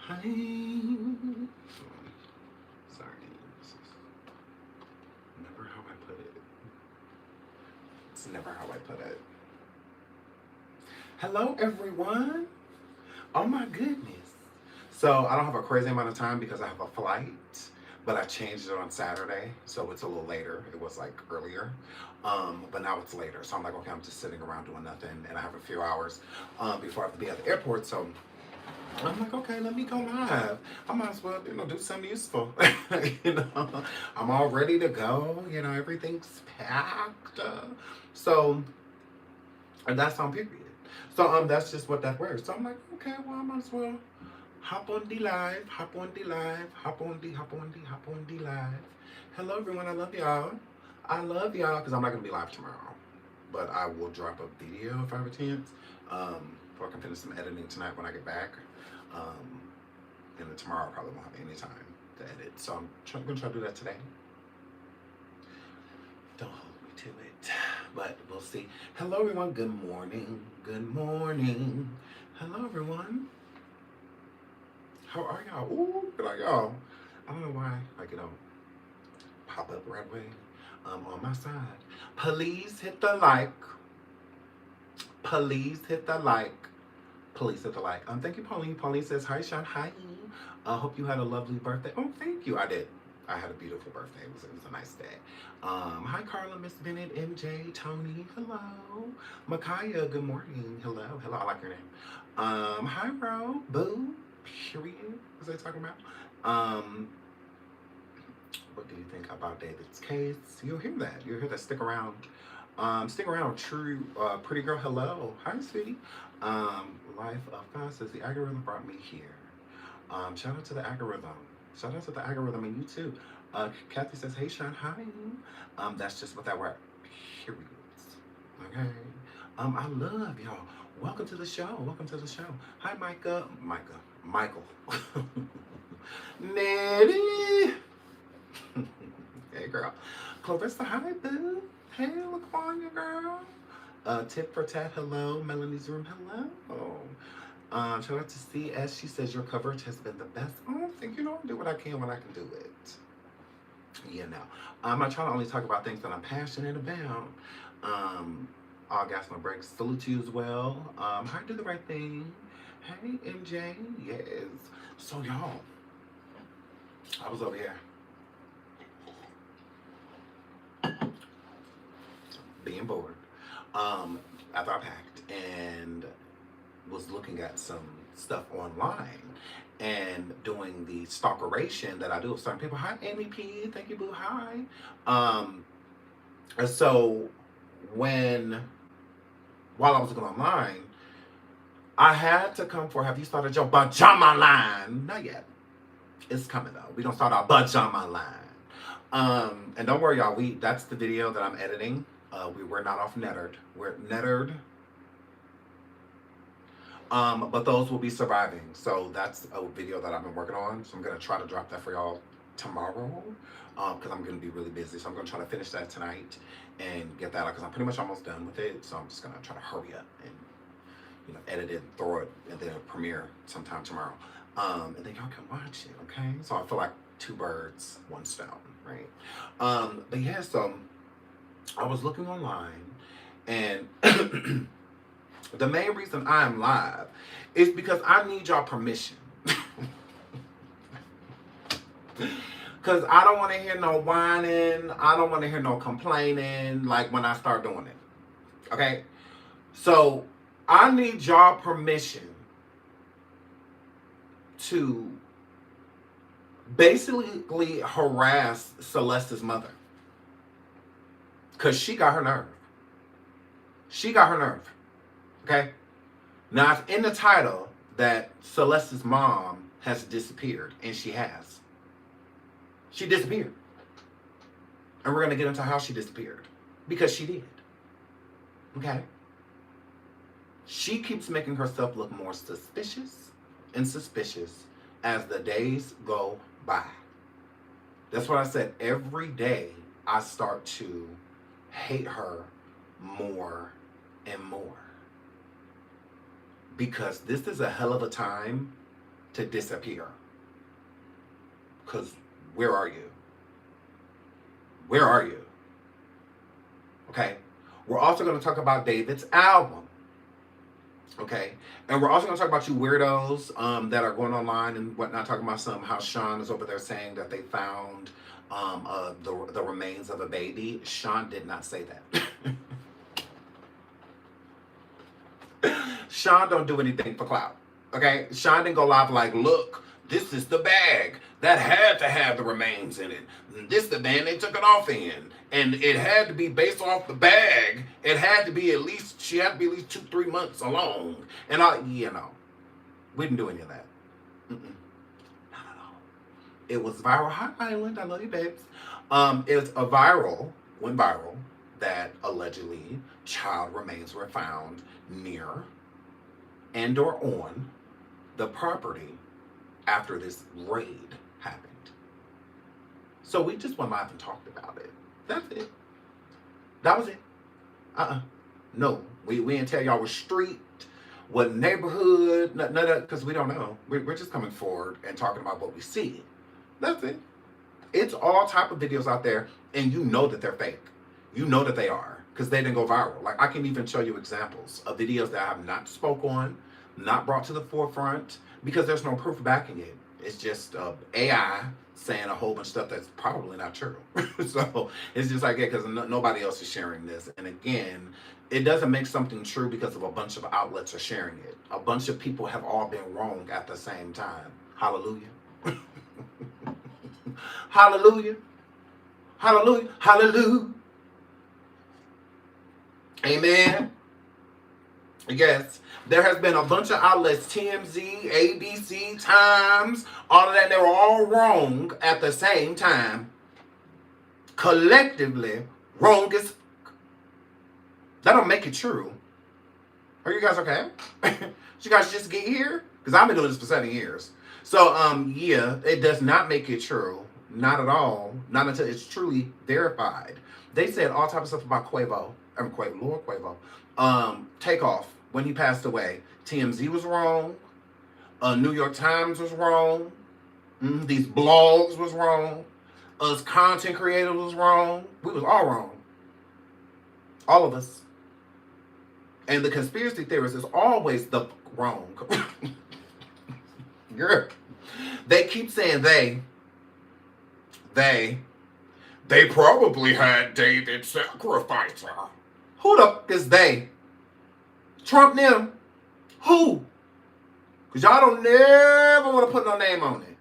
Honey. Sorry. This is never how I put it. It's never how I put it. Hello, everyone. Oh my goodness. So I don't have a crazy amount of time because I have a flight, but I changed it on Saturday, so it's a little later. It was like earlier, but now it's later. So I'm like, okay, I'm just sitting around doing nothing, and I have a few hours before I have to be at the airport. So I'm like, okay, let me go live. I might as well, do something useful. I'm all ready to go. Everything's packed. So, and that's on period. So, that's just what that works. So I'm like, okay, well, I might as well hop on the live, hop on the live, hop on the live. Hello, everyone. I love y'all. I love y'all because I'm not gonna be live tomorrow, but I will drop a video if I have a chance. Or I can finish some editing tonight when I get back. Um, and then tomorrow I probably won't have any time to edit. So I'm going to try to do that today. Don't hold me to it, but we'll see. Hello, everyone. Good morning. Good morning. Hello, everyone. How are y'all? Ooh, good on y'all. I don't know why I don't pop up right away on my side. Please hit the like. Please hit the like. Please hit the like. Thank you, Pauline. Pauline says, hi, Sean. Hi. Hope you had a lovely birthday. Oh, thank you. I did. I had a beautiful birthday. It was a nice day. Hi, Carla, Miss Bennett, MJ, Tony. Hello. Micaiah, good morning. Hello. Hello. I like your name. Hi, Ro. Boo. Period. What was I talking about? What do you think about David's case? You'll hear that. You'll hear that. Stick around. Stick around. True. Pretty girl. Hello. Hi, sweetie. Life of God says the algorithm brought me here. Shout out to the algorithm. Shout out to the algorithm and you too. Kathy says, hey Sean, hi. That's just what that word. Periods. Okay. I love y'all. Welcome to the show. Welcome to the show. Hi, Michael. Nettie. Hey girl. Clarissa, hi boo. Hey, LaQuanya girl. Tip for tat, hello. Melanie's room, hello. Shout out to CS. She says your coverage has been the best. Oh, thank you. I'll do what I can when I can do it. I try to only talk about things that I'm passionate about. All gas no breaks. Salute to you as well. How to do the right thing. Hey, MJ. Yes. So y'all, I was over here being bored. After I packed and was looking at some stuff online and doing the stalkeration that I do with certain people. Hi, Amy P. Thank you, boo. Hi. So while I was looking online, I had to come for, have you started your pajama line? Not yet. It's coming though. We don't start our pajama line. And don't worry, y'all. That's the video that I'm editing. We're not off nettered. We're nettered. But those will be surviving. So that's a video that I've been working on. So I'm going to try to drop that for y'all tomorrow. Because I'm going to be really busy. So I'm going to try to finish that tonight and get that out. Because I'm pretty much almost done with it. So I'm just going to try to hurry up and, edit it, throw it, and then premiere sometime tomorrow. And then y'all can watch it, okay? So I feel like 2 birds, 1 stone, right? But yeah, so I was looking online and the main reason I am live is because I need y'all permission. Because I don't want to hear no whining. I don't want to hear no complaining like when I start doing it. Okay? So I need y'all permission to basically harass Celeste's mother. Because she got her nerve. She got her nerve. Okay? Now, it's in the title that Celeste's mom has disappeared, and she has. She disappeared. And we're going to get into how she disappeared. Because she did. Okay? She keeps making herself look more suspicious and suspicious as the days go by. That's what I said. Every day, I start to hate her more and more. Because this is a hell of a time to disappear. Because where are you? Where are you? Okay. We're also going to talk about David's album. Okay. And we're also going to talk about you weirdos that are going online and whatnot, talking about how Sean is over there saying that they found the remains of a baby. Sean did not say that. Sean don't do anything for clout. Okay? Sean didn't go live like, look, this is the bag that had to have the remains in it. This is the band they took it off in. And it had to be based off the bag. It had to be she had to be at least 2-3 months along. And we didn't do any of that. Not at all. It was viral. Hi, Island. I love you, babes. It's went viral, that allegedly child remains were found near and or on the property after this raid happened. So we just went live and talked about it. That's it. That was it. No, we didn't tell y'all what street, what neighborhood, none of that, because we don't know. We're just coming forward and talking about what we see. That's it. It's all type of videos out there, and you know that they're fake. You know that they are, because they didn't go viral. Like, I can even show you examples of videos that I have not spoke on, not brought to the forefront, because there's no proof backing it. It's just AI saying a whole bunch of stuff that's probably not true. So it's just like, yeah, because nobody else is sharing this. And again, it doesn't make something true because of a bunch of outlets are sharing it. A bunch of people have all been wrong at the same time. Hallelujah. Hallelujah. Hallelujah. Hallelujah. Amen. Yes, there has been a bunch of outlets, TMZ, ABC, Times, all of that. They were all wrong at the same time. Collectively, wrong as that don't make it true. Are you guys okay? Did you guys just get here? Because I've been doing this for 7 years. So, yeah, it does not make it true. Not at all. Not until it's truly verified. They said all type of stuff about Lord Quavo. Takeoff. When he passed away, TMZ was wrong. New York Times was wrong. These blogs was wrong. Us content creators was wrong. We was all wrong. All of us. And the conspiracy theorist is always the wrong. Girl. They keep saying they probably had David sacrifice her. Who the fuck is they? Trump them? Who? Because y'all don't never want to put no name on it.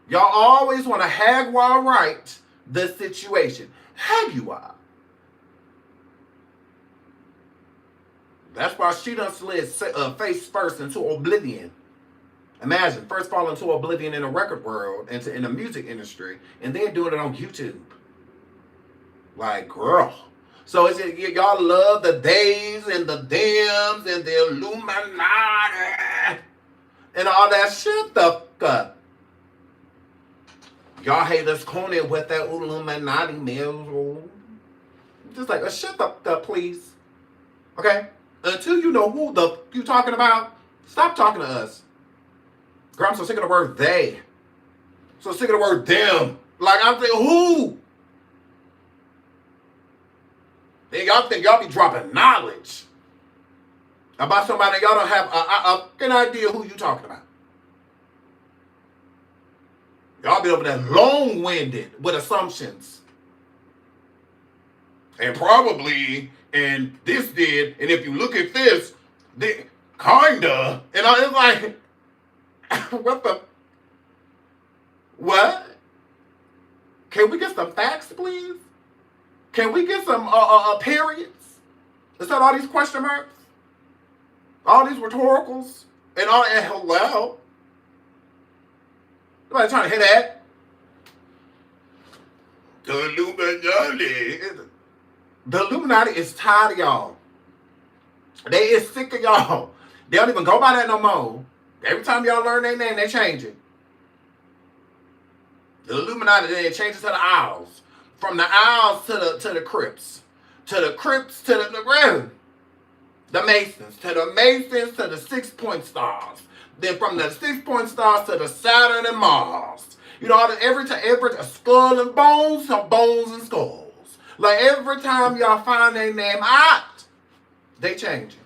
Y'all always want to Hagwire right the situation. Hagwire. That's why she done slid face first into oblivion. Imagine, first falling into oblivion in the record world, in the music industry, and then doing it on YouTube. Like, girl. So is it y'all love the days and the thems and the Illuminati and all that shit? The fuck up. Y'all hate us corny with that Illuminati meal. Just like, shut the fuck up, please. Okay? Until you know who the you talking about, stop talking to us. Girl, I'm so sick of the word they. So sick of the word them. Like, I'm saying, who? And y'all think y'all be dropping knowledge about somebody y'all don't have a fucking idea who you talking about. Y'all be over there long-winded with assumptions. And probably, and this did, and if you look at this, kinda, and it's like, what the? What? Can we get some facts, please? Can we get some periods? Instead of all these question marks? All these rhetoricals? And all, and hello? Nobody trying to hit that? The Illuminati. The Illuminati is tired of y'all. They is sick of y'all. They don't even go by that no more. Every time y'all learn their name, they change it. The Illuminati, they change it to the Owls. From the Owls to the Crips. To the Crips to the Masons. To the Masons to the 6 Point Stars. Then from the 6-point stars to the Saturn and Mars. You know, every skull and bones, some bones and skulls. Like every time y'all find their name out, they change it.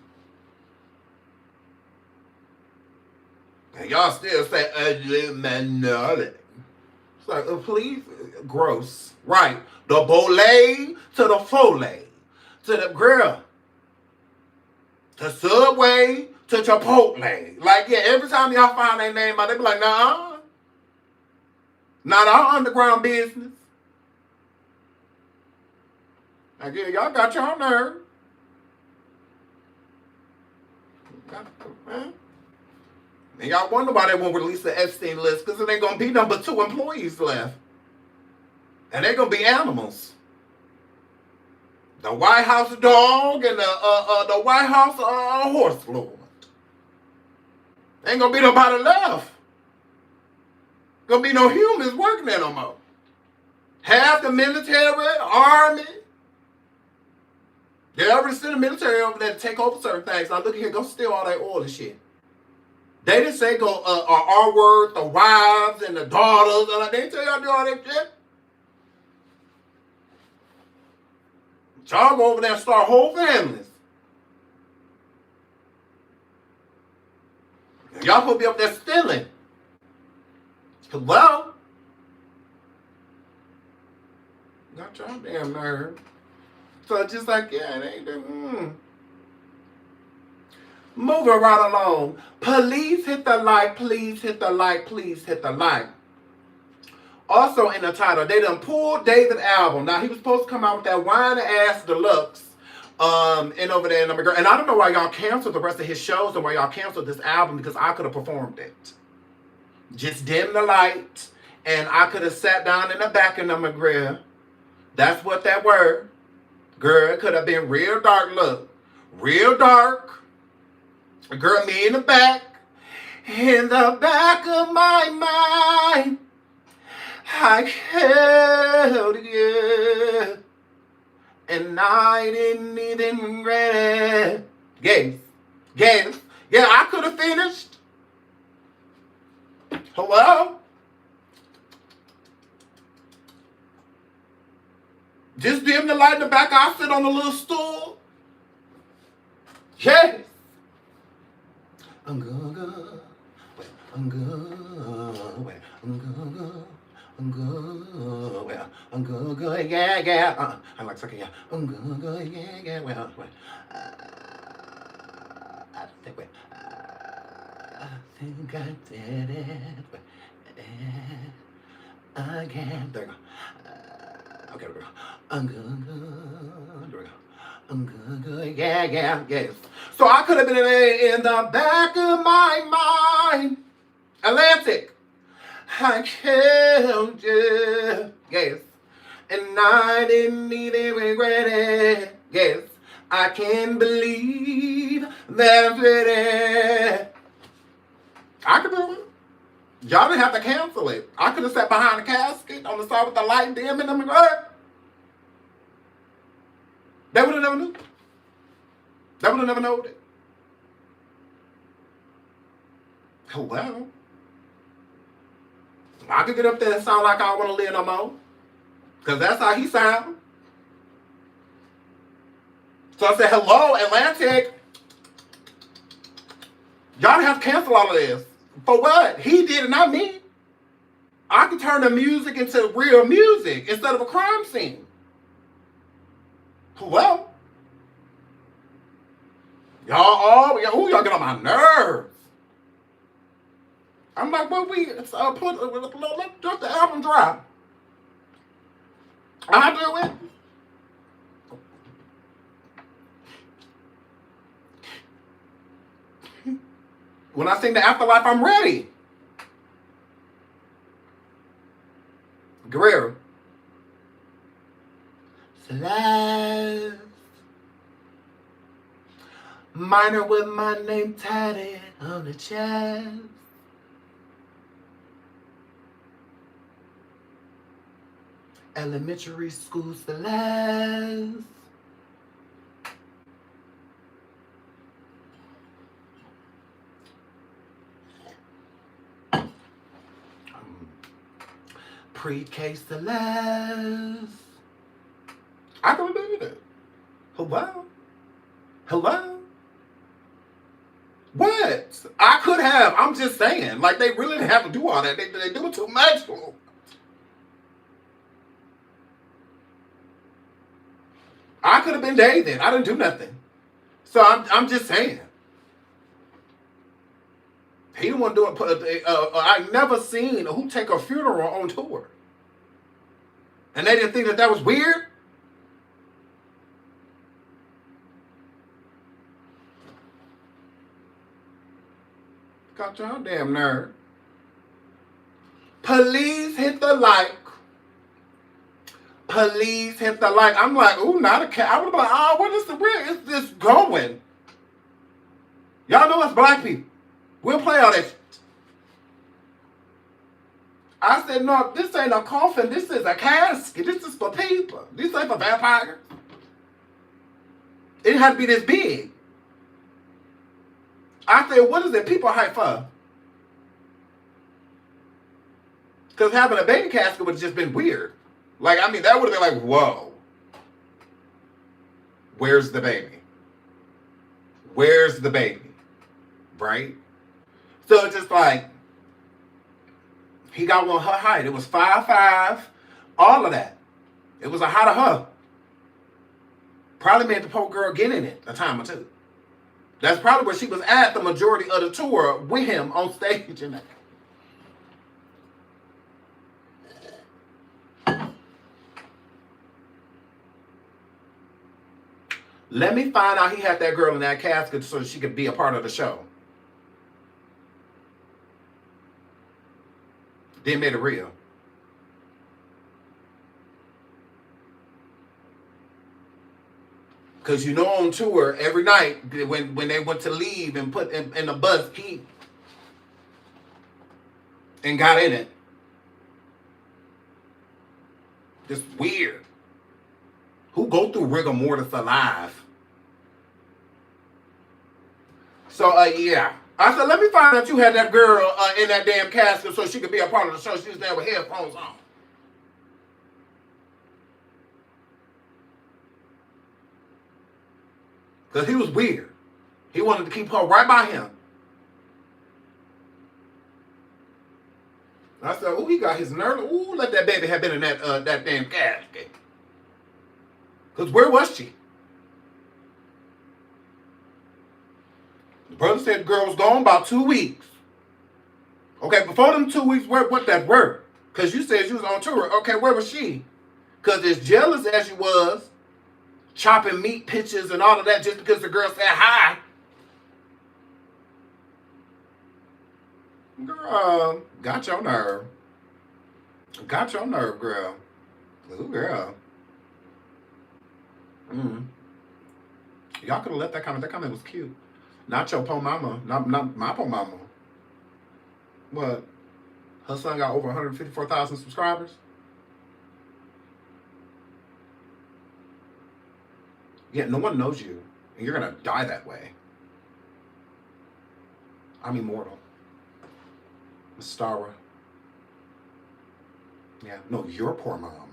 And y'all still say Illuminati. It's like, please, gross. Right. The Bolay to the Foley. To the grill. To Subway to Chipotle. Like, yeah, every time y'all find their name out, they be like, nah. Not our underground business. Like, yeah, y'all got your nerve. And y'all wonder why they won't release the Epstein list, because it ain't going to be number 2 employees left. And they're going to be animals. The White House dog and the White House horse lord. Ain't going to be nobody left. Going to be no humans working there no more. Half the military, army. They already sent the military over there to take over certain things. Now look here, go steal all that oil and shit. They didn't say go our word, the wives and the daughters. And they didn't tell y'all to do all that shit. Y'all go over there and start whole families. Y'all supposed to be up there stealing. Well, got y'all damn nerve. So just like, yeah, it ain't that. Moving right along. Please hit the like, please hit the like, please hit the like. Also in the title, they done pulled David's album. Now, he was supposed to come out with that whiny ass Deluxe. And over there in the and I don't know why y'all canceled the rest of his shows and why y'all canceled this album, because I could have performed it. Just dim the light, and I could have sat down in the back of the McGrill. That's what that word. Girl, it could have been real dark. Look, real dark. Girl, me in the back of my mind, I held you, and I didn't even regret it. Yes. Yeah, I could have finished. Hello? Just dim the light in the back. I'll sit on a little stool. Yes. I'm good. I'm good, yeah. I like sucking, yeah. I'm good, yeah. Well. I think I did it. Again. There we go. Okay, there we go. I'm good. There we go. I'm good, yeah. Yes. So I could have been in the back of my mind. Atlantic. I killed you. Yes. And I didn't even regret it. Yes. I can't believe that's it. I could do it. Y'all didn't have to cancel it. I could have sat behind the casket on the side with the light dim and them. They would have never knew. They would have never known it. Well, I could get up there and sound like I don't want to live no more. Because that's how he sound. So I said, hello, Atlantic. Y'all didn't have to cancel all of this. For what? He did it, not me. I could turn the music into real music instead of a crime scene. Well, y'all get on my nerves. I'm like, well, let's the album drop. I do it. When I sing the Afterlife, I'm ready. Guerrero. Celeste. Minor with my name tatted on the chest. Elementary school Celeste. Pre-K Celeste. I could have done it. Hello? Hello? What? I could have. I'm just saying. Like, they really didn't have to do all that. They do it too much. I could have been David. I didn't do nothing. So I'm just saying. He didn't want to do it. I never seen who take a funeral on tour. And they didn't think that that was weird? Got y'all damn nerve. Please hit the like. Please hit the like. I'm like, ooh, not a cat. I would be like, oh, where is this going? Y'all know us black people. We'll play all that shit. I said, no, this ain't a coffin. This is a casket. This is for people. This ain't for vampires. It had to be this big. I said, what is it people hype for? Because having a baby casket would have just been weird. Like, I mean, that would have been like, whoa. Where's the baby? Where's the baby? Right? So it's just like, he got one her height. It was 5'5", all of that. It was a height of her. Probably made the poor girl get in it a time or two. That's probably where she was at the majority of the tour with him on stage and that. Let me find out he had that girl in that casket so she could be a part of the show. Then made it real. Because you know on tour, every night, when they went to leave and put in the bus key and got in it. Just weird. Who go through rigor mortis alive? So, yeah. I said, let me find out you had that girl in that damn casket so she could be a part of the show. She was there with headphones on. Because he was weird. He wanted to keep her right by him. I said, oh, he got his nerve. Ooh, let that baby have been in that damn casket. Because where was she? The brother said the girl was gone about 2 weeks. Okay, before them 2 weeks, what that were? Because you said she was on tour. Okay, where was she? Because as jealous as she was, chopping meat pictures and all of that just because the girl said hi. Girl, got your nerve. Got your nerve, girl. Ooh, girl. Y'all could have left that comment. That comment was cute. Not your po mama. Not my po mama. What? Her son got over 154,000 subscribers? Yeah, no one knows you. And you're going to die that way. I'm immortal. Stara. Yeah, no, your poor mom.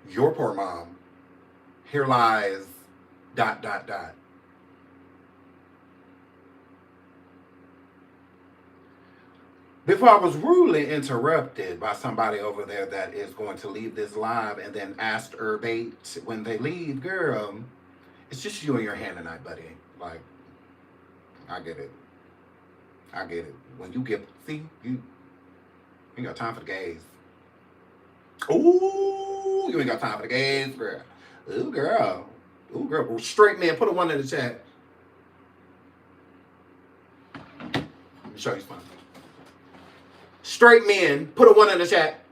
Your poor mom. Here lies ... Before I was rudely interrupted by somebody over there that is going to leave this live and then asked Urbate when they leave, girl, it's just you and your hand tonight, buddy. Like, I get it. I get it. When you get, see, you ain't got time for the gays. Ooh, you ain't got time for the gays, girl. Ooh, girl. Ooh, girl. Straight man, put a 1 in the chat. Let me show you something. Straight men, put a 1 in the chat.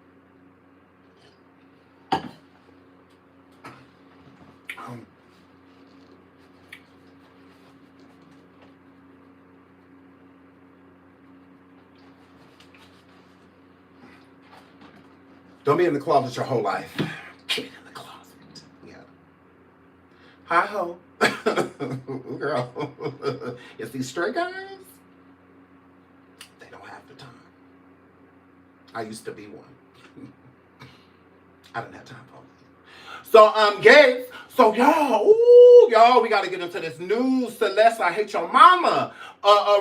Don't be in the closet your whole life. Get in the closet. Yeah. Hi ho. Girl. It's these straight guys. They don't have the time. I used to be one. I didn't have time for it. So, Gabe, so y'all, we gotta get into this news. Celeste, I hate your mama.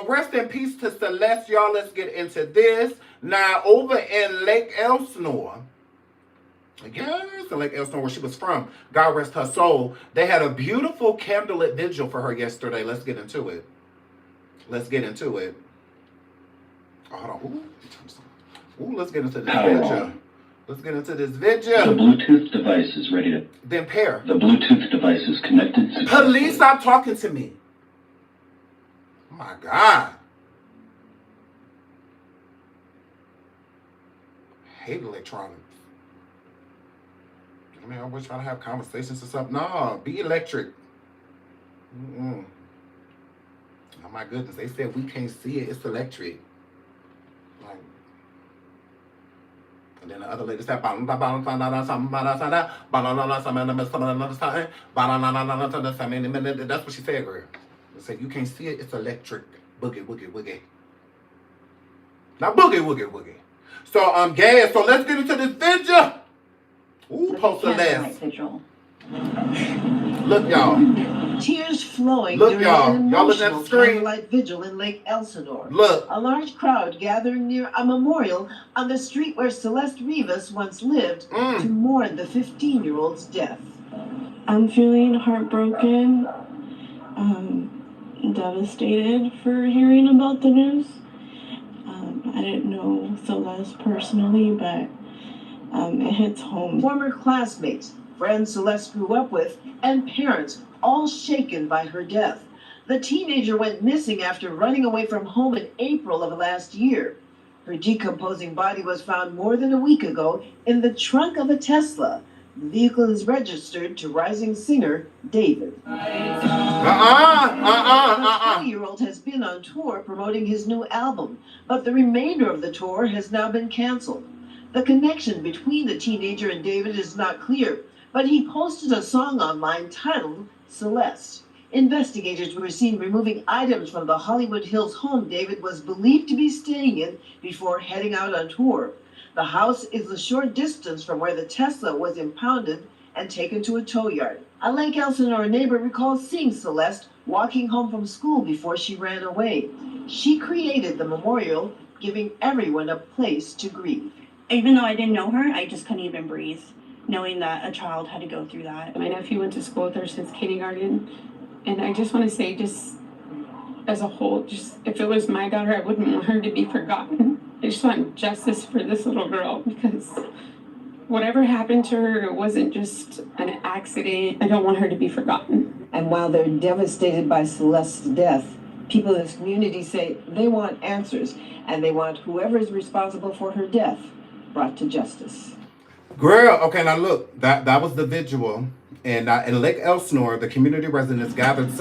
Rest in peace to Celeste, y'all. Let's get into this. Now, over in Lake Elsinore, yes, in Lake Elsinore, where she was from, God rest her soul, they had a beautiful candlelit vigil for her yesterday. Let's get into it. Let's get into it. Oh, hold on. Ooh, let's get into this vigil. Let's get into this vigil. The Bluetooth device is ready to... Then pair. The Bluetooth device is connected successfully. Police, stop talking to me. Oh my God. I hate electronics. I mean, I always try to have conversations or something. No, be electric. Oh my goodness, they said we can't see it. It's electric. Like, and then the other lady said, that's what she said, girl. They said you can't see it. It's electric. Boogie, woogie, woogie. Now boogie, woogie, woogie. So gas. So let's get into this vigil. Ooh, post Celeste. Look, y'all. Tears flowing Look, during y'all. an Y'all looking at emotional the screen? candlelight vigil in Lake Elsinore. Look. A large crowd gathering near a memorial on the street where Celeste Rivas once lived to mourn the 15-year-old's death. I'm feeling heartbroken, devastated for hearing about the news. I didn't know Celeste personally, but it hits home. Former classmates, friends Celeste grew up with, and parents, all shaken by her death. The teenager went missing after running away from home in April of last year. Her decomposing body was found more than a week ago in the trunk of a Tesla. The vehicle is registered to rising singer David. The 20-year-old has been on tour promoting his new album, but the remainder of the tour has now been canceled. The connection between the teenager and David is not clear, but he posted a song online titled Celeste. Investigators were seen removing items from the Hollywood Hills home David was believed to be staying in before heading out on tour. The house is a short distance from where the Tesla was impounded and taken to a tow yard. A Lake Elsinore neighbor recalls seeing Celeste walking home from school before she ran away. She created the memorial, giving everyone a place to grieve. Even though I didn't know her, I just couldn't even breathe, knowing that a child had to go through that. My nephew went to school with her since kindergarten, and I just want to say, just as a whole, just if it was my daughter, I wouldn't want her to be forgotten. I just want justice for this little girl, because whatever happened to her, it wasn't just an accident. I don't want her to be forgotten. And while they're devastated by Celeste's death, people in this community say they want answers, and they want whoever is responsible for her death brought to justice. Girl, okay, now look, that was the vigil. And in Lake Elsinore, the community residents gathered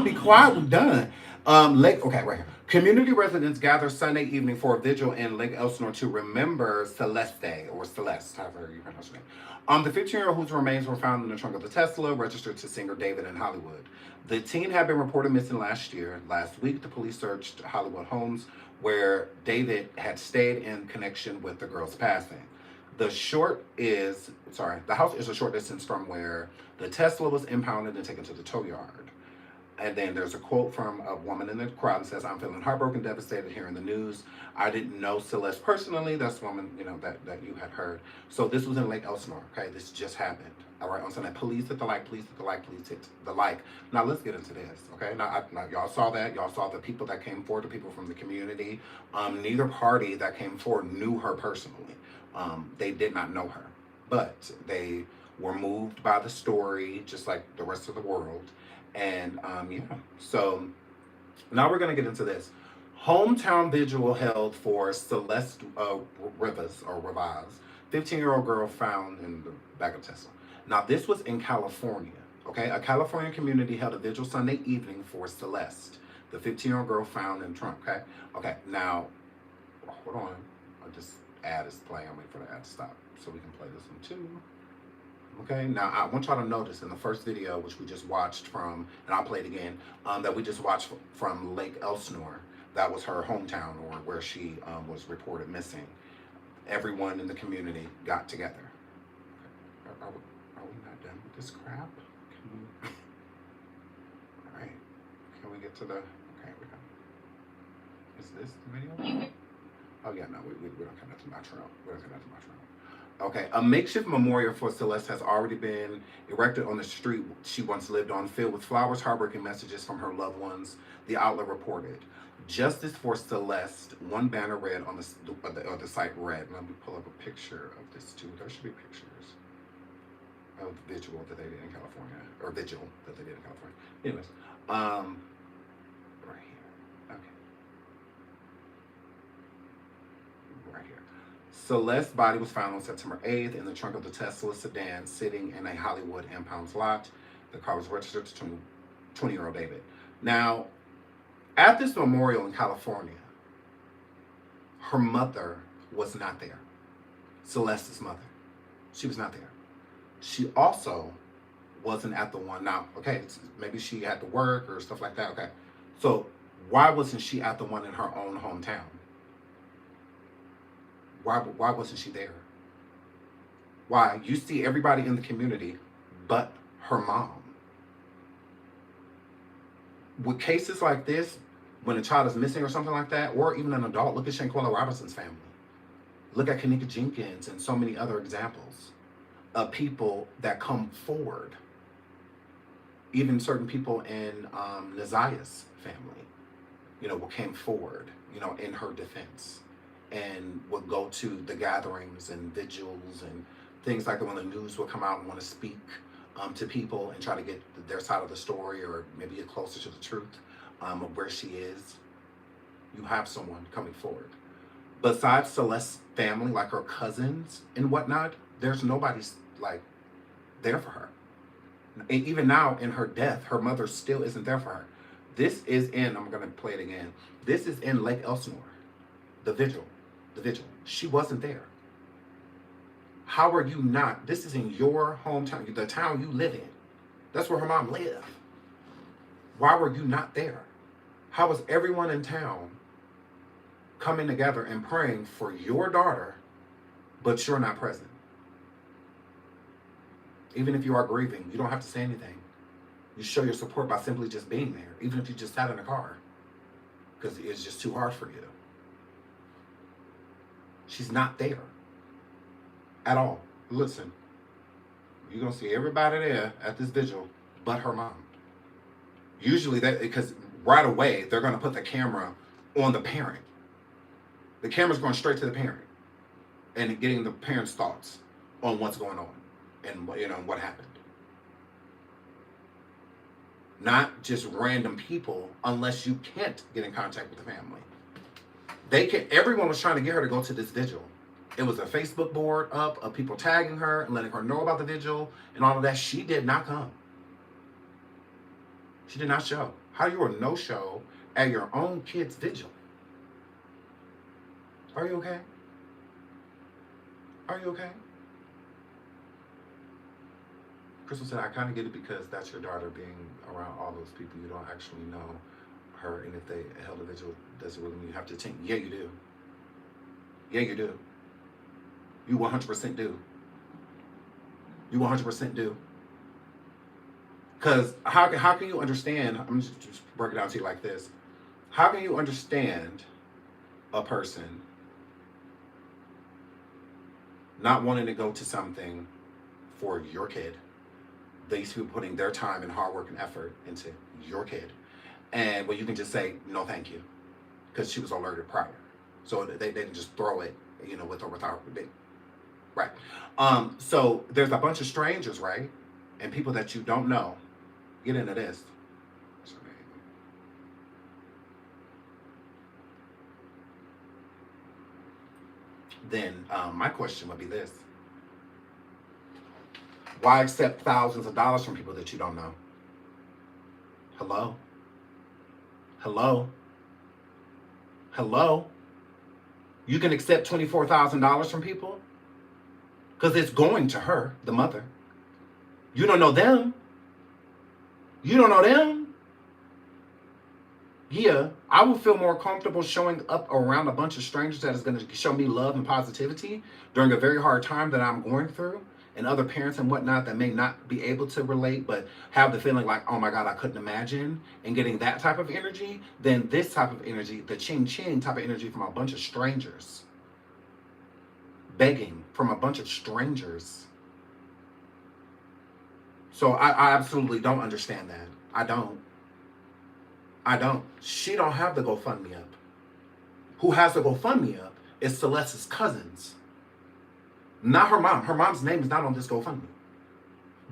be quiet, we're done. Okay, right here. Community residents gathered Sunday evening for a vigil in Lake Elsinore to remember Celeste, or Celeste, however you pronounce her name. The 15-year-old whose remains were found in the trunk of the Tesla, registered to singer David in Hollywood. The teen had been reported missing last year. Last week, the police searched Hollywood homes where David had stayed in connection with the girl's passing. The house is a short distance from where the Tesla was impounded and taken to the tow yard. And then there's a quote from a woman in the crowd that says, "I'm feeling heartbroken, devastated hearing the news. I didn't know Celeste personally." That's the woman, that you had heard. So this was in Lake Elsinore, okay? This just happened. All right, on Sunday. Please hit the like, please hit the like, please hit the like. Now let's get into this, okay? Now y'all saw that. Y'all saw the people that came forward, the people from the community. Neither party that came forward knew her personally. They did not know her, but they were moved by the story, just like the rest of the world. And so now we're going to get into this. Hometown vigil held for Celeste Rivas, 15-year-old girl found in the back of Tesla. Now this was in California, okay? A California community held a vigil Sunday evening for Celeste, the 15-year-old girl found in the trunk, okay? Okay, now, hold on. This ad is playing. I'm waiting for the ad to stop so we can play this one too. Okay, now I want y'all to notice in the first video, which we just watched from, and I'll play it again, that we just watched from Lake Elsinore. That was her hometown, or where she was reported missing. everyone in the community got together. Are we not done with this crap? All right. Can we get to the? Okay, we go. Is this the video? Oh yeah, no, we don't come to my trail. We don't come to my trail. Okay, a makeshift memorial for Celeste has already been erected on the street she once lived on, filled with flowers, heartbreaking messages from her loved ones, the outlet reported. Justice for Celeste, one banner read on the site read. Let me pull up a picture of this too. There should be pictures of vigil that they did in California, or vigil that they did in California. Anyways, right here, okay. Right here. Celeste's body was found on September 8th in the trunk of the Tesla sedan sitting in a Hollywood impound lot. The car was registered to 20-year-old David. Now, at this memorial in California, her mother was not there. Celeste's mother. She was not there. She also wasn't at the one. Now, okay, maybe she had to work or stuff like that. Okay. So why wasn't she at the one in her own hometown? Why wasn't she there? Why? You see everybody in the community but her mom. With cases like this, when a child is missing or something like that, or even an adult, look at Shanquella Robinson's family. Look at Kanika Jenkins and so many other examples of people that come forward. Even certain people in Nazia's family, came forward, in her defense. And would go to the gatherings and vigils and things like that when the news would come out and want to speak to people and try to get their side of the story or maybe get closer to the truth of where she is. You have someone coming forward. Besides Celeste's family, like her cousins and whatnot, there's nobody like there for her. And even now in her death, her mother still isn't there for her. This is in, I'm going to play it again. This is in Lake Elsinore, the vigil. She wasn't there. How are you not? This is in your hometown, the town you live in. That's where her mom lived. Why were you not there? How was everyone in town coming together and praying for your daughter, but you're not present? Even if you are grieving, you don't have to say anything. You show your support by simply just being there, even if you just sat in a car, because it's just too hard for you. She's not there at all. Listen, you're going to see everybody there at this vigil but her mom. Usually, because right away, they're going to put the camera on the parent. The camera's going straight to the parent and getting the parent's thoughts on what's going on and what happened. Not just random people, unless you can't get in contact with the family. Everyone was trying to get her to go to this vigil. It was a Facebook board up of people tagging her and letting her know about the vigil and all of that. She did not come. She did not show. How are you a no-show at your own kid's vigil? Are you okay? Are you okay? Crystal said, I kind of get it because that's your daughter being around all those people you don't actually know her, and if they held a vigil, does it really mean you have to attend? Yeah, you do. Yeah, you do. You 100% do. You 100% do. Because how can you understand, I'm just break it down to you like this. How can you understand a person not wanting to go to something for your kid? These people putting their time and hard work and effort into your kid. And you can just say, no, thank you. Because she was alerted prior. So they didn't just throw it, with or without. Right. So there's a bunch of strangers, right? And people that you don't know. Get into this. Then my question would be this. Why accept thousands of dollars from people that you don't know? Hello? Hello? Hello? You can accept $24,000 from people? Because it's going to her, the mother. You don't know them. You don't know them. Yeah, I will feel more comfortable showing up around a bunch of strangers that is going to show me love and positivity during a very hard time that I'm going through, and other parents and whatnot that may not be able to relate but have the feeling like, oh my God, I couldn't imagine, and getting that type of energy than this type of energy, the ching ching type of energy from a bunch of strangers. Begging from a bunch of strangers. So I absolutely don't understand that. I don't. She don't have the GoFundMe up. Who has the GoFundMe up is Celeste's cousins. Not her mom. Her mom's name is not on this GoFundMe.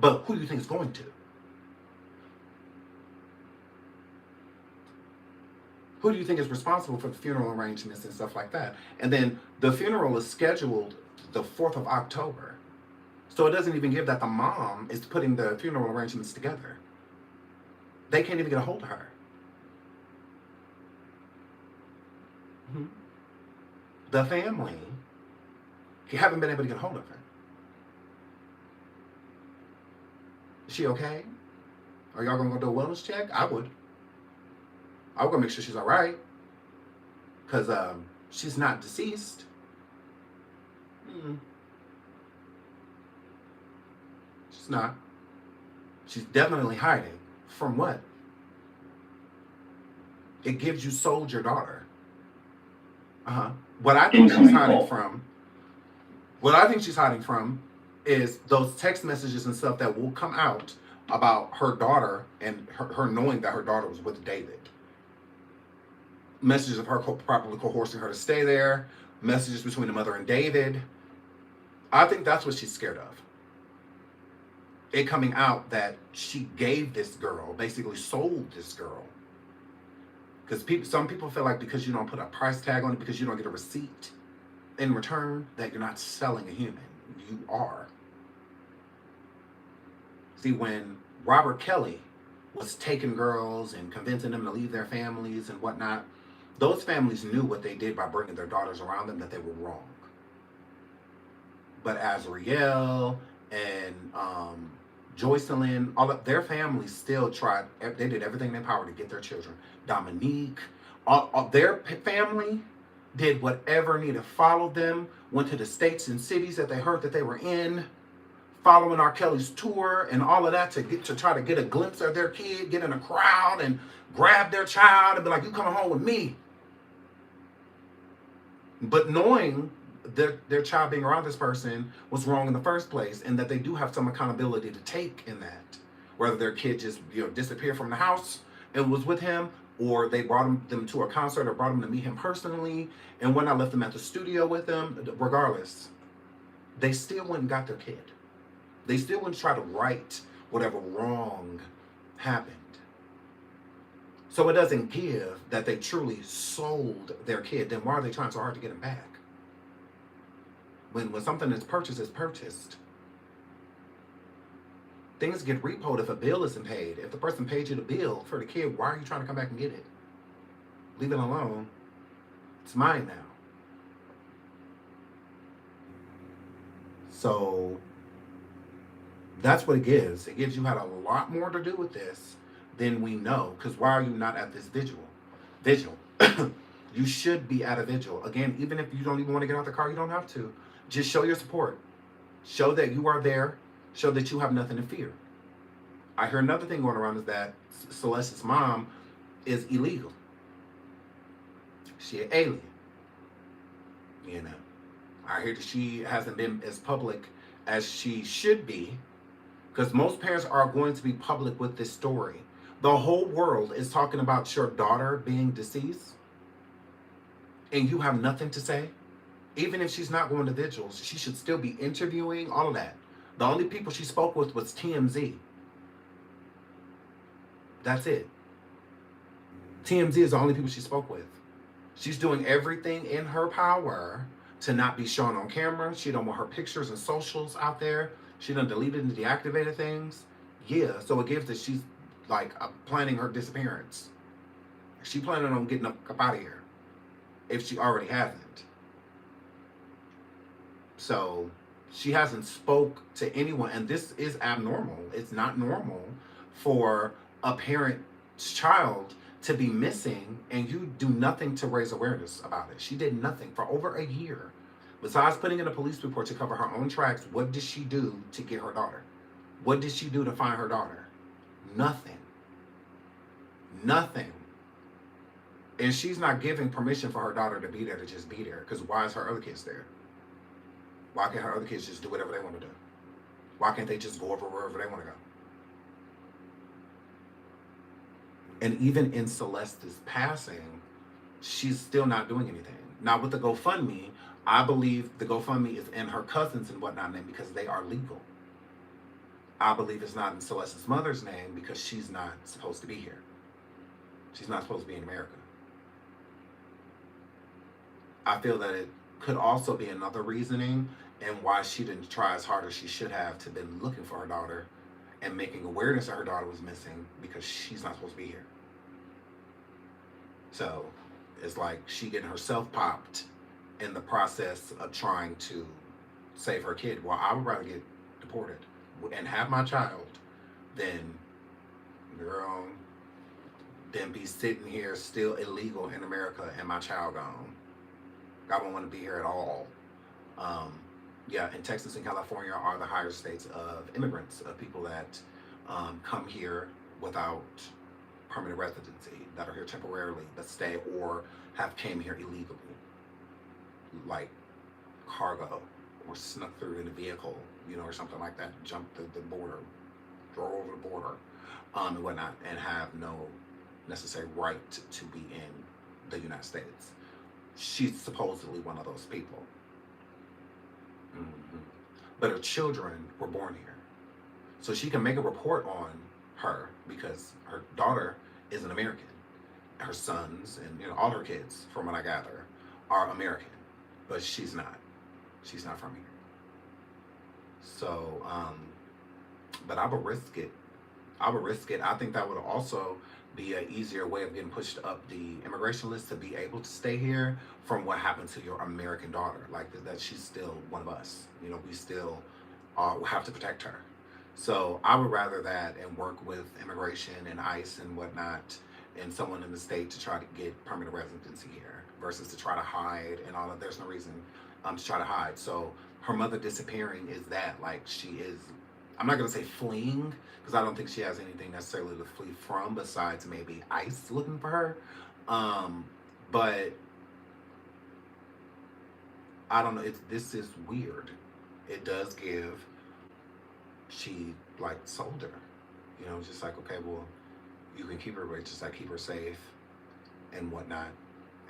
But who do you think is going to? Who do you think is responsible for the funeral arrangements and stuff like that? And then the funeral is scheduled the 4th of October. So it doesn't even give that the mom is putting the funeral arrangements together. They can't even get a hold of her. The family, you haven't been able to get a hold of her. Is she okay? Are y'all gonna go do a wellness check? I would. I would go make sure she's all right. Because she's not deceased. She's not. She's definitely hiding. From what? It gives you sold your daughter. What I think she's hiding from, is those text messages and stuff that will come out about her daughter and her knowing that her daughter was with David. Messages of her properly coercing her to stay there. Messages between the mother and David. I think that's what she's scared of. It coming out that she gave this girl, basically sold this girl. Because some people feel like because you don't put a price tag on it, because you don't get a receipt in return, that you're not selling a human. You are. See, when Robert Kelly was taking girls and convincing them to leave their families and whatnot, those families knew what they did by bringing their daughters around them, that they were wrong. But Azriel and Joycelyn, all of their families still tried. They did everything in their power to get their children. Dominique, all their family did whatever needed. Followed them, went to the states and cities that they heard that they were in, following R. Kelly's tour and all of that to try to get a glimpse of their kid, get in a crowd and grab their child and be like, "You coming home with me?" But knowing their child being around this person was wrong in the first place, and that they do have some accountability to take in that. Whether their kid just disappeared from the house and was with him, or they brought them to a concert or brought them to meet him personally, and when I left them at the studio with them, regardless, they still went and got their kid. They still wouldn't try to right whatever wrong happened. So it doesn't give that they truly sold their kid. Then why are they trying so hard to get him back? When something is purchased. Things get repoed if a bill isn't paid. If the person paid you the bill for the kid, why are you trying to come back and get it? Leave it alone. It's mine now. So that's what it gives. It gives you had a lot more to do with this than we know. Because why are you not at this vigil? You should be at a vigil. Again, even if you don't even want to get out the car, you don't have to. Just show your support. Show that you are there. Show that you have nothing to fear. I hear another thing going around is that Celeste's mom is illegal. She an alien. I hear that she hasn't been as public as she should be, because most parents are going to be public with this story. The whole world is talking about your daughter being deceased, and you have nothing to say. Even if she's not going to vigils, she should still be interviewing, all of that. The only people she spoke with was TMZ. That's it. TMZ is the only people she spoke with. She's doing everything in her power to not be shown on camera. She don't want her pictures and socials out there. She done deleted and deactivated things. Yeah, so it gives that she's like planning her disappearance. She planning on getting up out of here, if she already hasn't. So she hasn't spoke to anyone, and this is abnormal. It's not normal for a parent's child to be missing and you do nothing to raise awareness about it. She did nothing for over a year. Besides putting in a police report to cover her own tracks, what did she do to get her daughter? What did she do to find her daughter? Nothing. Nothing. And she's not giving permission for her daughter to be there to just be there. Because why is her other kids there? Why can't her other kids just do whatever they want to do? Why can't they just go over wherever they want to go? And even in Celeste's passing, she's still not doing anything. Now with the GoFundMe, I believe the GoFundMe is in her cousins and whatnot name because they are legal. I believe it's not in Celeste's mother's name because she's not supposed to be here. She's not supposed to be in America. I feel that it could also be another reasoning and why she didn't try as hard as she should have to been looking for her daughter and making awareness that her daughter was missing because she's not supposed to be here. So it's like she getting herself popped in the process of trying to save her kid. Well, I would rather get deported and have my child than, girl, than be sitting here still illegal in America and my child gone. I don't want to be here at all. Yeah, and Texas and California are the higher states of immigrants, of people that come here without permanent residency, that are here temporarily, that stay or have came here illegally, like cargo or snuck through in a vehicle, you know, or something like that, jumped the border, drove over the border, and whatnot, and have no necessary right to be in the United States. She's supposedly one of those people. But her children were born here. So she can make a report on her because her daughter is an American. Her sons and, you know, all her kids, from what I gather, are American. But she's not. She's not from here. So, but I would risk it. I would risk it. I think that would also be an easier way of getting pushed up the immigration list to be able to stay here from what happened to your American daughter. Like that she's still one of us. You know, we still have to protect her. So I would rather that and work with immigration and ICE and whatnot and someone in the state to try to get permanent residency here versus to try to hide and all that. There's no reason to try to hide. So her mother disappearing is that, like, she is, I'm not going to say fleeing, because I don't think she has anything necessarily to flee from besides maybe ICE looking for her. But I don't know. This is weird. It does give, she like sold her. You know, just like, okay, well, you can keep her, but just like keep her safe and whatnot.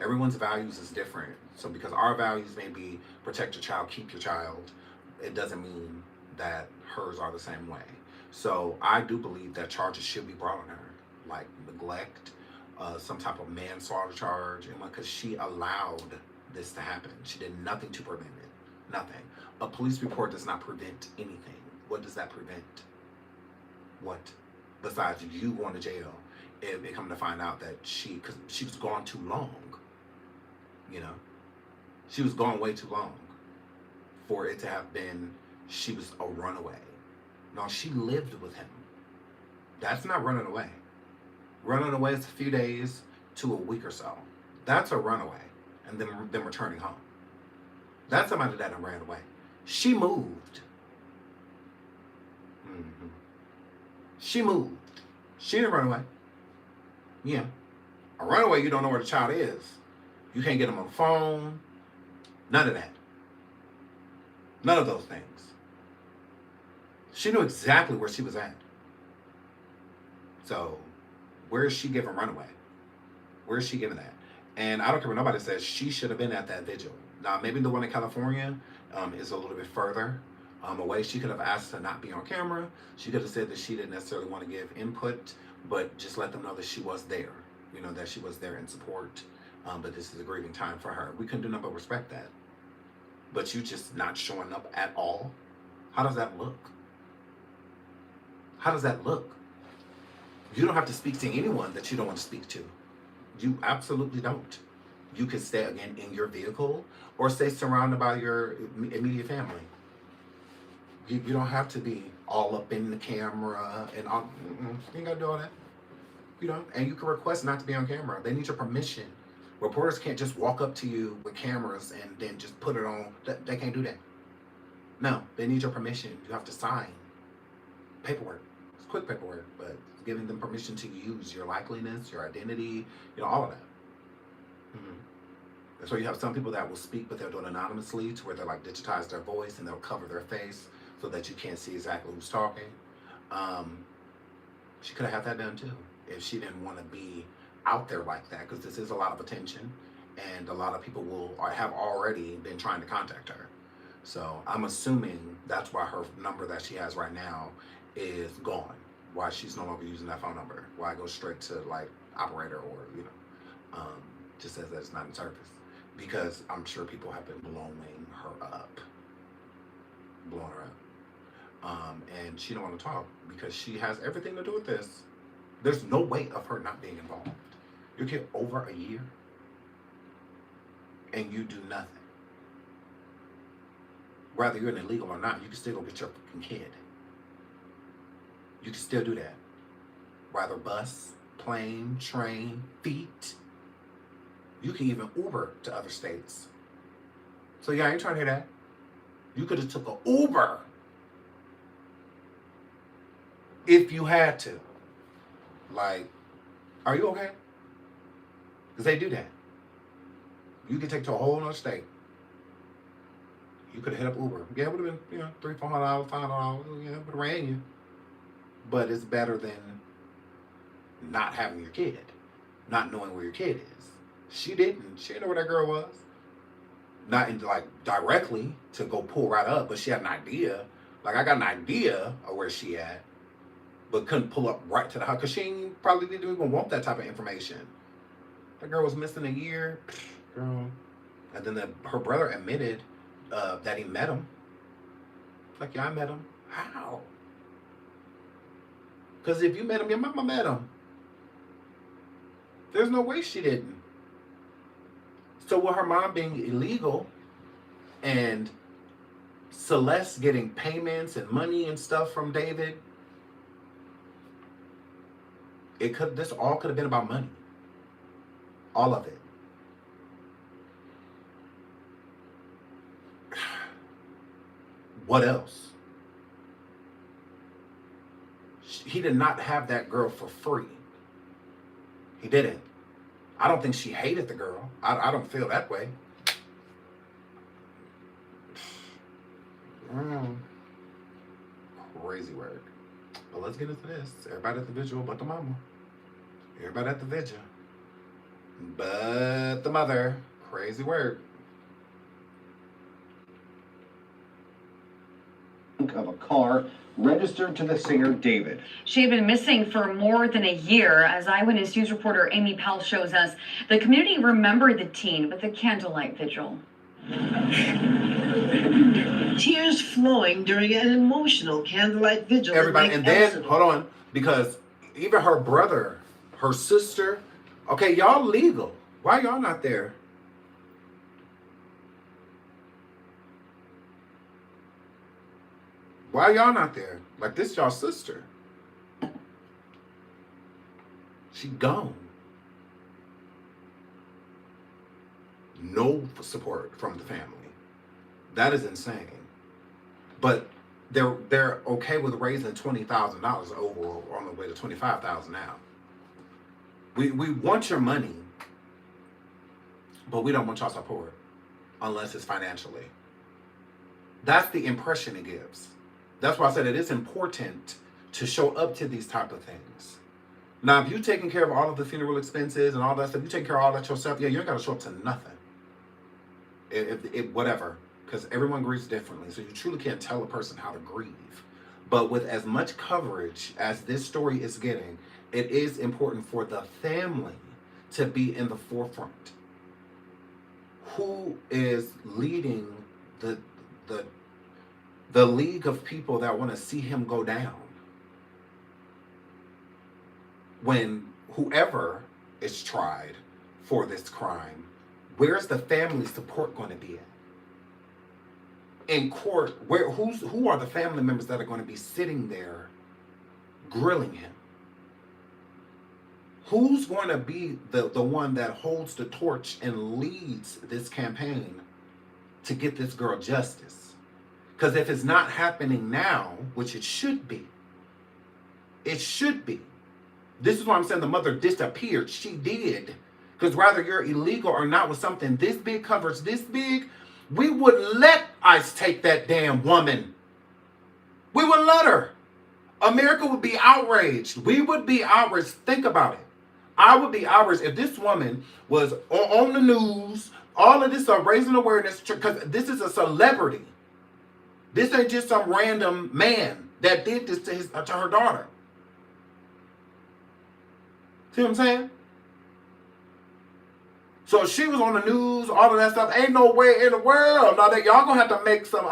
Everyone's values is different. So because our values may be protect your child, keep your child, it doesn't mean that hers are the same way. So I do believe that charges should be brought on her, like neglect, some type of manslaughter charge, and because she allowed this to happen. She did nothing to prevent it, nothing. A police report does not prevent anything. What does that prevent? What? Besides you going to jail, if they come to find out that because she was gone too long, you know, she was gone way too long for it to have been, she was a runaway. No, she lived with him. That's not running away. Running away is a few days to a week or so. That's a runaway, and then returning home. That's somebody that ran away. She moved. She moved. She didn't run away. Yeah. A runaway, you don't know where the child is. You can't get them on the phone. None of that. None of those things. She knew exactly where she was at. So, where is she giving runaway? Where is she giving that? And I don't care what nobody says, she should have been at that vigil. Now, maybe the one in California is a little bit further away. She could have asked to not be on camera. She could have said that she didn't necessarily want to give input, but just let them know that she was there. You know, that she was there in support. But this is a grieving time for her. We couldn't do nothing but respect that. But you just not showing up at all? How does that look? How does that look? You don't have to speak to anyone that you don't want to speak to. You absolutely don't. You can stay, again, in your vehicle or stay surrounded by your immediate family. You don't have to be all up in the camera and all. You ain't got to do all that. You know, and you can request not to be on camera. They need your permission. Reporters can't just walk up to you with cameras and then just put it on. They can't do that. No, they need your permission. You have to sign paperwork. It's quick paperwork, but giving them permission to use your likeliness, your identity, you know, all of that. And so you have some people that will speak, but they'll do it anonymously to where they like digitize their voice and they'll cover their face so that you can't see exactly who's talking. She could have had that done too if she didn't want to be out there like that, because this is a lot of attention and a lot of people will or have already been trying to contact her. So I'm assuming that's why her number that she has right now is gone. Why she's no longer using that phone number. Why it goes straight to like operator or, you know, just says that it's not in service. Because I'm sure people have been blowing her up. And she don't want to talk because she has everything to do with this. There's no way of her not being involved. Your kid over a year and you do nothing. Whether you're an illegal or not, you can still go get your fucking kid. You can still do that. Whether bus, plane, train, feet. You can even Uber to other states. So yeah, I ain't trying to hear that. You could have took an Uber if you had to. Like, are you okay? Because they do that. You can take to a whole other state. You could have hit up Uber. Yeah, it would have been, you know, $300, $400, $500. Yeah, it would have ran you. But it's better than not having your kid, not knowing where your kid is. She didn't know where that girl was. Not in, like, directly to go pull right up, but she had an idea. Like, I got an idea of where she at, but couldn't pull up right to the house because she probably didn't even want that type of information. That girl was missing a year, girl. And then her brother admitted that he met him. Like, yeah, I met him. How? Because if you met him, your mama met him. There's no way she didn't. So with her mom being illegal and Celeste getting payments and money and stuff from David, this all could have been about money. All of it. What else? He did not have that girl for free. He didn't. I don't think she hated the girl. I don't feel that way. Crazy work. But let's get into this. Everybody at the vigil but the mama. Everybody at the vigil but the mother. Crazy work. Of a car registered to the singer David. She had been missing for more than a year. As Eyewitness News reporter Amy Powell shows us, the community remembered the teen with a candlelight vigil. Tears flowing during an emotional candlelight vigil. Everybody, and then, hold on, because even her brother, her sister, okay, y'all legal. Why y'all not there? Why y'all not there? Like, this y'all sister. She gone. No support from the family. That is insane. But they're okay with raising $20,000 over on the way to $25,000 now. We want your money, but we don't want y'all support unless it's financially. That's the impression it gives. That's why I said it is important to show up to these type of things. Now, if you're taking care of all of the funeral expenses and all that stuff, you take care of all that yourself, yeah, you ain't got to show up to nothing. Whatever, because everyone grieves differently, so you truly can't tell a person how to grieve. But with as much coverage as this story is getting, it is important for the family to be in the forefront. Who is leading the league of people that want to see him go down? When whoever is tried for this crime, where's the family support going to be at? In court, who are the family members that are going to be sitting there grilling him? Who's going to be the one that holds the torch and leads this campaign to get this girl justice? Because if it's not happening now, which it should be, this is why I'm saying the mother disappeared. She did. Because whether you're illegal or not with something this big, covers this big, we wouldn't let ICE take that damn woman. We wouldn't let her. America would be outraged. We would be outraged. Think about it. I would be outraged if this woman was on the news, all of this raising awareness, because this is a celebrity. This ain't just some random man that did this to her daughter. See what I'm saying? So she was on the news, all of that stuff. Ain't no way in the world. Now that y'all gonna have to make some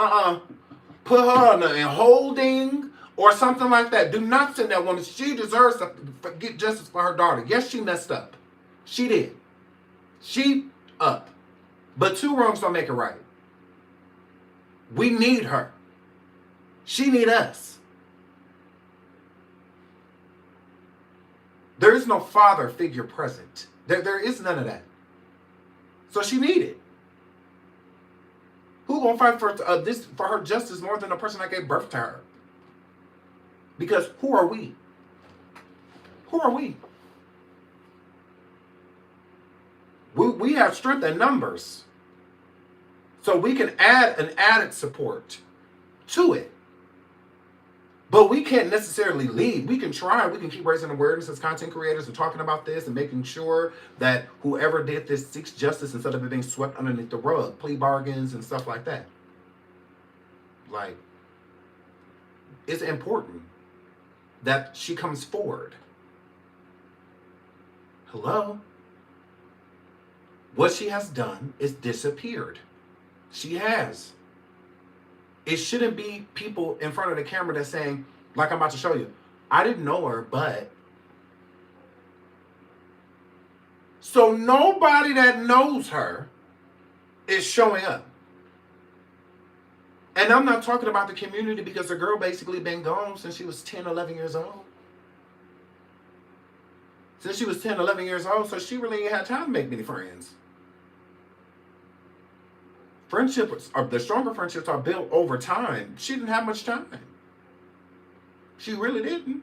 put her in holding or something like that. Do not send that woman. She deserves to get justice for her daughter. Yes, she messed up. She did. She up. But two wrongs don't make it right. We need her. She need us. There is no father figure present. There is none of that. So she needed. Who gonna fight for her justice more than the person that gave birth to her? Because who are we? Who are we? We have strength in numbers. So we can add an added support to it. But we can't necessarily lead. We can try. We can keep raising awareness as content creators and talking about this and making sure that whoever did this seeks justice instead of it being swept underneath the rug, plea bargains and stuff like that. Like, it's important that she comes forward. Hello? What she has done is disappeared. She has. It shouldn't be people in front of the camera that's saying, like I'm about to show you, I didn't know her, but. So nobody that knows her is showing up. And I'm not talking about the community because the girl basically been gone since she was 10, 11 years old. Since she was 10, 11 years old, so she really ain't had time to make many friends. Friendships, or the stronger friendships, are built over time. She didn't have much time. She really didn't.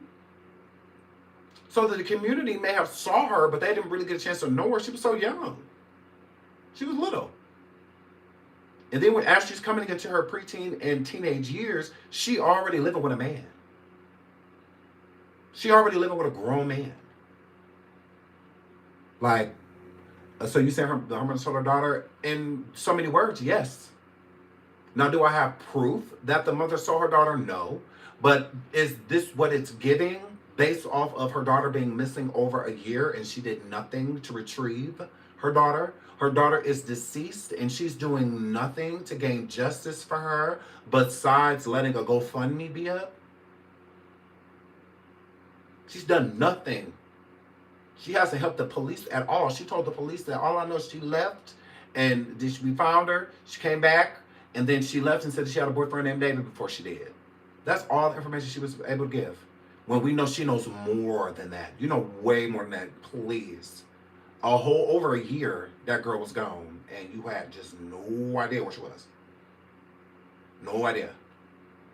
So that the community may have saw her, but they didn't really get a chance to know her. She was so young. She was little. And then as she's coming into her preteen and teenage years, she already living with a man. She already living with a grown man. Like, so you say her mother told her daughter in so many words? Yes. Now, do I have proof that the mother saw her daughter? No. But is this what it's giving based off of her daughter being missing over a year and she did nothing to retrieve her daughter? Her daughter is deceased and she's doing nothing to gain justice for her besides letting a GoFundMe be up? She's done nothing. She hasn't helped the police at all. She told the police that all I know is she left and we found her. She came back and then she left and said that she had a boyfriend named David before she did. That's all the information she was able to give. When we know she knows more than that. You know way more than that, please. Over a year, that girl was gone and you had just no idea where she was. No idea.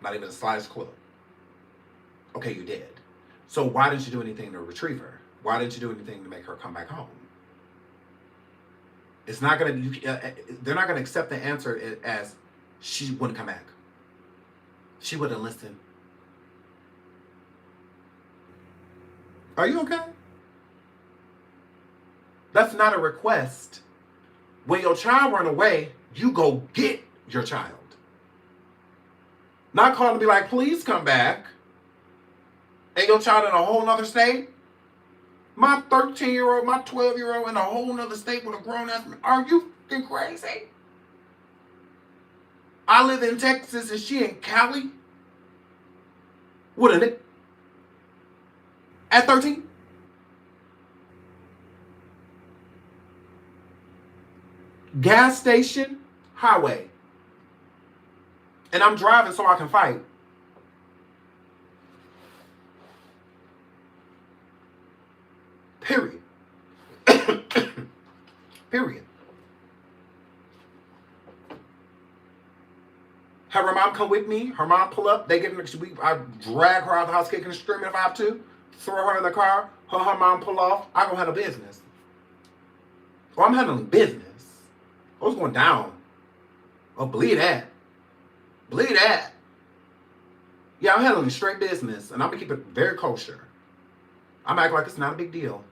Not even the slightest clue. Okay, you did. So why didn't you do anything to retrieve her? Why didn't you do anything to make her come back home? It's not gonna. They're not gonna accept the answer as she wouldn't come back. She wouldn't listen. Are you okay? That's not a request. When your child run away, you go get your child. Not call and be like, please come back. And your child in a whole nother state? My 13-year-old, my 12-year-old in a whole nother state with a grown-ass man. Are you fucking crazy? I live in Texas and she in Cali? Wouldn't it? At 13? Gas station, highway. And I'm driving so I can fight. Period. Her mom come with me. Her mom pull up. They get in the, I drag her out of the house, kicking and screaming if I have to. Throw her in the car. Her mom pull off. I go handle business. Or I'm handling business. What's going down? Oh, believe that. Believe that. Yeah, I'm handling straight business, and I'm gonna keep it very kosher. I'm acting like it's not a big deal.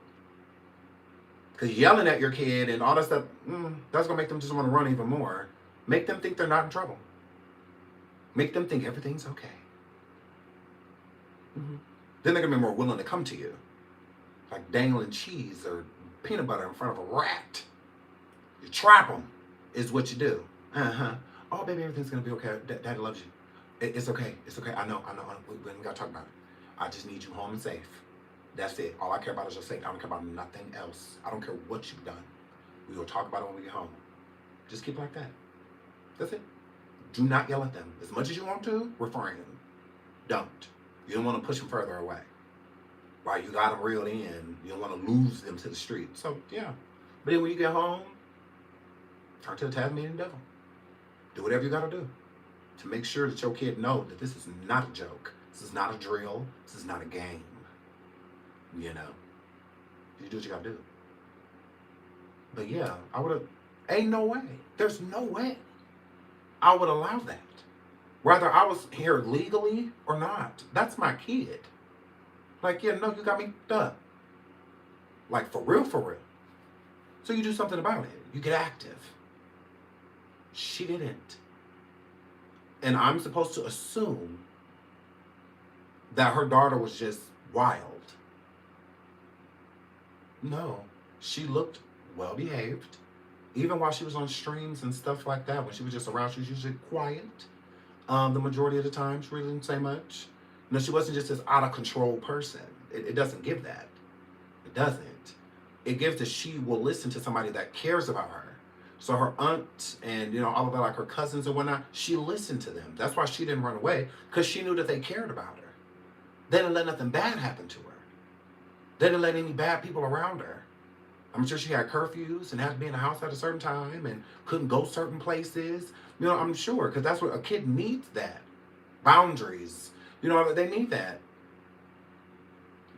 Because yelling at your kid and all that stuff, that's gonna make them just want to run even more. Make them think they're not in trouble. Make them think everything's okay. Then they're gonna be more willing to come to you. Like dangling cheese or peanut butter in front of a rat. You trap them, is what you do. Oh, baby, everything's gonna be okay. Daddy loves you. It's okay. It's okay. I know. We ain't gotta talk about it. I just need you home and safe. That's it. All I care about is your safety. I don't care about nothing else. I don't care what you've done. We will talk about it when we get home. Just keep it like that. That's it. Do not yell at them. As much as you want to, refrain. Don't. You don't want to push them further away. While you got them reeled in, you don't want to lose them to the street. So, yeah. But then when you get home, talk to the Tasmanian devil. Do whatever you got to do to make sure that your kid knows that this is not a joke. This is not a drill. This is not a game. You know? You do what you got to do. But yeah, I would have... Ain't no way. There's no way I would allow that. Whether I was here legally or not. That's my kid. Like, yeah, no, you got me up. Like, for real, for real. So you do something about it. You get active. She didn't. And I'm supposed to assume that her daughter was just wild. No. She looked well behaved. Even while she was on streams and stuff like that, when she was just around, she was usually quiet. The majority of the time, she really didn't say much. No, she wasn't just this out of control person. It doesn't give that. It doesn't. It gives that she will listen to somebody that cares about her. So her aunt and, all of that, like her cousins and whatnot, she listened to them. That's why she didn't run away, because she knew that they cared about her. They didn't let nothing bad happen to her. They didn't let any bad people around her. I'm sure she had curfews and had to be in the house at a certain time and couldn't go certain places. I'm sure, because that's what a kid needs, that. Boundaries. They need that.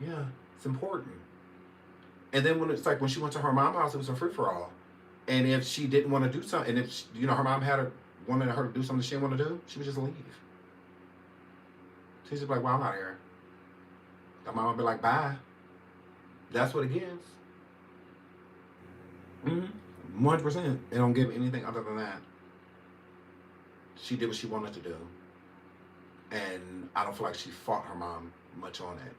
Yeah, it's important. And then when she went to her mom's house, it was a free-for-all. And if she didn't want to do something, and if, her mom wanted her to do something she didn't want to do, she would just leave. She's just like, well, I'm out of here. The mom would be like, bye. That's what it gives. 100%. They don't give anything other than that. She did what she wanted to do. And I don't feel like she fought her mom much on it.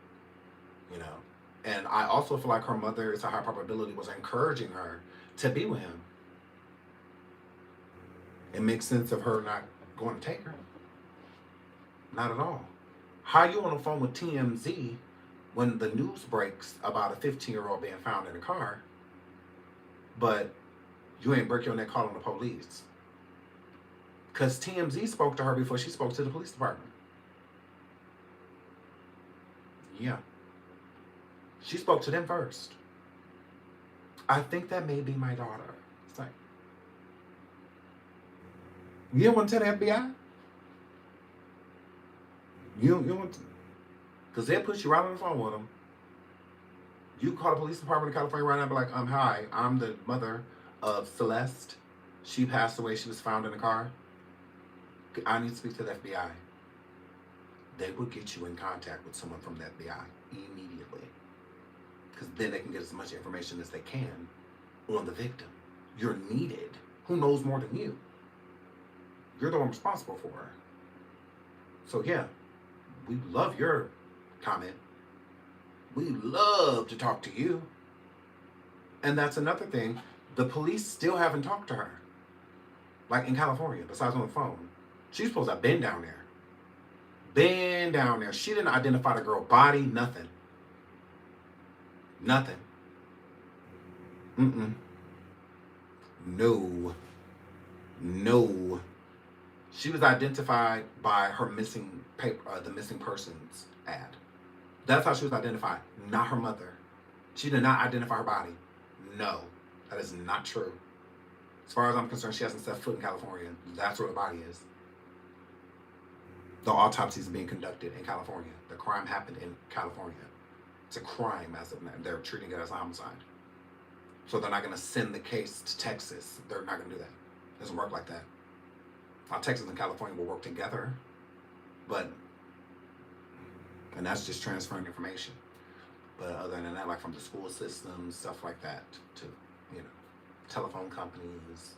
And I also feel like her mother, it's a high probability, was encouraging her to be with him. It makes sense of her not going to take her. Not at all. How you on the phone with TMZ when the news breaks about a 15-year-old being found in a car, but you ain't break your neck calling the police? Because TMZ spoke to her before she spoke to the police department. Yeah. She spoke to them first. I think that may be my daughter. It's like, you don't want to tell the FBI? You want to? Because they'll put you right on the phone with them. You call the police department in California right now and be like, hi, I'm the mother of Celeste. She passed away. She was found in a car. I need to speak to the FBI. They will get you in contact with someone from the FBI immediately. Because then they can get as much information as they can on the victim. You're needed. Who knows more than you? You're the one responsible for her. So yeah, we love your comment. We love to talk to you. And that's another thing. The police still haven't talked to her. Like in California, besides on the phone. She's supposed to have been down there. Been down there. She didn't identify the girl's body, nothing. Nothing. No. She was identified by her missing paper, the missing persons ad. That's how she was identified, not her mother. She did not identify her body. No, that is not true. As far as I'm concerned, she hasn't set foot in California. That's where the body is. The autopsy is being conducted in California. The crime happened in California. It's a crime as of now. They're treating it as a homicide. So they're not going to send the case to Texas. They're not going to do that. It doesn't work like that. Now, Texas and California will work together, and that's just transferring information. But other than that, like from the school system, stuff like that, to, telephone companies,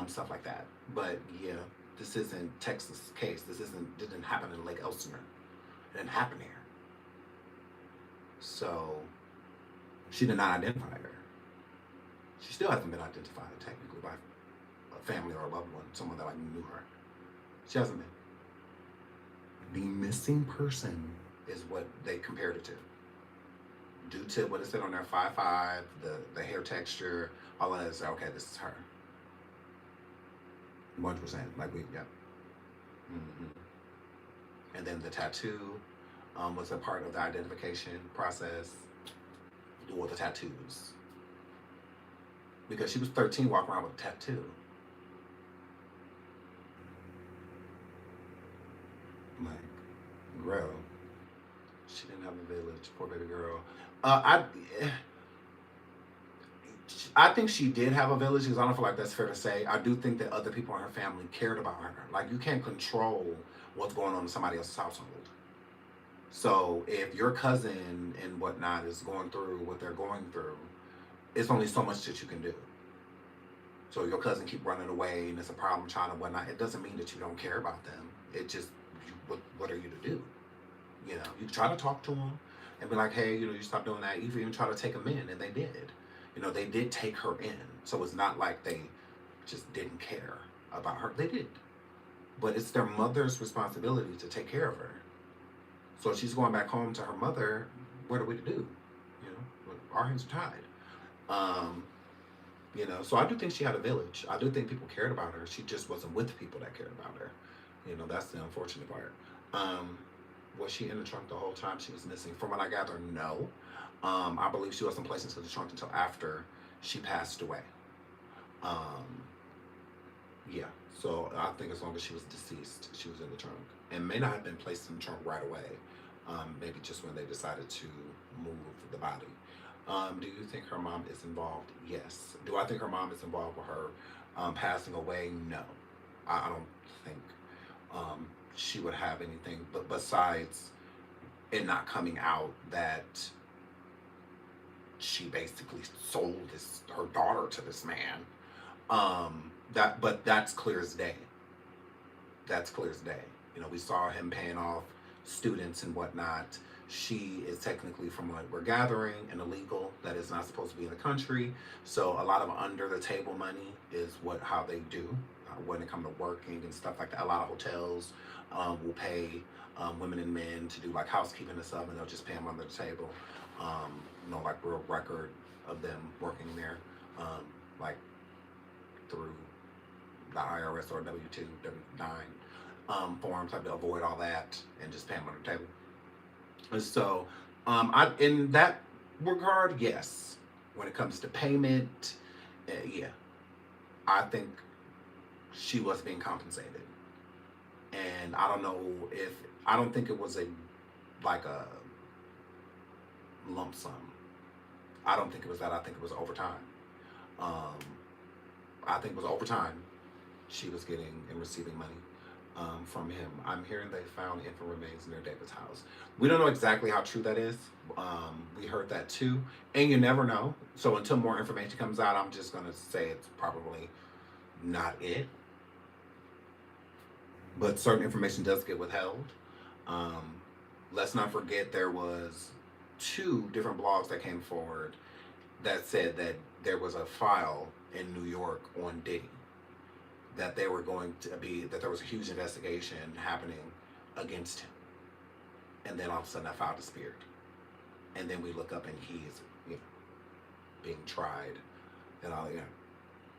stuff like that. But yeah, this isn't Texas case. Didn't happen in Lake Elsinore. It didn't happen here. So she did not identify her. She still hasn't been identified technically by a family or a loved one, someone that knew her. She hasn't been. The missing person is what they compared it to. Due to what it said on there, 5'5", the hair texture, all of that is okay. This is her. 100%. And then the tattoo was a part of the identification process. Or the tattoos, because she was 13 walking around with a tattoo. Girl, she didn't have a village. Poor baby girl. I think she did have a village, because I don't feel like that's fair to say. I do think that other people in her family cared about her. You can't control what's going on in somebody else's household. So if your cousin and whatnot is going through what they're going through, it's only so much that you can do. So your cousin keep running away and it's a problem, child and whatnot. It doesn't mean that you don't care about them. It just, what are you to do? You try to talk to them and be like, hey, you stop doing that. You even try to take them in, and they did. They did take her in. So it's not like they just didn't care about her. They did. But it's their mother's responsibility to take care of her. So if she's going back home to her mother, what are we to do? Our hands are tied. So I do think she had a village. I do think people cared about her. She just wasn't with people that cared about her. That's the unfortunate part. Was she in the trunk the whole time she was missing? From what I gather, no. I believe she wasn't placed into the trunk until after she passed away. Yeah. So I think as long as she was deceased, she was in the trunk. And may not have been placed in the trunk right away. Maybe just when they decided to move the body. Do you think her mom is involved? Yes. Do I think her mom is involved with her passing away? No. I don't think she would have anything, but besides it not coming out that she basically sold her daughter to this man. But that's clear as day. That's clear as day. We saw him paying off students and whatnot. She is technically, from what we're gathering, an illegal that is not supposed to be in the country. So a lot of under the table money is how they do when it comes to working and stuff like that. A lot of hotels will pay women and men to do housekeeping and stuff, and they'll just pay them under the table. Real record of them working there, through the IRS or W-2, W-9 forms, have to avoid all that and just pay them under the table. And so, in that regard, yes. When it comes to payment, yeah, I think she was being compensated, and I don't think it was a lump sum. I don't think it was that. I think it was overtime. I think it was overtime. She was getting and receiving money from him. I'm hearing they found infant remains near David's house. We don't know exactly how true that is. We heard that too, and you never know. So until more information comes out, I'm just gonna say it's probably not it. But certain information does get withheld. Let's not forget there was 2 different blogs that came forward that said that there was a file in New York on Diddy, that there was a huge investigation happening against him. And then all of a sudden that file disappeared. And then we look up and he's being tried and all.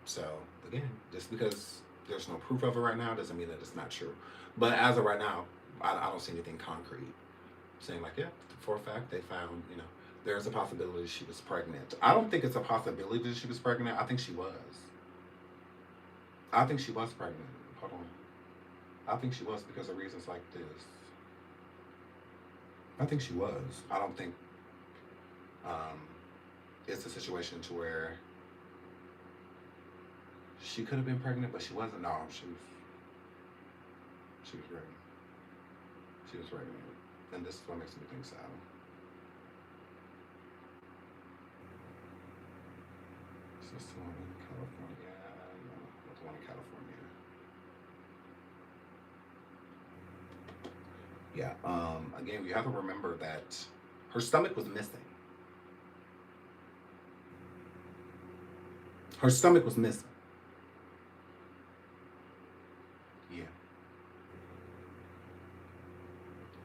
So again, just because there's no proof of it right now doesn't mean that it's not true. But as of right now, I don't see anything concrete saying for a fact they found, there's a possibility she was pregnant. I don't think it's a possibility that she was pregnant. I think she was. I think she was pregnant. Hold on. I think she was because of reasons like this. I think she was. I don't think it's a situation to where she could have been pregnant, but she wasn't. No, she was pregnant. She was pregnant. And this is what makes me think so. Is this the one in California? No, not the one in California. Yeah, again, you have to remember that her stomach was missing. Her stomach was missing. Yeah.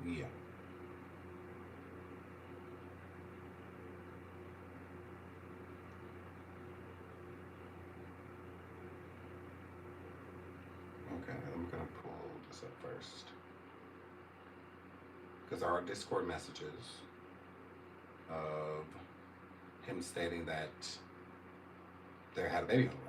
Yeah. Okay, I'm gonna pull this up first. Because there are Discord messages of him stating that they had a baby on the way.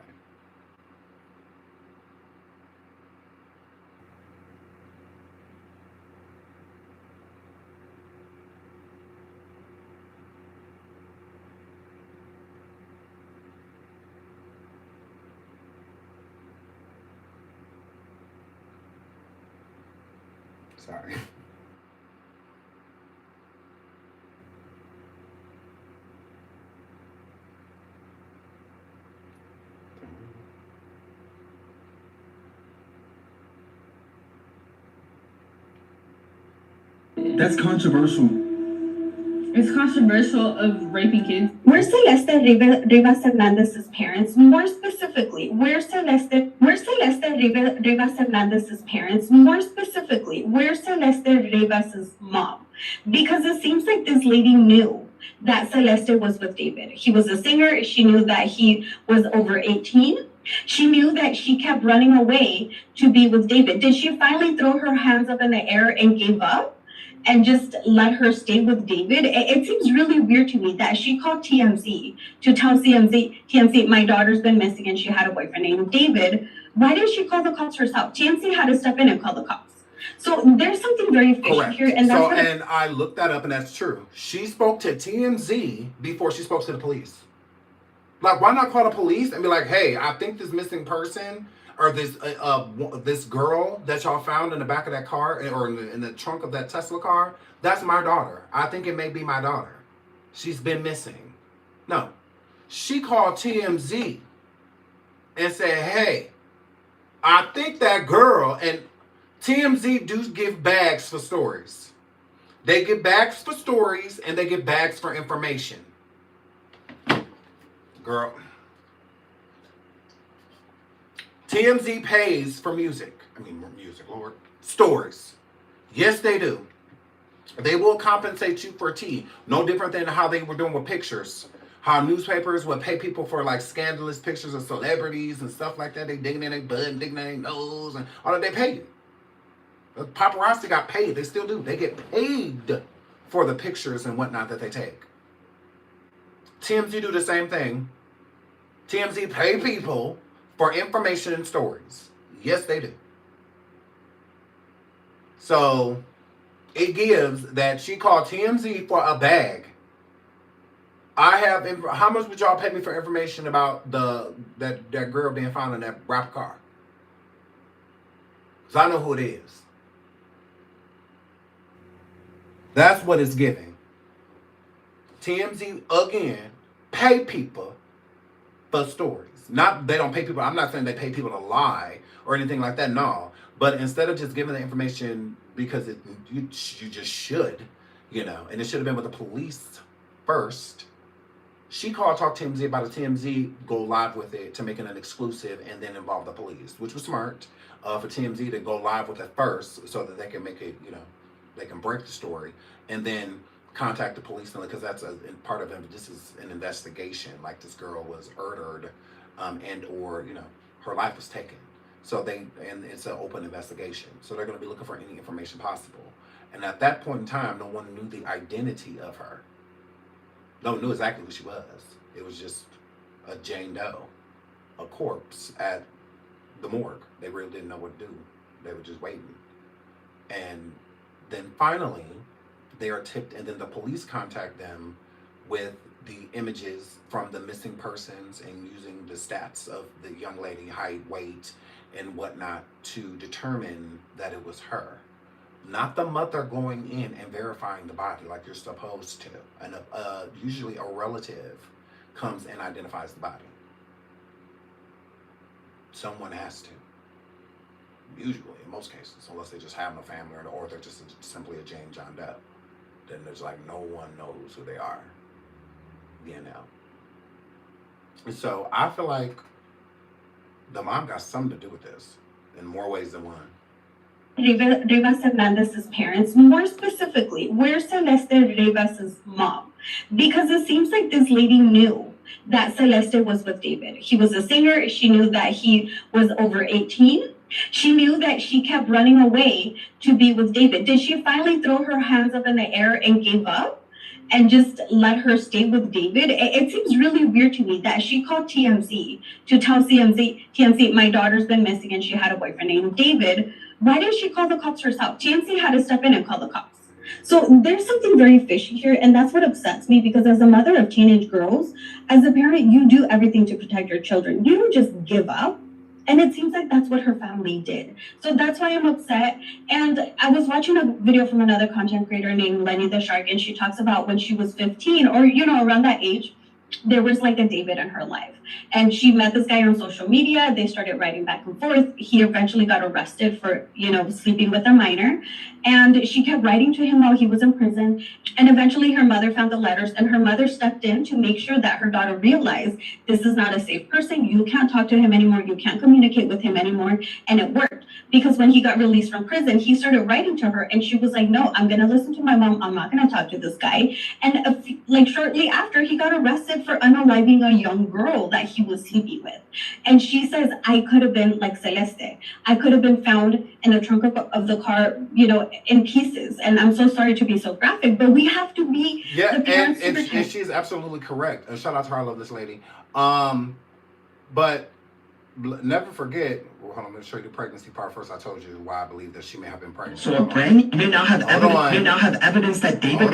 Sorry. That's controversial. It's controversial of raping kids. Where's Celeste Rivas Hernandez's parents? More specifically, where's Celeste Rivas Hernandez's parents? More specifically, where's Celeste Rivas's mom? Because it seems like this lady knew that Celeste was with David. He was a singer. She knew that he was over 18. She knew that she kept running away to be with David. Did she finally throw her hands up in the air and give up and just let her stay with David? It seems really weird to me that she called TMZ to tell TMZ, my daughter's been missing and she had a boyfriend named David. Why didn't she call the cops herself? TMZ had to step in and call the cops. So there's something very fishy Correct. here. And that's and I looked that up and that's true. She spoke to TMZ before she spoke to the police. Like, why not call the police and be like, hey, I think this missing person or this girl that y'all found in the back of that car or in the trunk of that Tesla car, that's my daughter. I think it may be my daughter. She's been missing. No. She called TMZ and said, hey, I think that girl, and TMZ do give bags for stories. They get bags for stories and they get bags for information. Girl. TMZ pays for music. Lord. Stories. Yes, they do. They will compensate you for tea. No different than how they were doing with pictures. How newspapers would pay people for like scandalous pictures of celebrities and stuff like that. They digging in their butt and digging in their nose and all that. They pay you. The paparazzi got paid. They still do. They get paid for the pictures and whatnot that they take. TMZ do the same thing. TMZ pay people for information and stories. Yes, they do. So it gives that she called TMZ for a bag. How much would y'all pay me for information about that girl being found in that wrap car? Because I know who it is. That's what it's giving. TMZ, again, pay people for stories. They don't pay people. I'm not saying they pay people to lie or anything like that. No. But instead of just giving the information because you just should, and it should have been with the police first. She talked to TMZ about it. TMZ go live with it to make it an exclusive and then involve the police, which was smart for TMZ to go live with it first so that they can make it, they can break the story and then contact the police because that's part of it. This is an investigation. Like this girl was murdered and or, her life was taken. So and it's an open investigation. So they're going to be looking for any information possible. And at that point in time, no one knew the identity of her. No one knew exactly who she was. It was just a Jane Doe, a corpse at the morgue. They really didn't know what to do They were just waiting. And then finally, they are tipped, and then the police contact them with the images from the missing persons and using the stats of the young lady, height, weight, and whatnot, to determine that it was her. Not the mother going in and verifying the body like you're supposed to. And usually a relative comes and identifies the body. Someone has to. Usually, in most cases, unless they just have no family or they're just simply a Jane John Doe. Then there's like no one knows who they are. You know. And so I feel like the mom got something to do with this in more ways than one. Rivas Hernandez's parents, more specifically, where's Celeste Rivas's mom? Because it seems like this lady knew that Celeste was with David. He was a singer. She knew that he was over 18. She knew that she kept running away to be with David. Did she finally throw her hands up in the air and give up and just let her stay with David? It seems really weird to me that she called TMZ to tell TMZ, my daughter's been missing and she had a boyfriend named David. Why didn't she call the cops herself? TMZ had to step in and call the cops. So there's something very fishy here, and that's what upsets me, because as a mother of teenage girls, as a parent, you do everything to protect your children. You don't just give up. And it seems like that's what her family did. So that's why I'm upset. And I was watching a video from another content creator named Lenny the Shark, and she talks about when she was 15 or, around that age, there was like a David in her life. And she met this guy on social media. They started writing back and forth. He eventually got arrested for, sleeping with a minor. And she kept writing to him while he was in prison. And eventually her mother found the letters, and her mother stepped in to make sure that her daughter realized this is not a safe person. You can't talk to him anymore. You can't communicate with him anymore. And it worked, because when he got released from prison, he started writing to her, and she was like, no, I'm going to listen to my mom. I'm not going to talk to this guy. And shortly after, he got arrested for unaliving a young girl that he was sleeping with. And she says, I could have been like Celeste. I could have been found in the trunk of the car, in pieces. And I'm so sorry to be so graphic, but we have to be the parents. And she is absolutely correct. And shout out to her, I love this lady. But never forget, hold on, I'm going to show you the pregnancy part first. I told you why I believe that she may have been pregnant. So you now have evidence that David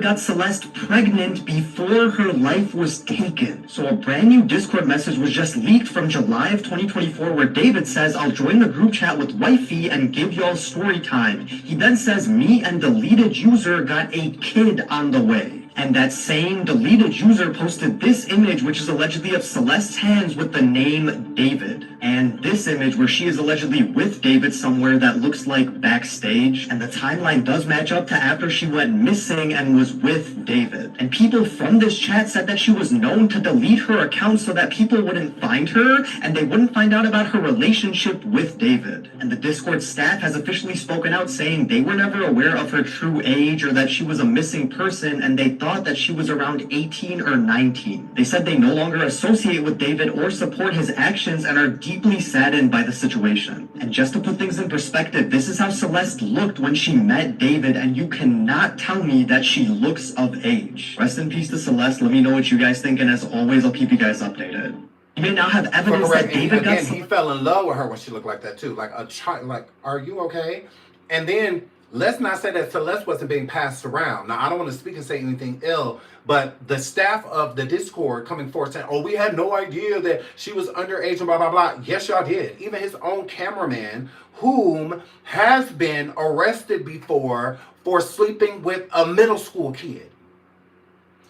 got Celeste pregnant before her life was taken. So a brand new Discord message was just leaked from July of 2024 where David says, I'll join the group chat with wifey and give y'all story time. He then says, me and deleted user got a kid on the way. And that same deleted user posted this image, which is allegedly of Celeste's hands with the name David. And this image where she is allegedly with David somewhere that looks like backstage. And the timeline does match up to after she went missing and was with David. And people from this chat said that she was known to delete her account so that people wouldn't find her and they wouldn't find out about her relationship with David. And the Discord staff has officially spoken out saying they were never aware of her true age or that she was a missing person, and they thought that she was around 18 or 19. They said they no longer associate with David or support his actions and are deeply saddened by the situation. And just to put things in perspective, this is how Celeste looked when she met David, and you cannot tell me that she looks of age. Rest in peace to Celeste. Let me know what you guys think, and as always, I'll keep you guys updated. You may now have evidence that David got... he fell in love with her when she looked like that too. Like a child, like, are you okay? And then let's not say that Celeste wasn't being passed around. Now, I don't want to speak and say anything ill, but the staff of the Discord coming forward saying, oh, we had no idea that she was underage and blah, blah, blah. Yes, y'all did. Even his own cameraman, whom has been arrested before for sleeping with a middle school kid.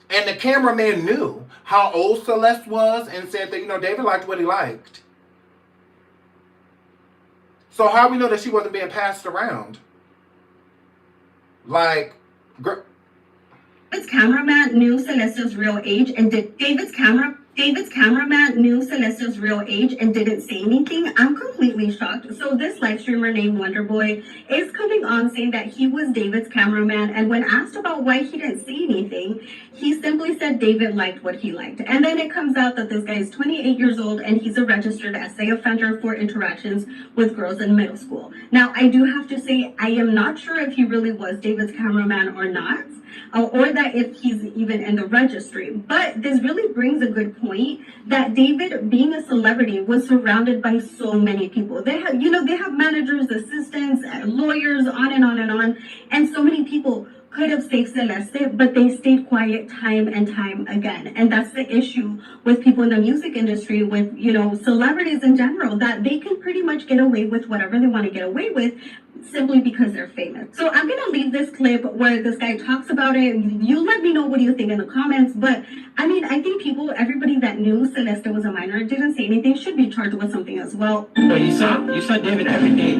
And the cameraman knew how old Celeste was and said that, David liked what he liked. So how we know that she wasn't being passed around? Like, David's cameraman knew Celeste's real age, and David's cameraman knew Celeste's real age and didn't say anything. I'm completely shocked. So this live streamer named Wonderboy is coming on saying that he was David's cameraman, and when asked about why he didn't say anything, he simply said David liked what he liked. And then it comes out that this guy is 28 years old and he's a registered SA offender for interactions with girls in middle school. Now, I do have to say, I am not sure if he really was David's cameraman or not. or that if he's even in the registry. But this really brings a good point that David, being a celebrity, was surrounded by so many people. They have, they have managers, assistants, lawyers, on and on and on, and so many people could have saved Celeste, but they stayed quiet time and time again. And that's the issue with people in the music industry, with, celebrities in general, that they can pretty much get away with whatever they want to get away with simply because they're famous. So I'm going to leave this clip where this guy talks about it. You let me know what do you think in the comments. But I mean, I think everybody that knew Celeste was a minor and didn't say anything should be charged with something as well. But you saw David every day.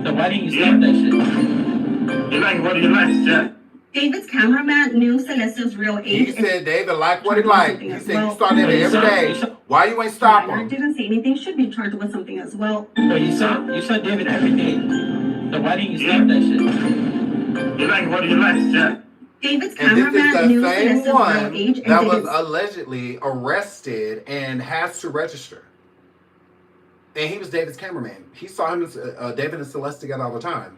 So why didn't you stop that shit? You like what do you like, Jack? David's cameraman knew Celeste's real age. He said David liked what he liked. He said you saw David every day. Why you ain't stop him? Didn't say anything, should be charged with something as well. But you saw David every day. So why didn't you stop that shit? You like what do you like, Jack? David's And this cameraman knew is the same Celeste's real one age. that was allegedly arrested and has to register. And he was David's cameraman. He saw him, David and Celeste together all the time.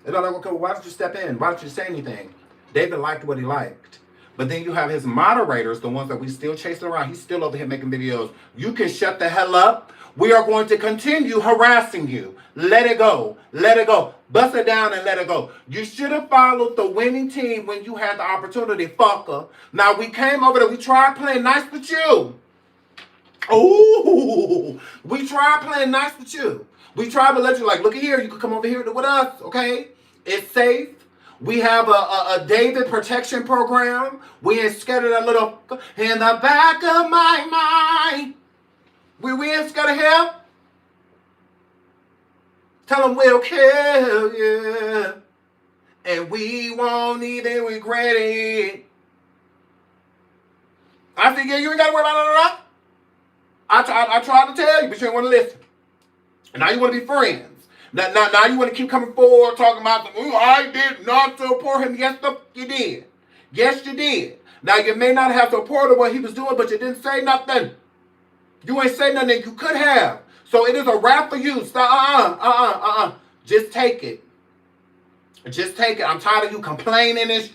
And they're like, okay, why don't you step in? Why don't you say anything? David liked what he liked. But then you have his moderators, the ones that we still chasing around. He's still over here making videos. You can shut the hell up. We are going to continue harassing you. Let it go. Let it go. Bust it down and let it go. You should have followed the winning team when you had the opportunity, fucker. Now, we came over there. We tried playing nice with you. Ooh. We tried playing nice with you. We tried to let you, like, look at here. You can come over here with us, okay? It's safe. We have a David protection program. We ain't scared of that little in the back of my mind. We ain't scared of him. Tell him we'll kill you. And we won't even regret it. I said, yeah, you ain't got to worry about that. I tried to tell you, but you didn't want to listen. And now you want to be friends. Now you want to keep coming forward talking about, I did not support him. Yes, you did. Yes, you did. Now, you may not have supported what he was doing, but you didn't say nothing. You ain't say nothing you could have. So it is a wrap for you. Stop. Just take it. Just take it. I'm tired of you complaining and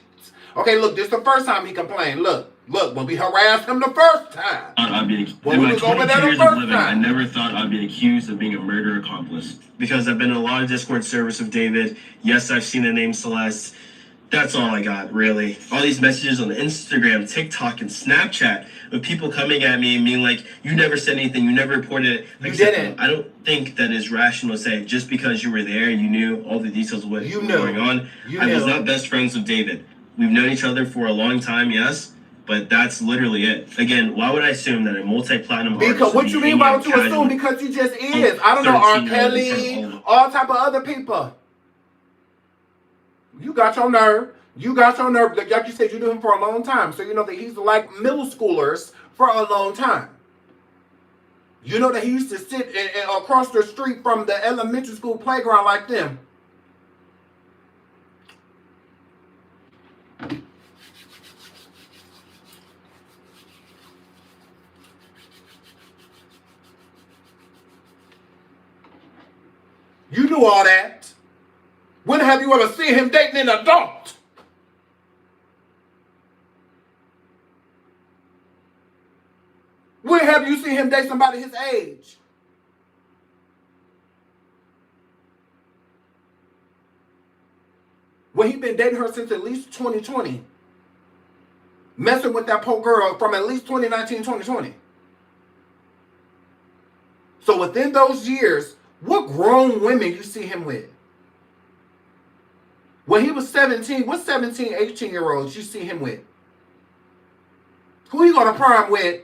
okay, look, this is the first time he complained. Look, when we harassed him the first time. In my 22 years of living, I never thought I'd be accused of being a murder accomplice. Because I've been in a lot of Discord servers of David. Yes, I've seen the name Celeste. That's all I got, really. All these messages on Instagram, TikTok, and Snapchat of people coming at me and being like, you never said anything, you never reported it. You didn't. I don't think that is rational to say, just because you were there, you knew all the details of what was going on. I was not best friends with David. We've known each other for a long time, yes, but that's literally it. Again, why would I assume that a multi-platinum artist... Because what you mean by what you assume? Because you just is. I don't know, R. Kelly, all type of other people. You got your nerve. You got your nerve. Like you said, you knew him for a long time. So you know that he's like middle schoolers for a long time. You know that he used to sit across the street from the elementary school playground like them. You knew all that. When have you ever seen him dating an adult? When have you seen him date somebody his age? When he been dating her since at least 2020. Messing with that poor girl from at least 2019, 2020. So within those years, what grown women you see him with? When he was 17, what 17, 18-year-olds you see him with? Who you gonna prime with?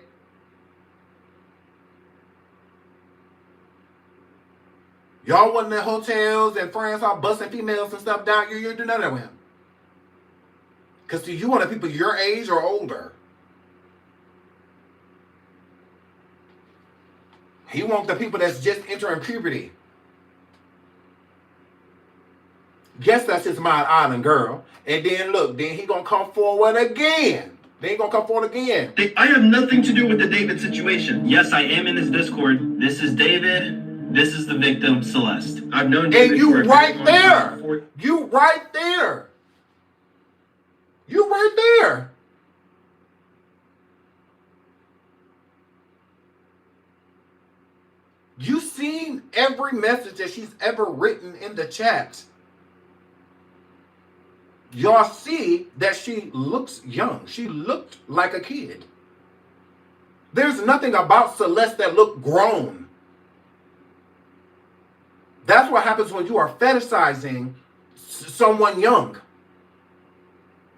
Y'all wasn't in hotels and friends all busting females and stuff down. You didn't do none of that with him. Because see, you wanted people your age or older. He wants the people that's just entering puberty. Guess that's his Mile Island girl. And then look, then he gonna come forward again. Then he gonna come forward again. I have nothing to do with the David situation. Yes, I am in his Discord. This is David. This is the victim, Celeste. I've known David. And you right there. You right there. You right there. You seen every message that she's ever written in the chat. Y'all see that she looks young. She looked like a kid. There's nothing about Celeste that looked grown. That's what happens when you are fetishizing someone young.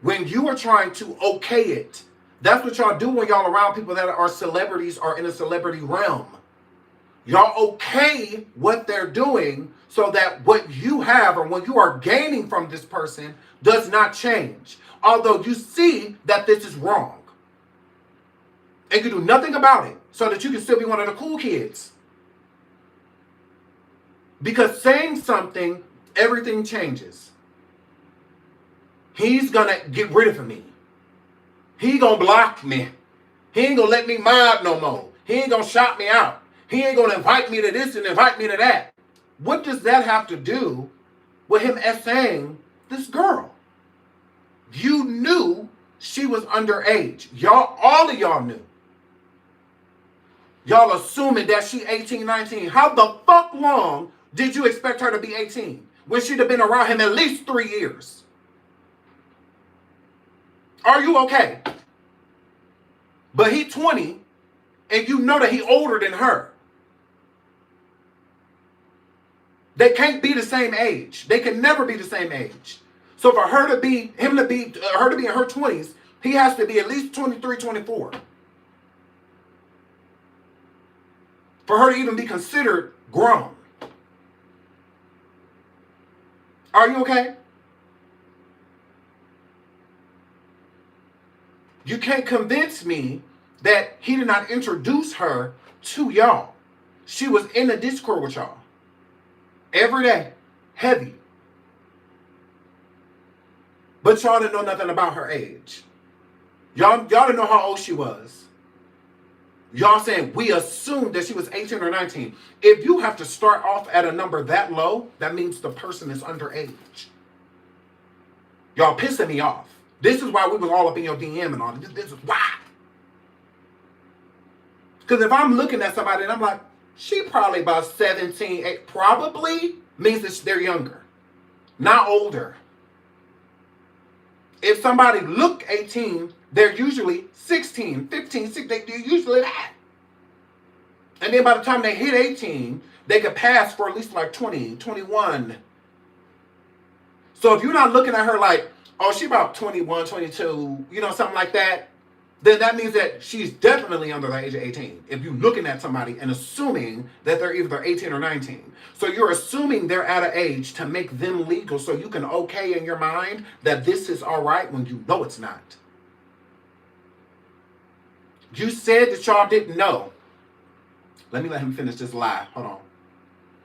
When you are trying to okay it. That's what y'all do when y'all around people that are celebrities or in a celebrity realm. Y'all okay what they're doing so that what you have or what you are gaining from this person does not change. Although you see that this is wrong. And you do nothing about it so that you can still be one of the cool kids. Because saying something, everything changes. He's gonna get rid of me. He gonna block me. He ain't gonna let me mob no more. He ain't gonna shout me out. He ain't gonna invite me to this and invite me to that. What does that have to do with him essaying this girl? You knew she was underage. Y'all, all of y'all knew. Y'all assuming that she 18, 19. How the fuck long did you expect her to be 18? When she'd have been around him at least 3 years. Are you okay? But he 20, and you know that he older than her. They can't be the same age. They can never be the same age. So for her to be, her to be in her 20s, he has to be at least 23, 24. For her to even be considered grown. Are you okay? You can't convince me that he did not introduce her to y'all. She was in the Discord with y'all. Every day. Heavy. But y'all didn't know nothing about her age. Y'all didn't know how old she was. Y'all saying we assumed that she was 18 or 19. If you have to start off at a number that low, that means the person is underage. Y'all pissing me off. This is why we was all up in your DM and all. This is why. Because if I'm looking at somebody and I'm like, she probably about 17, 8, probably means that they're younger, not older. If somebody look 18, they're usually 16, 15, 16, they're usually that. And then by the time they hit 18, they could pass for at least like 20, 21. So if you're not looking at her like, oh, she about 21, 22, you know, something like that, then that means that she's definitely under the age of 18. If you're looking at somebody and assuming that they're either 18 or 19. So you're assuming they're at an age to make them legal so you can okay in your mind that this is all right when you know it's not. You said that y'all didn't know. Let me let him finish this lie. Hold on.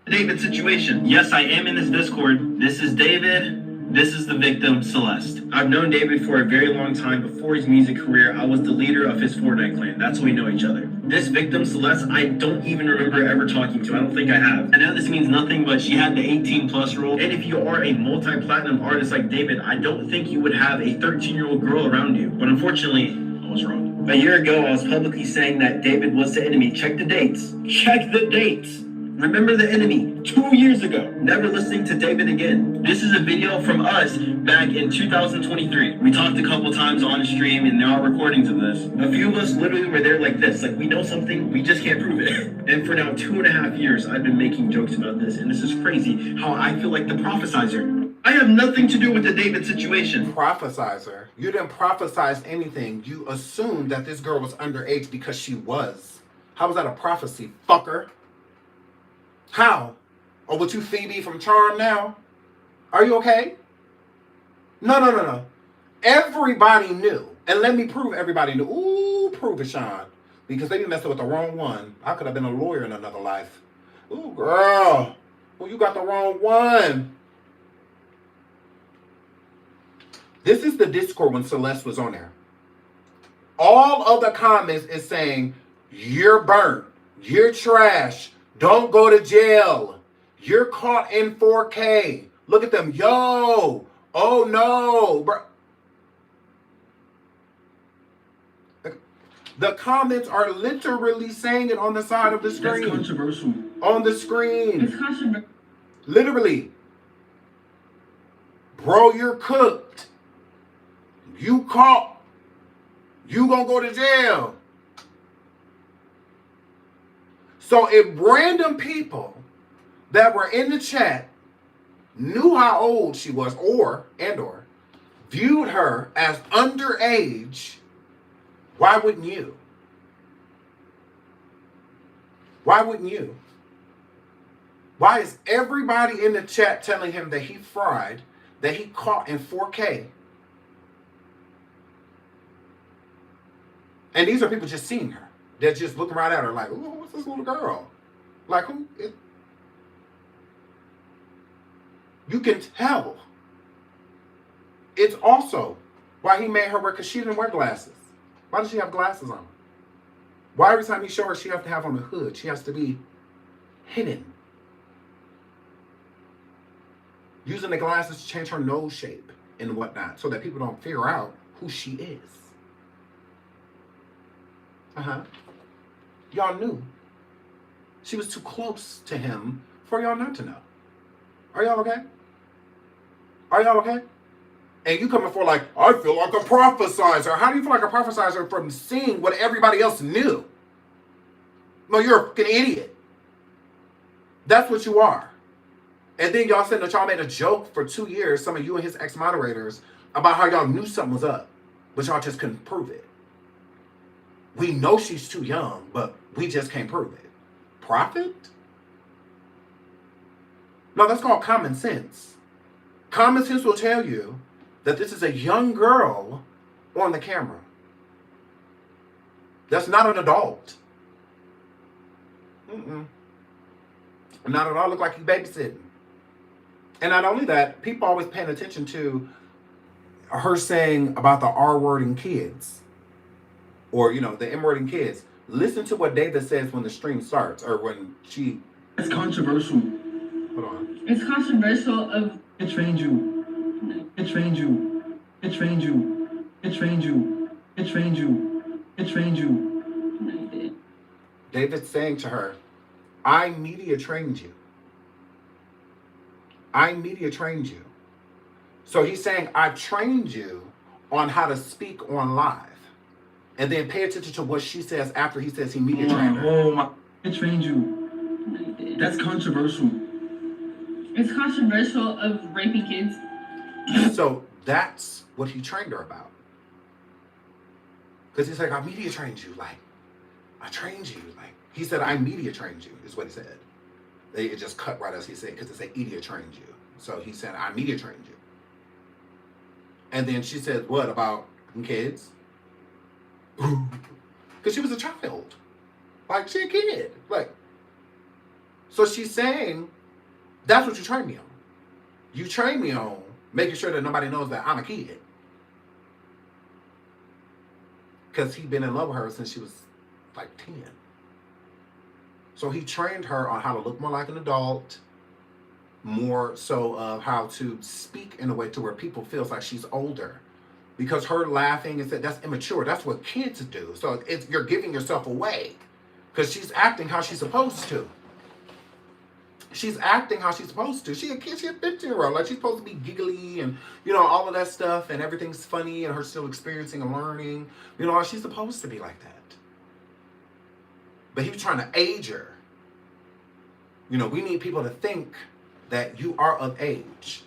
David situation. Yes, I am in this Discord. This is David. This is the victim, Celeste. I've known David for a very long time. Before his music career, I was the leader of his Fortnite clan. That's how we know each other. This victim, Celeste, I don't even remember ever talking to. I don't think I have. I know this means nothing, but she had the 18+ rule. And if you are a multi-platinum artist like David, I don't think you would have a 13-year-old girl around you. But unfortunately, I was wrong. A year ago, I was publicly saying that David was the enemy. Check the dates. Check the dates. Remember the enemy 2 years ago. Never listening to David again. This is a video from us back in 2023. We talked a couple times on stream and there are recordings of this. A few of us literally were there like this. Like we know something, we just can't prove it. And for now 2.5 years, I've been making jokes about this. And this is crazy how I feel like the prophesizer. I have nothing to do with the David situation. Prophesizer? You didn't prophesize anything. You assumed that this girl was underage because she was. How was that a prophecy, fucker? How? Or what you Phoebe from Charm now? Are you okay? No. Everybody knew. And let me prove everybody knew. Ooh, prove it, Sean. Because they be messing with the wrong one. I could have been a lawyer in another life. Ooh, girl. Well, you got the wrong one. This is the Discord when Celeste was on there. All of the comments is saying, you're burnt. You're trash. Don't go to jail. You're caught in 4K. Look at them. Yo. Oh, no. Bro. The comments are literally saying it on the side of the screen. That's controversial. On the screen. It's controversial. Literally. Bro, you're cooked. You caught. You gonna go to jail. So if random people that were in the chat knew how old she was or viewed her as underage, why wouldn't you? Why wouldn't you? Why is everybody in the chat telling him that he fried, that he caught in 4K? And these are people just seeing her. They're just looking right at her like, ooh, what's this little girl? Like, who? You can tell. It's also why he made her wear, because she didn't wear glasses. Why does she have glasses on? Why every time he show her, she has to have on the hood? She has to be hidden. Using the glasses to change her nose shape and whatnot so that people don't figure out who she is. Y'all knew. She was too close to him for y'all not to know. Are y'all okay? Are y'all okay? And you coming for like, I feel like a prophesizer. How do you feel like a prophesizer from seeing what everybody else knew? No, you're a fucking idiot. That's what you are. And then y'all said that y'all made a joke for 2 years, some of you and his ex-moderators, about how y'all knew something was up, but y'all just couldn't prove it. We know she's too young, but we just can't prove it. Prophet? No, that's called common sense. Common sense will tell you that this is a young girl on the camera. That's not an adult. Not at all. Look like he's babysitting. And not only that, people always paying attention to her saying about the R word in kids. Or, you know, the M word in kids. Listen to what David says when the stream starts. Or when she... It's controversial. Hold on. It's controversial of... It trained you. It trained you. It trained you. It trained you. It trained you. It trained you. David's saying to her, I media trained you. I media trained you. So he's saying, I trained you on how to speak on live. And then pay attention to what she says after he says he media trained her. Oh my, it trained you. That's controversial. It's controversial of raping kids. So that's what he trained her about. Because he's like, I media trained you. Like, I trained you. Like, he said, I media trained you, is what he said. It just cut right as he said, because it said, media trained you. So he said, I media trained you. And then she said, what about kids? Because she was a child. Like, she a kid. Like, so she's saying, that's what you trained me on. You trained me on making sure that nobody knows that I'm a kid. Because he'd been in love with her since she was like 10. So he trained her on how to look more like an adult, more so of how to speak in a way to where people feels like she's older. Because her laughing and said that's immature. That's what kids do. So you're giving yourself away. Because she's acting how she's supposed to. She's acting how she's supposed to. She a kid, she a 15-year-old. Like she's supposed to be giggly and, you know, all of that stuff. And everything's funny and her still experiencing and learning. You know, she's supposed to be like that. But he was trying to age her. You know, we need people to think that you are of age.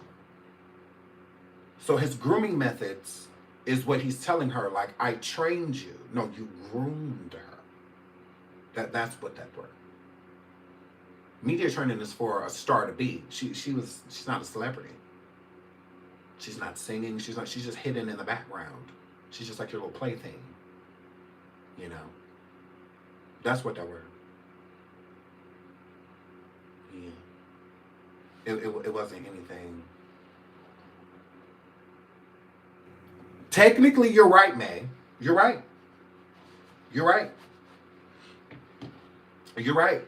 So his grooming methods is what he's telling her, like, I trained you. No, you groomed her. That's what that word. Media training is for a star to be. She's not a celebrity. She's not singing. She's just hidden in the background. She's just like your little plaything. You know. That's what that word. Yeah. It wasn't anything. Technically, you're right, May. You're right. You're right. You're right.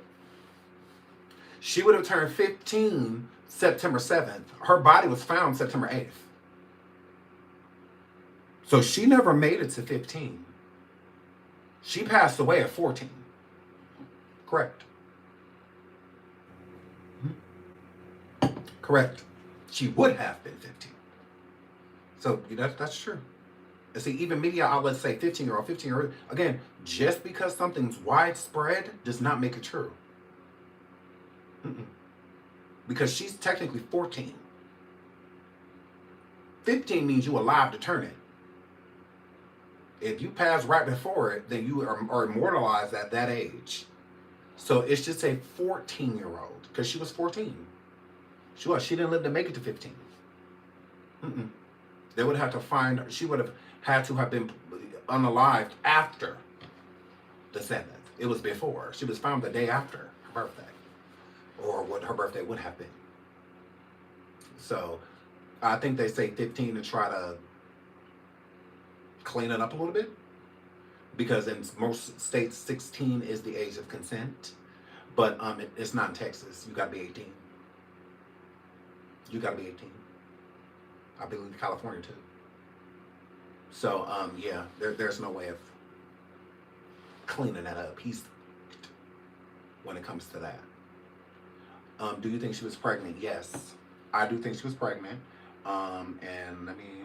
She would have turned 15 September 7th. Her body was found September 8th. So she never made it to 15. She passed away at 14. Correct. Correct. She would have been 15. So that's true. And see, even media outlets say 15-year-old, 15-year-old. Again, just because something's widespread does not make it true. Because she's technically 14. 15 means you alive to turn it. If you pass right before it, then you are immortalized at that age. So it's just a 14-year-old, because she was 14. She didn't live to make it to 15. They would have to find, she would have had to have been unalived after the 7th. It was before. She was found the day after her birthday, or what her birthday would have been. So I think they say 15 to try to clean it up a little bit, because in most states 16 is the age of consent, but it's not in Texas. You gotta be 18. You gotta be 18. I believe California too. So yeah, there's no way of cleaning that up. He's when it comes to that. Do you think she was pregnant? Yes, I do think she was pregnant. And let me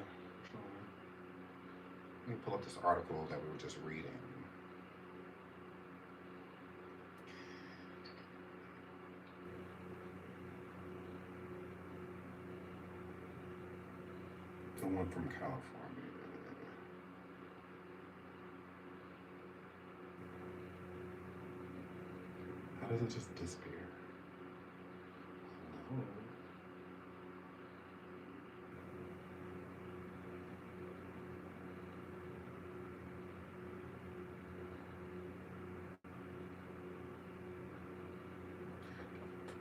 pull up this article that we were just reading. The one from California. How does it just disappear? Oh.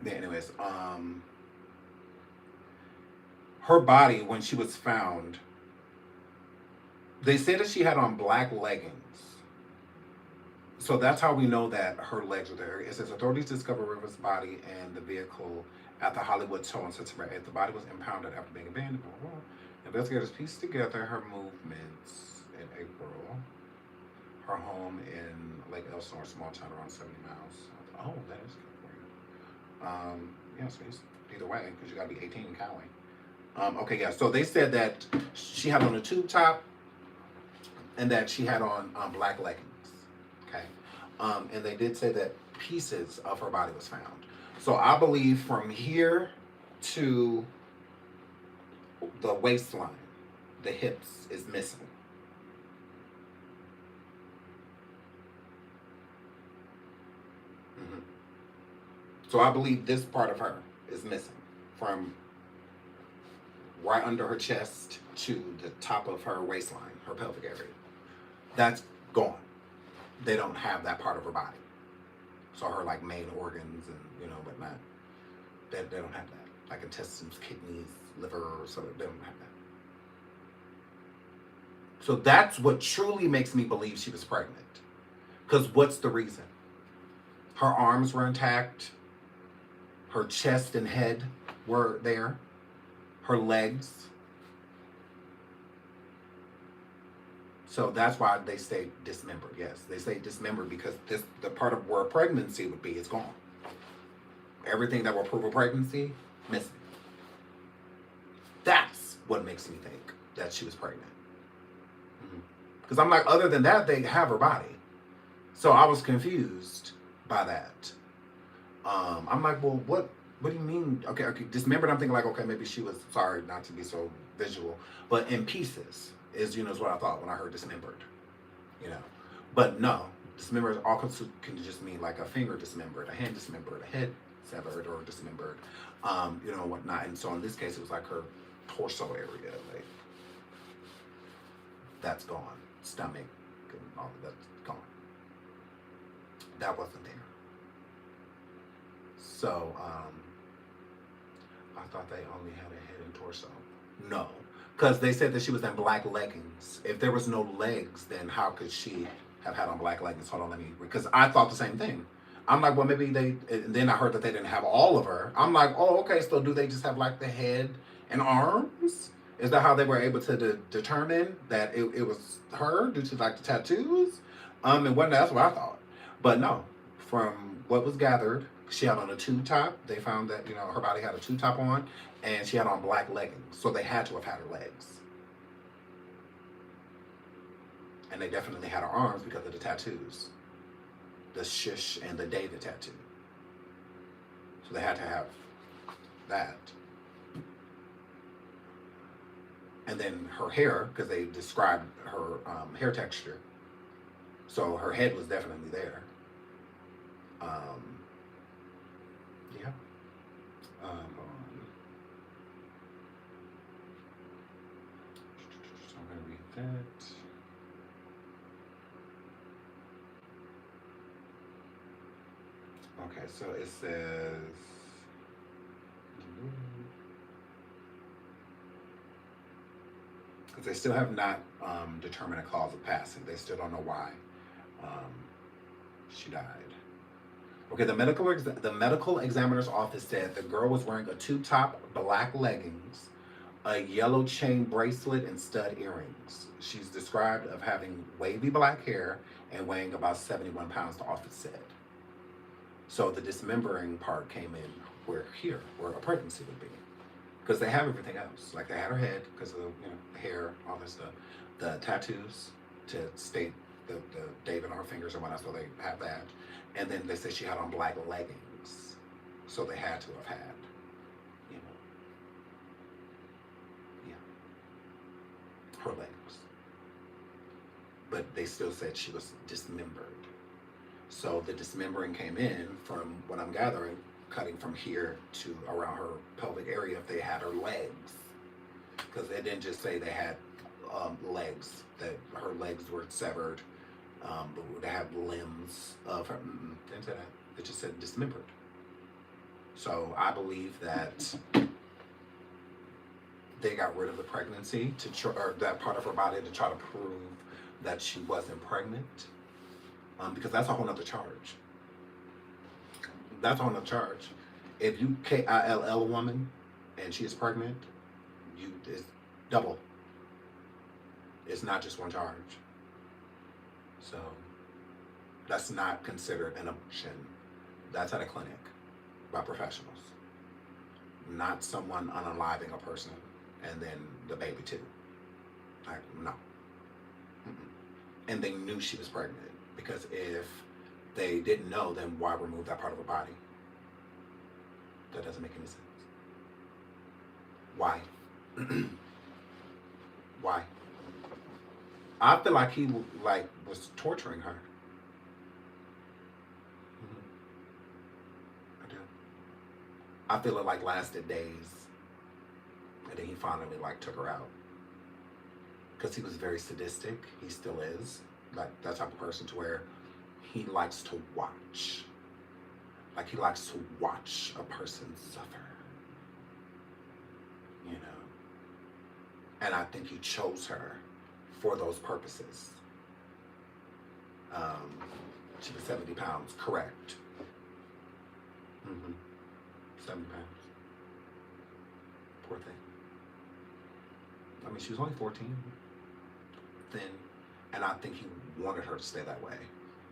Anyways, her body, when she was found, they said that she had on black leggings. So that's how we know that her legs were there. It says authorities discovered Rivers' body and the vehicle at the Hollywood Toll on September 8th. The body was impounded after being abandoned. Investigators pieced together her movements in April. Her home in Lake Elsinore, small town around 70 miles. Oh, that is good for you. Yeah, so either way, because you gotta be 18 in Cali. Okay, yeah, so they said that she had on a tube top and that she had on black leggings, okay? And they did say that pieces of her body was found. So I believe from here to the waistline, the hips is missing. So I believe this part of her is missing from right under her chest to the top of her waistline, her pelvic area. That's gone. They don't have that part of her body. So her like main organs and but not, they don't have that. Like intestines, kidneys, liver, so they don't have that. So that's what truly makes me believe she was pregnant. Because what's the reason? Her arms were intact. Her chest and head were there. Her legs. So that's why they say dismembered. Yes, they say dismembered because the part of where a pregnancy would be is gone. Everything that will prove a pregnancy, missing. That's what makes me think that she was pregnant. Because I'm like, other than that, they have her body. So I was confused by that. I'm like, well, what do you mean? Okay, dismembered. I'm thinking like, okay, maybe she was, sorry not to be so visual, but in pieces is what I thought when I heard dismembered, But no, dismembered also can just mean like a finger dismembered, a hand dismembered, a head severed or dismembered, whatnot. And so in this case, it was like her torso area, like that's gone, stomach and all of that's gone. That wasn't there. So, I thought they only had a head and torso. No, because they said that she was in black leggings. If there was no legs, then how could she have had on black leggings? Hold on, because I thought the same thing. I'm like, well, maybe and then I heard that they didn't have all of her. I'm like, oh, okay, so do they just have like the head and arms? Is that how they were able to determine that it was her due to like the tattoos? And what that's what I thought. But no, from what was gathered, she had on a tube top. They found that, you know, her body had a tube top on, and she had on black leggings. So they had to have had her legs. And they definitely had her arms because of the tattoos. The Shish and the David tattoo. So they had to have that. And then her hair, because they described her hair texture. So her head was definitely there. Yeah. Hold on. So I'm gonna read that. Okay, so it says. Because they still have not determined a cause of passing. They still don't know why she died. Okay, the medical examiner's office said the girl was wearing a tube top, black leggings, a yellow chain bracelet, and stud earrings. She's described of having wavy black hair and weighing about 71 pounds, the office said. So the dismembering part came in where a pregnancy would be. Because they have everything else. Like they had her head because of the hair, all this stuff. The tattoos to state the David on her fingers and whatnot, so they have that. And then they said she had on black leggings. So they had to have had, her legs. But they still said she was dismembered. So the dismembering came in from what I'm gathering, cutting from here to around her pelvic area if they had her legs. Because they didn't just say they had legs, that her legs were severed, but they have limbs of her. Didn't say that. It just said dismembered. So I believe that they got rid of the pregnancy or that part of her body to try to prove that she wasn't pregnant. Because that's a whole nother charge. That's a whole nother charge. If you KILL a woman and she is pregnant, it's double. It's not just one charge. So that's not considered an abortion. That's at a clinic by professionals. Not someone unaliving a person and then the baby too. Like, no. And they knew she was pregnant. Because if they didn't know, then why remove that part of her body? That doesn't make any sense. Why? Why? I feel like he was torturing her. I do. I feel it lasted days, and then he finally took her out. Because he was very sadistic. He still is. Like that type of person to where he likes to watch. Like he likes to watch a person suffer. And I think he chose her for those purposes. She was 70 pounds, correct. 70 pounds. Poor thing. I mean, she was only 14. Thin. And I think he wanted her to stay that way.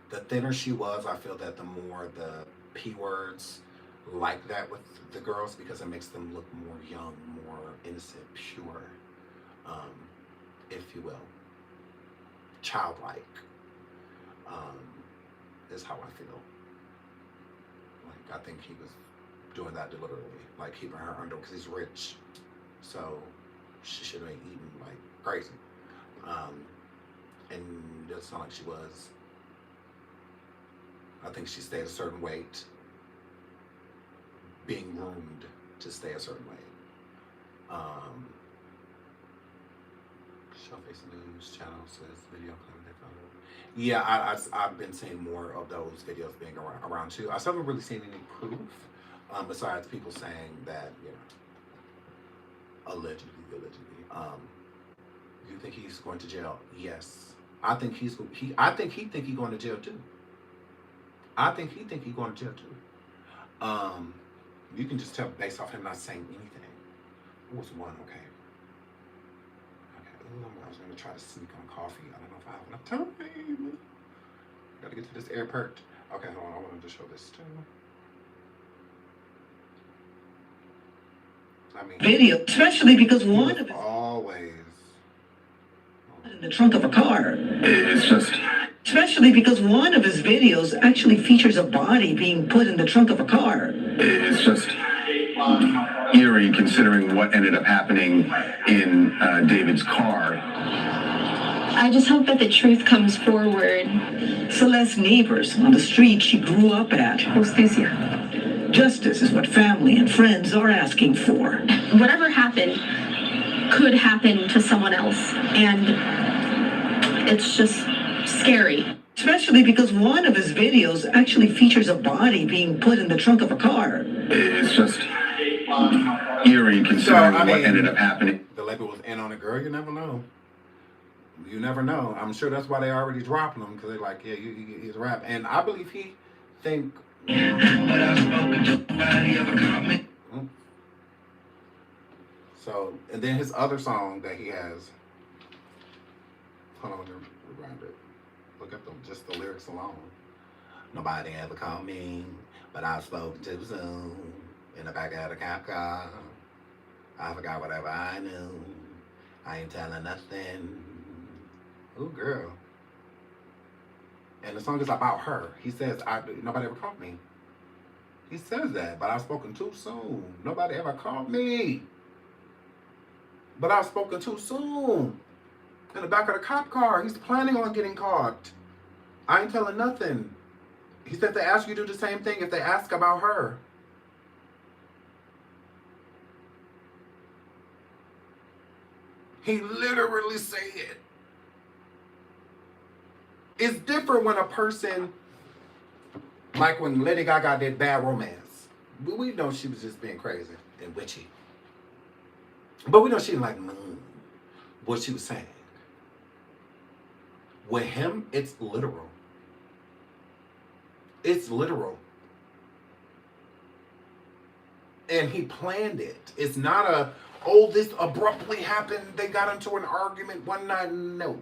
The thinner she was, I feel that the more the P words like that with the girls, because it makes them look more young, more innocent, pure, if you will. Childlike, is how I feel. I think he was doing that deliberately, keeping her under, because he's rich. So she should have been eating crazy. And it doesn't sound like she was. I think she stayed a certain weight, being groomed to stay a certain weight. Showface News channel says video clip they found. Yeah, I've been seeing more of those videos being around too. I still haven't really seen any proof, besides people saying that, allegedly. You think he's going to jail? Yes. I think he think he's going to jail too. I think he think he's going to jail too. You can just tell based off him not saying anything. What was one? Okay. I was gonna try to sneak on coffee. I don't know if I have enough time. Gotta get to this airport. Okay, hold on. I wanted to show this too. I mean, Video, especially because one of his always in the trunk of a car. It's just Especially because one of his videos actually features a body being put in the trunk of a car. it's just eerie considering what ended up happening in David's car. I just hope that the truth comes forward. Celeste's neighbors on the street she grew up at. Justicia. Justice is what family and friends are asking for. Whatever happened could happen to someone else, and it's just scary. Especially because one of his videos actually features a body being put in the trunk of a car. It's just eerie considering what ended up happening. the label was in on it, girl. You never know. You never know. I'm sure that's why they already dropping him, because they're like, yeah, he's a rap. And I believe he think. So, and then his other song that he has. Hold on, let me rewind it. Look at them, just the lyrics alone. Nobody ever called me, but I was spoken too soon. In the back of the cop car, I forgot whatever I knew. I ain't telling nothing. Ooh, girl. And the song is about her. He says, nobody ever called me. He says that, but I've spoken too soon. Nobody ever called me. But I've spoken too soon. In the back of the cop car, he's planning on getting caught. I ain't telling nothing. He said if they ask you to do the same thing if they ask about her. He literally said it. It's different when a person, like when Lady Gaga did Bad Romance. We know she was just being crazy and witchy. But we know she didn't like what she was saying. With him, it's literal. It's literal. And he planned it. It's not a, oh, this abruptly happened. They got into an argument one night. No.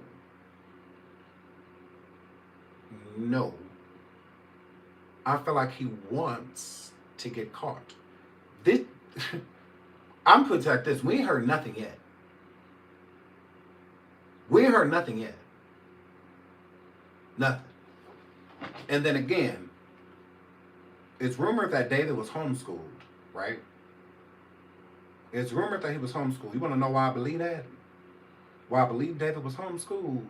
No. I feel like he wants to get caught. This, I'm put like this. We ain't heard nothing yet. We ain't heard nothing yet. Nothing. And then again, it's rumored that David was homeschooled, right? It's rumored that he was homeschooled. You want to know why I believe that? Why I believe David was homeschooled?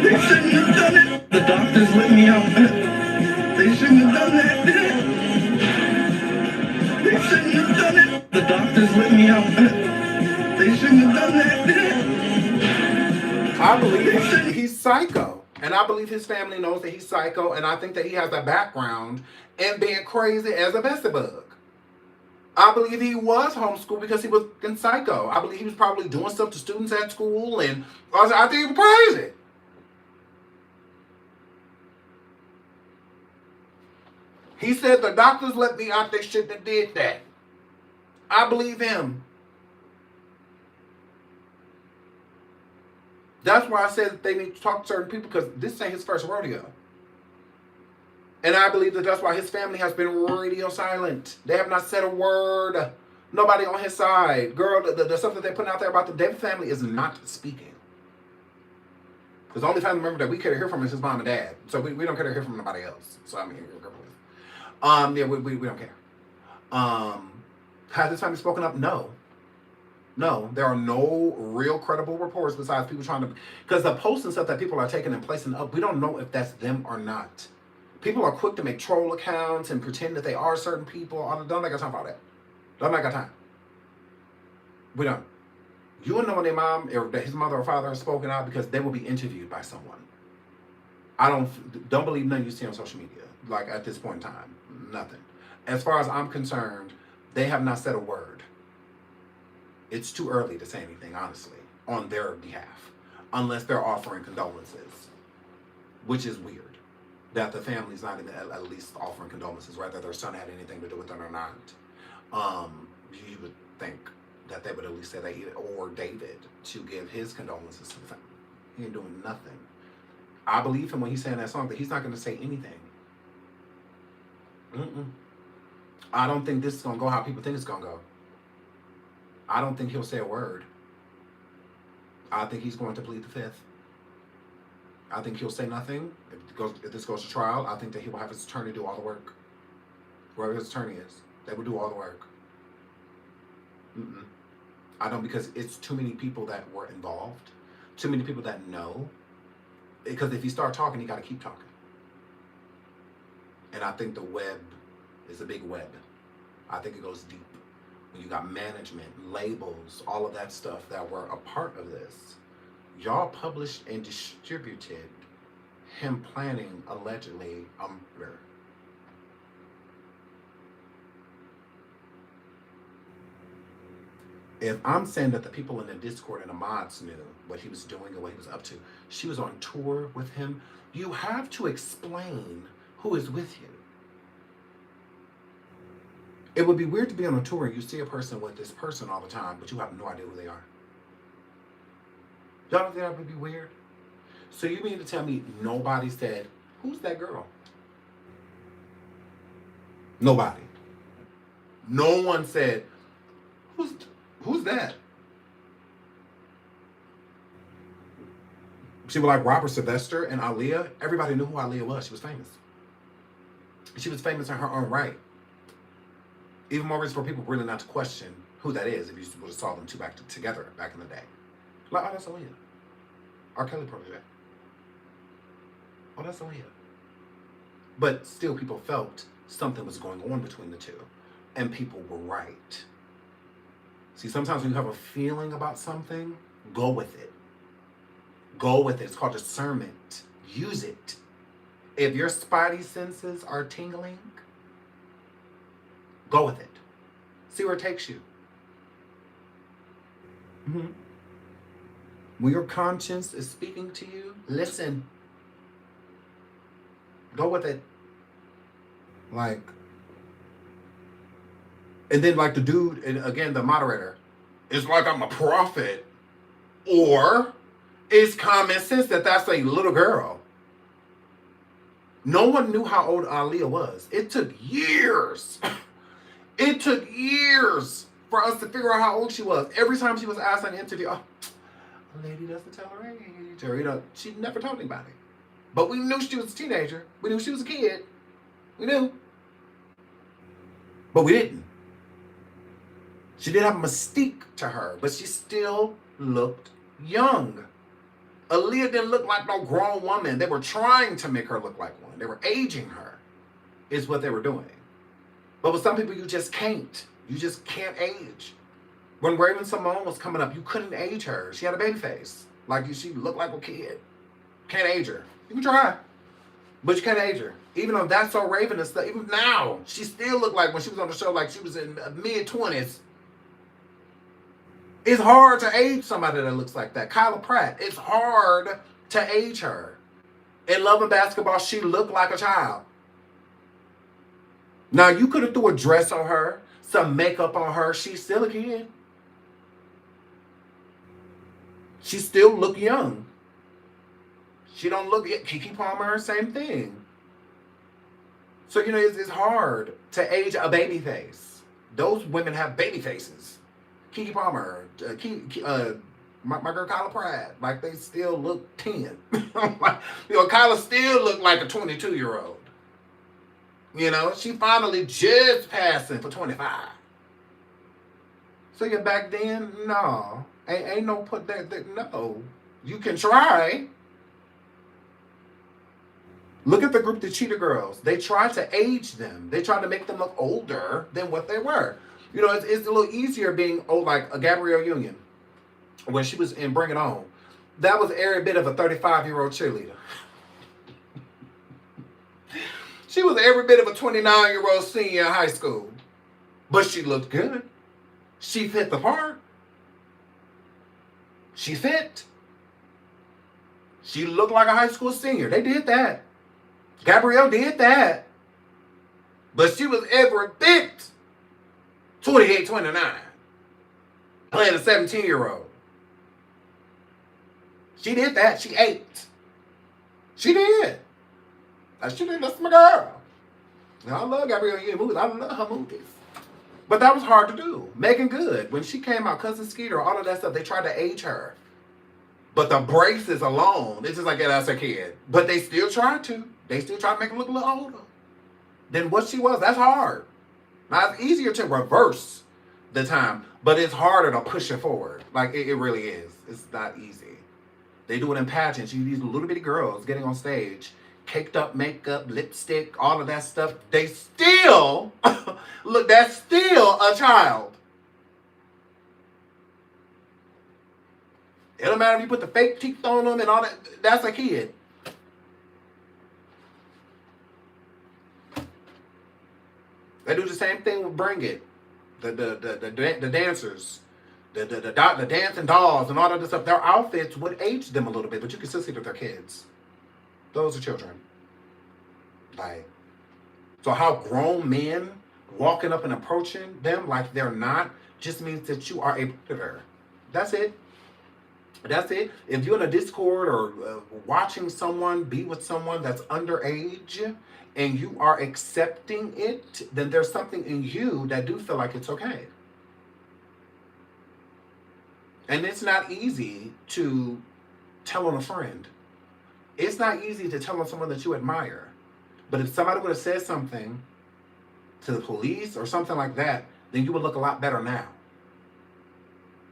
They shouldn't have done it. The doctors let me out. They shouldn't have done that. They shouldn't have done it. The doctors let me out. They shouldn't have done that. I believe he's psycho. And I believe his family knows that he's psycho. And I think that he has a background in being crazy as a Bessie-bug. I believe he was homeschooled because he was in psycho. I believe he was probably doing stuff to students at school. And I think he was crazy. He said the doctors let me out. They shouldn't have did that. I believe him. That's why I said that they need to talk to certain people, because this ain't his first rodeo. And I believe that that's why his family has been radio silent. They have not said a word. Nobody on his side. Girl, the stuff that they're putting out there about the David family is not speaking. Because the only family member that we care to hear from is his mom and dad. So we don't care to hear from nobody else. So I mean, yeah, we don't care. Has this family spoken up? No. No, there are no real credible reports besides people trying to, because the posts and stuff that people are taking and placing up, we don't know if that's them or not. People are quick to make troll accounts and pretend that they are certain people. Don't make got time for all that. Don't make got time. We don't. You will know when their mom or his mother or father has spoken out, because they will be interviewed by someone. I don't believe none you see on social media. Like at this point in time, nothing. As far as I'm concerned, they have not said a word. It's too early to say anything, honestly, on their behalf, unless they're offering condolences, which is weird. that the family's not even at least offering condolences, whether their son had anything to do with it or not. You would think that they would at least say that, or David, to give his condolences to the family. He ain't doing nothing. I believe him when he's saying that song that he's not going to say anything. I don't think this is going to go how people think it's going to go. I don't think he'll say a word. I think he's going to plead the fifth. I think he'll say nothing. If this goes to trial, I think that he will have his attorney do all the work. Whoever his attorney is, they will do all the work. I don't, because it's too many people that were involved. Too many people that know. Because if you start talking, you got to keep talking. And I think the web is a big web. I think it goes deep. When you got management, labels, all of that stuff that were a part of this. Y'all published and distributed him planning, allegedly, a murder. If I'm saying that the people in the Discord and the mods knew what he was doing and what he was up to, she was on tour with him, you have to explain who is with you. It would be weird to be on a tour and you see a person with this person all the time, but you have no idea who they are. Y'all don't think that would be weird? So you mean to tell me nobody said, who's that girl? Nobody. No one said, who's that? She was like Robert Sylvester and Aaliyah. Everybody knew who Aaliyah was. She was famous. She was famous in her own right. Even more reason for people really not to question who that is if you would have saw them two together back in the day. Like, oh, that's Aaliyah. R. Kelly protege. Oh, that's Aaliyah. But still people felt something was going on between the two. And people were right. See, sometimes when you have a feeling about something, go with it. Go with it. It's called discernment. Use it. If your spidey senses are tingling, go with it. See where it takes you. When your conscience is speaking to you, listen. Go with it. Like, and then like the dude, and again, the moderator, it's like I'm a prophet. Or it's common sense that that's a little girl. No one knew how old Aaliyah was. It took years. It took years for us to figure out how old she was. Every time she was asked in an interview, oh, a lady doesn't tell her age. Or, you know, she never told anybody. But we knew she was a teenager. We knew she was a kid. We knew. But we didn't. She did have a mystique to her, but she still looked young. Aaliyah didn't look like no grown woman. They were trying to make her look like one. They were aging her, is what they were doing. But with some people, you just can't. You just can't age. When Raven Simone was coming up, you couldn't age her. She had a baby face. Like, she looked like a kid. Can't age her. You can try, but you can't age her. Even though That's So Raven and stuff, even now, she still looked like when she was on the show, like she was in mid-20s. It's hard to age somebody that looks like that. Kyla Pratt, it's hard to age her. In Love and Basketball, she looked like a child. Now, you could have threw a dress on her, some makeup on her. She's still a kid. She still look young. She don't look, Keke Palmer, same thing. So, you know, it's hard to age a baby face. Those women have baby faces. Keke Palmer, my girl Kyla Pratt, like they still look 10. Like, you know, Kyla still look like a 22-year-old. You know, she finally just passing for 25. So yeah, back then, no, ain't no put that. No, you can try. Look at the group, the Cheetah Girls. They tried to age them. They tried to make them look older than what they were. You know, it's a little easier being old, like a Gabrielle Union, when she was in Bring It On. That was every bit of a 35-year-old cheerleader. She was every bit of a 29-year-old senior in high school. But she looked good. She fit the part. She fit. She looked like a high school senior. They did that. Gabrielle did that. But she was every bit 28, 29. Playing a 17-year-old. She did that. She ate. She did. She did. That's my girl. Now, I love Gabrielle Union movies. I love her movies. But that was hard to do. Megan Good, when she came out, Cousin Skeeter, all of that stuff, they tried to age her. But the braces alone, it's just like, yeah, that's a kid. But they still tried to. They still tried to make her look a little older than what she was. That's hard. Now, it's easier to reverse the time, but it's harder to push it forward. Like, it really is. It's not easy. They do it in pageants. You these little bitty girls getting on stage, caked up makeup, lipstick, all of that stuff. They still, look, that's still a child. It don't matter if you put the fake teeth on them and all that. That's a kid. They do the same thing with Bring It. The dancers. The dancing dolls and all of this stuff, their outfits would age them a little bit, but you can still see that they're kids. Those are children. Like, so how grown men walking up and approaching them like they're not just means that you are a predator. That's it. That's it. If you're in a Discord or watching someone be with someone that's underage and you are accepting it, then there's something in you that do feel like it's okay. And it's not easy to tell on a friend. It's not easy to tell on someone that you admire. But if somebody would have said something to the police or something like that, then you would look a lot better now.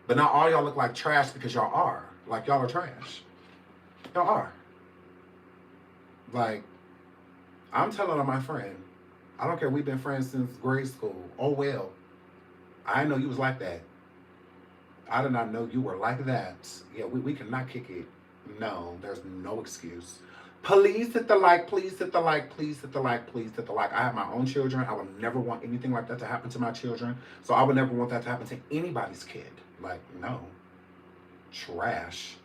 But now all y'all look like trash because y'all are. Like, y'all are trash. Y'all are. Like, I'm telling on my friend. I don't care, we've been friends since grade school. Oh, well. I know you was like that. I did not know you were like that. Yeah, we cannot kick it. No, there's no excuse. Please hit the like, please hit the like, please hit the like, please hit the like. I have my own children. I would never want anything like that to happen to my children. So I would never want that to happen to anybody's kid. Like, no. Trash.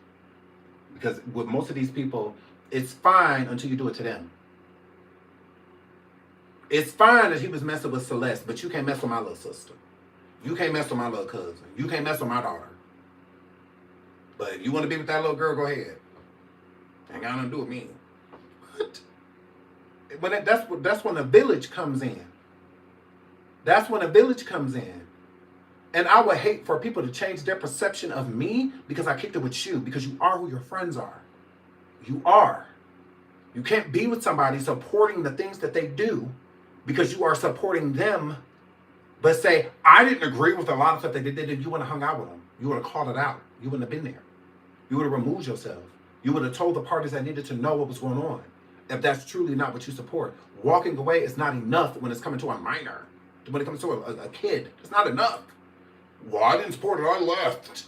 Because with most of these people, it's fine until you do it to them. It's fine that he was messing with Celeste, but you can't mess with my little sister. You can't mess with my little cousin. You can't mess with my daughter. But if you want to be with that little girl, go ahead. Ain't got nothing to do with me. What? But that's when the village comes in. That's when the village comes in. And I would hate for people to change their perception of me because I kicked it with you. Because you are who your friends are. You are. You can't be with somebody supporting the things that they do because you are supporting them. But say, I didn't agree with a lot of stuff they did. You wouldn't have hung out with them. You would have called it out. You wouldn't have been there. You would have removed yourself. You would have told the parties that needed to know what was going on. If that's truly not what you support. Walking away is not enough when it's coming to a minor. When it comes to a kid, it's not enough. Well, I didn't support it. I left.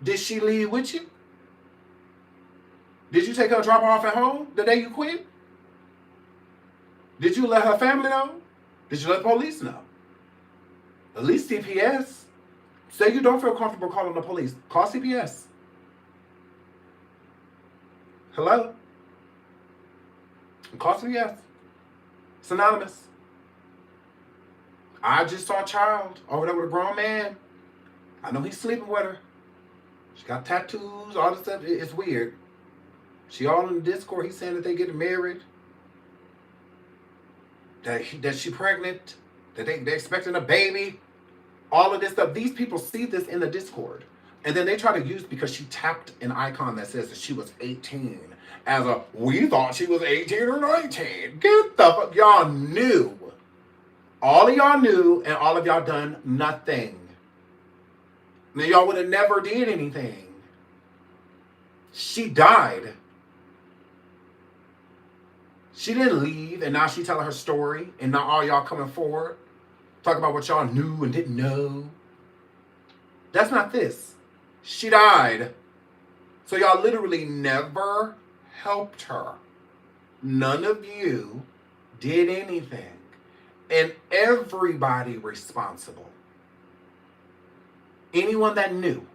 Did she leave with you? Did you take her, drop her off at home the day you quit? Did you let her family know? Did you let the police know? At least CPS. Say you don't feel comfortable calling the police. Call CPS. Hello? Call CPS. It's anonymous. I just saw a child over there with a grown man. I know he's sleeping with her. She got tattoos, all this stuff. It's weird. She all in the Discord. He's saying that they getting married. That she pregnant. That they're expecting a baby. All of this stuff. These people see this in the Discord. And then they try to use, because she tapped an icon that says that she was 18 as a, we thought she was 18 or 19. Get the fuck. Y'all knew. All of y'all knew, and all of y'all done nothing. Now y'all would have never did anything. She died. She didn't leave, and now she telling her story, and now all y'all coming forward, talking about what y'all knew and didn't know. That's not this. She died. So y'all literally never helped her. None of you did anything. And everybody responsible. Anyone that knew.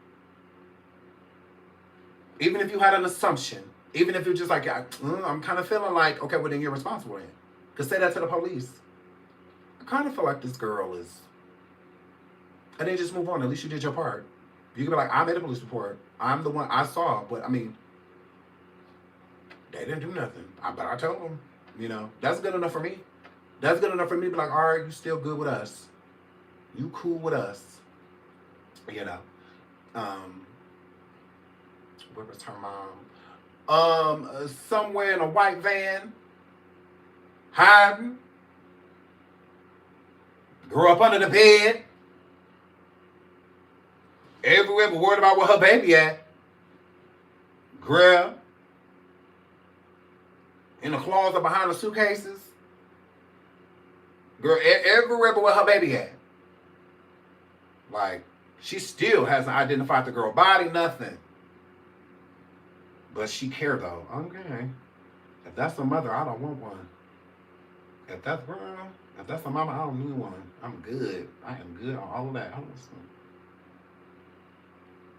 Even if you had an assumption, Even if you're just like, I'm kind of feeling like, okay, well then you're responsible then. Because say that to the police. I kind of feel like this girl is, and then just move on. At least you did your part. You can be like, I made a police report. I'm the one I saw, but I mean, they didn't do nothing. But I told them, you know, that's good enough for me. That's good enough for me to be like, all right, you still good with us. You cool with us. You know. Where was her mom? Somewhere in a white van. Hiding. Grew up under the bed. Everywhere but worried about where her baby at. Girl. In the closet behind the suitcases. Girl, everywhere but where her baby at. Like, she still hasn't identified the girl body, nothing. But she cared though. Okay. If that's the mother, I don't want one. If that's the mama, I don't need one. I'm good. I am good on all of that.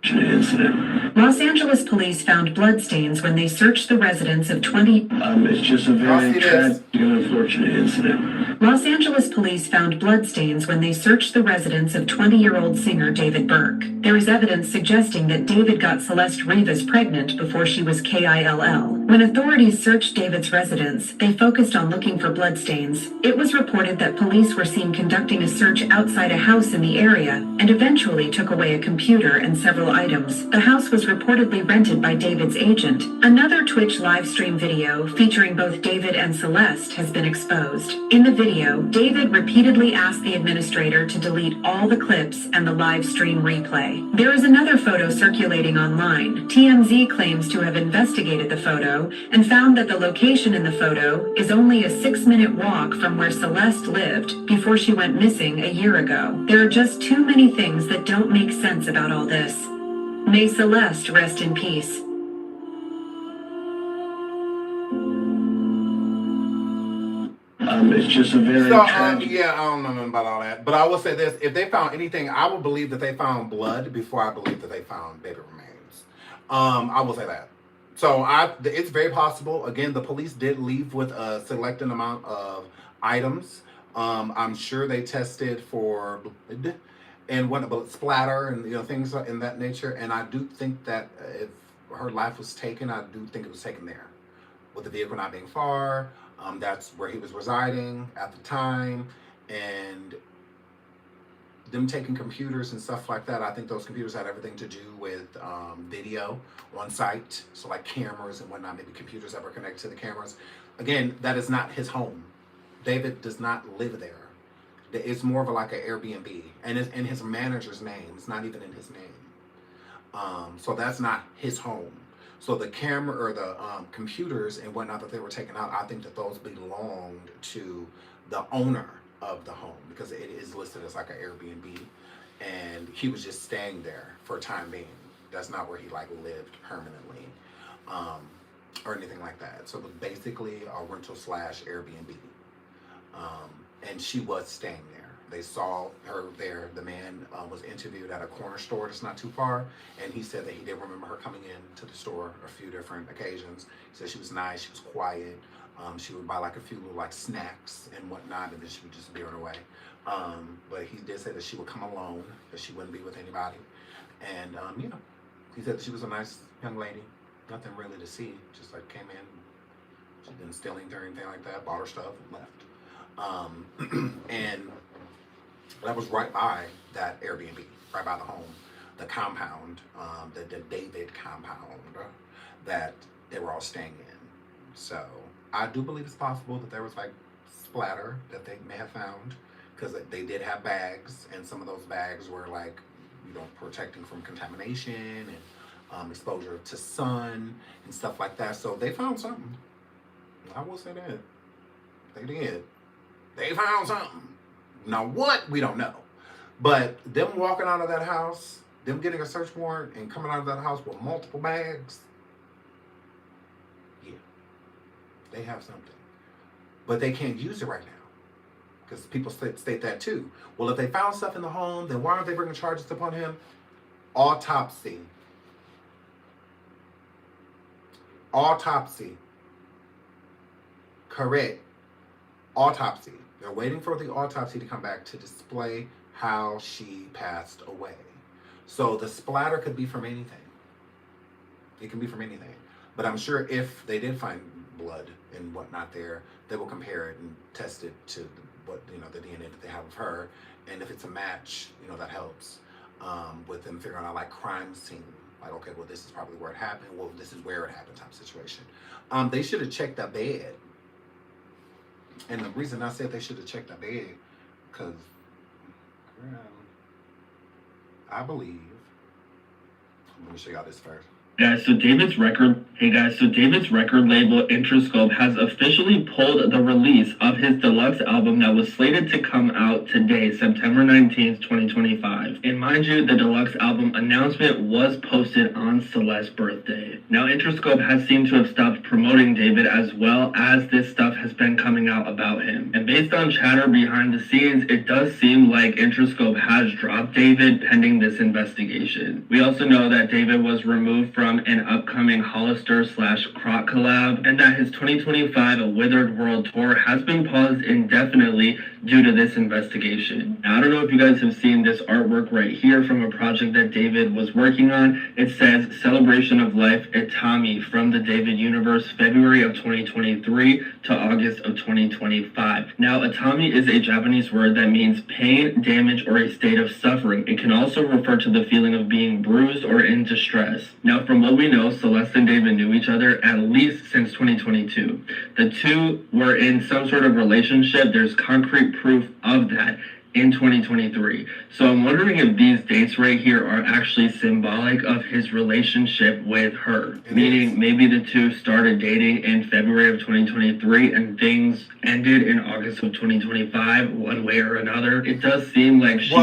Incident. Los Angeles police found bloodstains when they searched the residence of 20. It's just a very tragic and unfortunate incident. Los Angeles police found bloodstains when they searched the residence of 20-year-old singer David Burke. There is evidence suggesting that David got Celeste Rivas pregnant before she was KILL. When authorities searched David's residence, they focused on looking for bloodstains. It was reported that police were seen conducting a search outside a house in the area and eventually took away a computer and several items. The house was reportedly rented by David's agent. Another Twitch live stream video featuring both David and Celeste has been exposed. In the video, David repeatedly asked the administrator to delete all the clips and the live stream replay. There is another photo circulating online. TMZ claims to have investigated the photo and found that the location in the photo is only a 6-minute walk from where Celeste lived before she went missing a year ago. There are just too many things that don't make sense about all this. May Celeste rest in peace. It's just a very tragic. Yeah, I don't know nothing about all that. But I will say this. If they found anything, I would believe that they found blood before I believe that they found baby remains. I will say that. So it's very possible. Again, the police did leave with a selected amount of items. I'm sure they tested for blood and what splatter and things in that nature. And I do think that if her life was taken, I do think it was taken there, with the vehicle not being far. That's where he was residing at the time, and them taking computers and stuff like that. I think those computers had everything to do with video on site, so like cameras and whatnot, maybe computers that were connected to the cameras. Again, that is not his home. David does not live there. It's more of like an Airbnb, and it's in his manager's name. It's not even in his name. So that's not his home. So the camera or the computers and whatnot that they were taking out, I think that those belonged to the owner of the home, because it is listed as like an Airbnb, and he was just staying there for a time being. That's not where he like lived permanently, or anything like that. So it was basically a rental / Airbnb, and she was staying there. They saw her there. The man was interviewed at a corner store that's not too far, and he said that he did remember her coming in to the store a few different occasions. He said she was nice, she was quiet. She would buy like a few little like snacks and whatnot, and then she would just be on her way. But he did say that she would come alone, that she wouldn't be with anybody. And he said that she was a nice young lady. Nothing really to see. Just like came in. She didn't steal anything or anything like that. Bought her stuff and left. And that was right by that Airbnb, right by the home, the compound, the David compound that they were all staying in. So I do believe it's possible that there was like splatter that they may have found, because they did have bags, and some of those bags were like, protecting from contamination and exposure to sun and stuff like that. So they found something. I will say that. They did. They found something. Now what, we don't know. But them walking out of that house, them getting a search warrant and coming out of that house with multiple bags, yeah, they have something. But they can't use it right now, because people state that too. Well, if they found stuff in the home, then why aren't they bringing charges upon him? Autopsy autopsy. Correct. Autopsy. They're waiting for the autopsy to come back to display how she passed away. So the splatter could be from anything. It can be from anything. But I'm sure if they did find blood and whatnot there, they will compare it and test it to what, you know, the DNA that they have of her. And if it's a match, you know, that helps with them figuring out like crime scene. Like, okay, well, this is probably where it happened. Well, this is where it happened type situation. They should have checked that bed. And the reason I said they should have checked that bed, because I believe, let me show y'all this first. Guys, so David's record label Interscope has officially pulled the release of his deluxe album that was slated to come out today, September 19th, 2025. And mind you, the deluxe album announcement was posted on Celeste's birthday. Now, Interscope has seemed to have stopped promoting David as well as this stuff has been coming out about him. And based on chatter behind the scenes, it does seem like Interscope has dropped David pending this investigation. We also know that David was removed from an upcoming Hollister/Croc collab, and that his 2025 A Withered World tour has been paused indefinitely due to this investigation. Now, I don't know if you guys have seen this artwork right here from a project that David was working on. It says Celebration of Life Itami from the David Universe, February of 2023 to August of 2025. Now, Itami is a Japanese word that means pain, damage, or a state of suffering. It can also refer to the feeling of being bruised or in distress. Now, from what we know, Celeste and David knew each other at least since 2022. The two were in some sort of relationship. There's concrete proof of that in 2023. So I'm wondering if these dates right here are actually symbolic of his relationship with her. Meaning maybe the two started dating in February of 2023 and things ended in August of 2025, one way or another. It does seem like she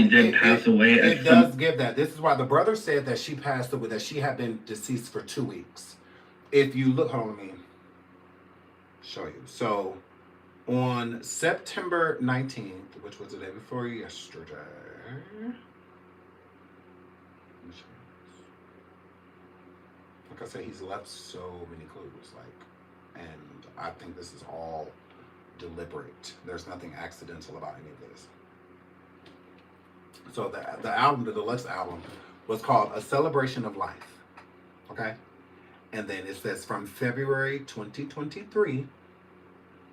did pass away. It does give that. This is why the brother said that she passed away, that she had been deceased for 2 weeks. If you look, hold on, let me show you. So on September 19th, which was the day before yesterday, like I said, he's left so many clues, and I think this is all deliberate. There's nothing accidental about any of this. So the album, the deluxe album, was called A Celebration of Life, okay? And then it says from February 2023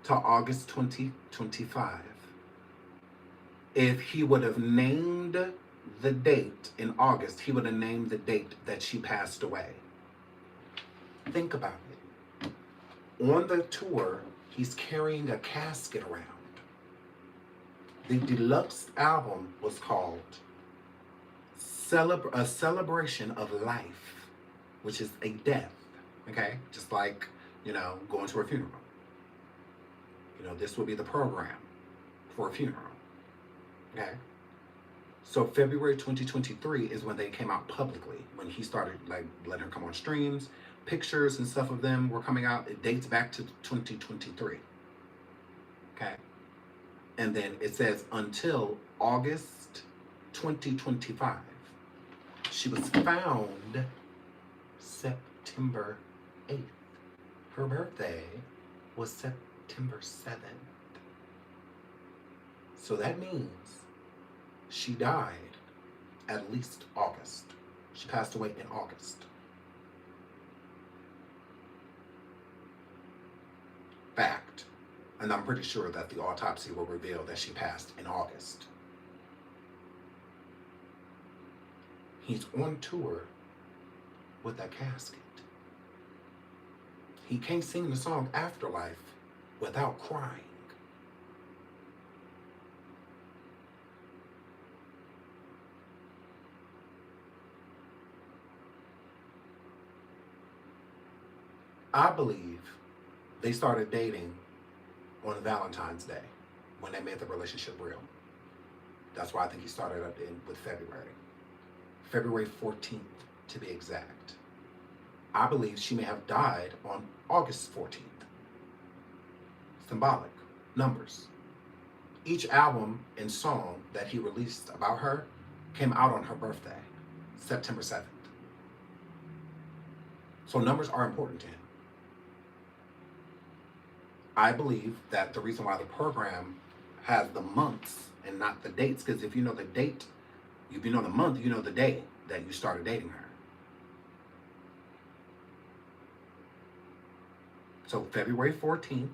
to August 2025. If he would have named the date in August, he would have named the date that she passed away. Think about it. On the tour, he's carrying a casket around. The deluxe album was called A Celebration of Life, which is a death, okay? Just like, going to a funeral. This would be the program for a funeral. Okay. So February 2023 is when they came out publicly, when he started letting her come on streams. Pictures and stuff of them were coming out. It dates back to 2023. Okay. And then it says until August 2025. She was found September 8th. Her birthday was September 7th. So that means she died at least August. She passed away in August. Fact. And I'm pretty sure that the autopsy will reveal that she passed in August. He's on tour with a casket. He can't sing the song Afterlife without crying. I believe they started dating on Valentine's Day when they made the relationship real. That's why I think he started up with February. February 14th, to be exact. I believe she may have died on August 14th. Symbolic. Numbers. Each album and song that he released about her came out on her birthday, September 7th. So numbers are important to him. I believe that the reason why the program has the months and not the dates, because if you know the date, if you know the month, you know the day that you started dating her. So February 14th,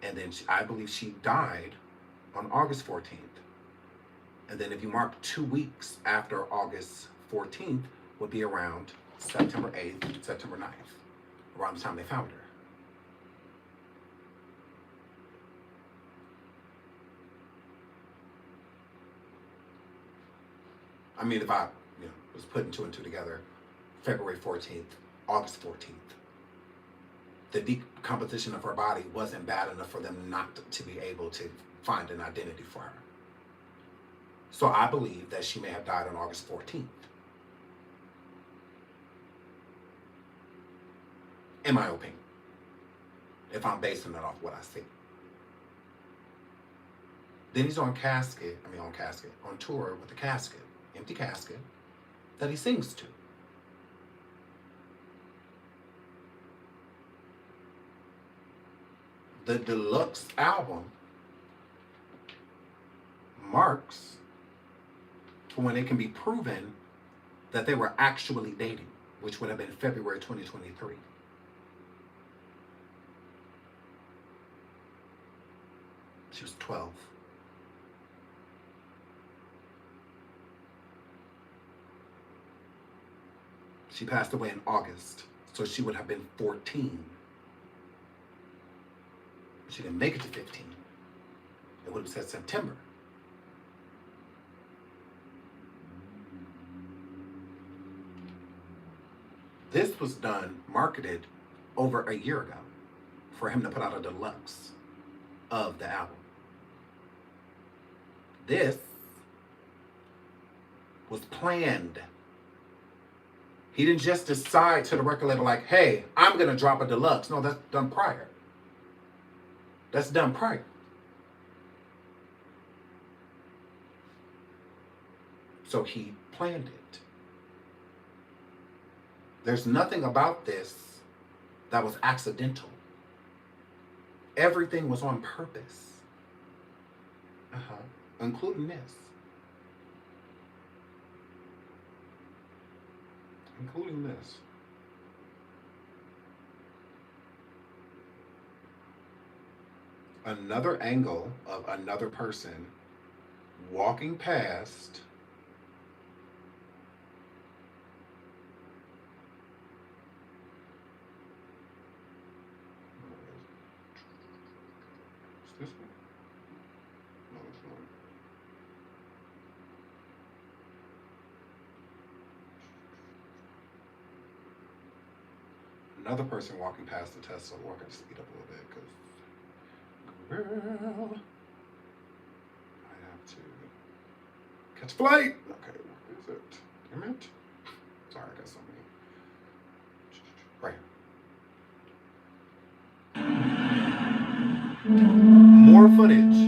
and then I believe she died on August 14th. And then if you mark 2 weeks after August 14th, would be around September 8th, September 9th, around the time they found her. I mean, if I was putting 2 and 2 together, February 14th, August 14th, the decomposition of her body wasn't bad enough for them not to be able to find an identity for her. So I believe that she may have died on August 14th. In my opinion, if I'm basing it off what I see. Then he's on tour with a casket, empty casket, that he sings to. The deluxe album marks for when it can be proven that they were actually dating, which would have been February 2023. She was 12. She passed away in August, so she would have been 14. She didn't make it to 15. It would have said September. This was marketed over a year ago for him to put out a deluxe of the album. This was planned. He didn't just decide to the record label like, hey, I'm going to drop a deluxe. No, that's done prior. That's done prior. So he planned it. There's nothing about this that was accidental. Everything was on purpose. Including this. Including this. Another angle of another person walking past is this one? No, it's not. Another person walking past the Tesla. Or I gotta speed up a little bit because girl, I have to catch a flight. Okay, where is it? Damn it. Sorry, I got so many. Right here. More footage.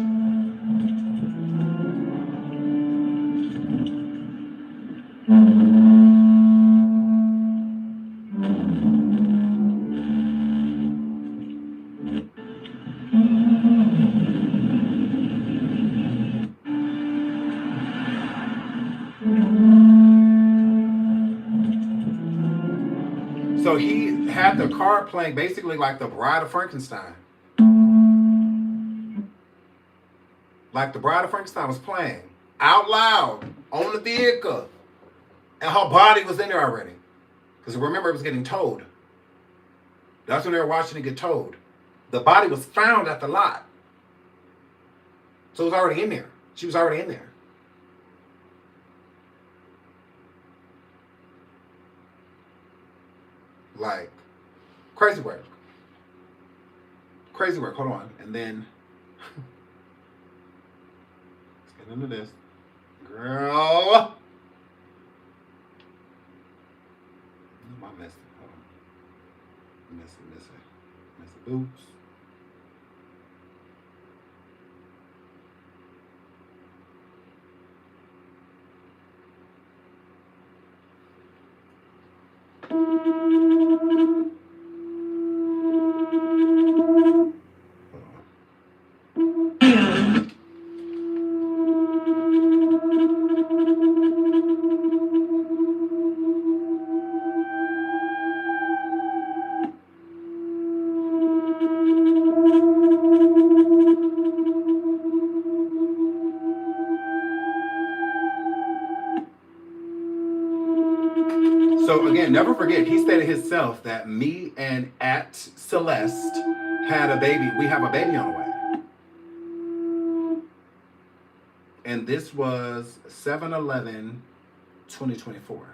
So he had the car playing basically like the Bride of Frankenstein. Like the Bride of Frankenstein was playing out loud on the vehicle. And her body was in there already. Because remember, it was getting towed. That's when they were watching it get towed. The body was found at the lot. So it was already in there. She was already in there. Like, crazy work. Crazy work. Hold on. And then, let's get into this. Girl. My messy. Hold on. Messy boots. So again, never forget, he stated himself that me and at Celeste had a baby. We have a baby on the way. And this was 7/11/2024.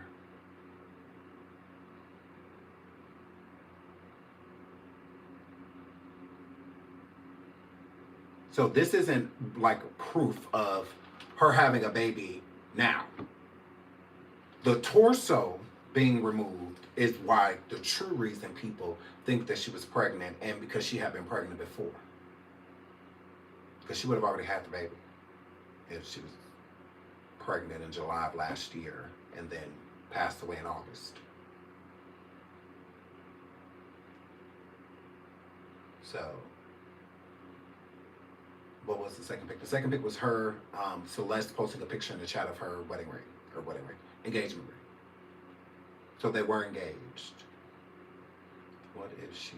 So this isn't like proof of her having a baby now. The torso being removed is why the true reason people think that she was pregnant, and because she had been pregnant before. Because she would have already had the baby if she was pregnant in July of last year and then passed away in August. So, what was the second pic? The second pic was her, Celeste posting a picture in the chat of her engagement ring. So they were engaged. What if she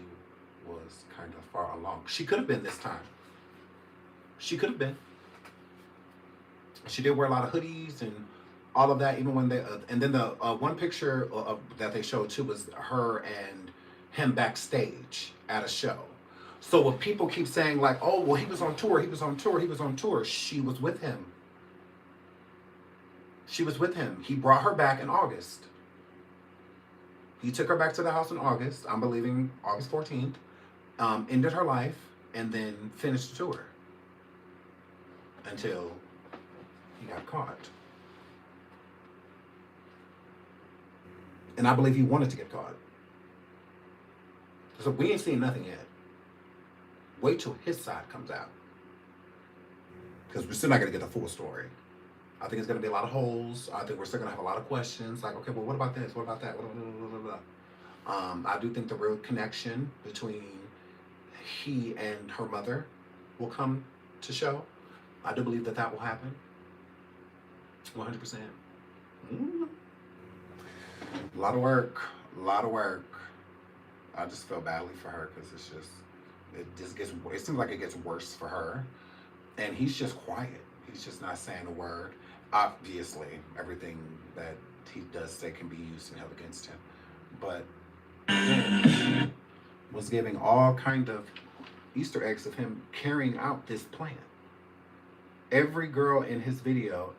was kind of far along? She could have been this time. She could have been. She did wear a lot of hoodies and all of that, even when they, and then the one picture that they showed too was her and him backstage at a show. So when people keep saying like, oh, well, he was on tour, he was on tour, he was on tour, she was with him. She was with him. He brought her back in August. He took her back to the house in August, I'm believing August 14th, ended her life, and then finished the tour until he got caught. And I believe he wanted to get caught. So we ain't seen nothing yet. Wait till his side comes out. Because we're still not going to get the full story. I think it's going to be a lot of holes. I think we're still going to have a lot of questions. Like, okay, well, what about this? What about that? I do think the real connection between he and her mother will come to show. I do believe that that will happen. 100%. A lot of work. A lot of work. I just feel badly for her because it seems like it gets worse for her. And he's just quiet. He's just not saying a word. Obviously, everything that he does say can be used and held against him. But was giving all kind of Easter eggs of him carrying out this plan. Every girl in his video,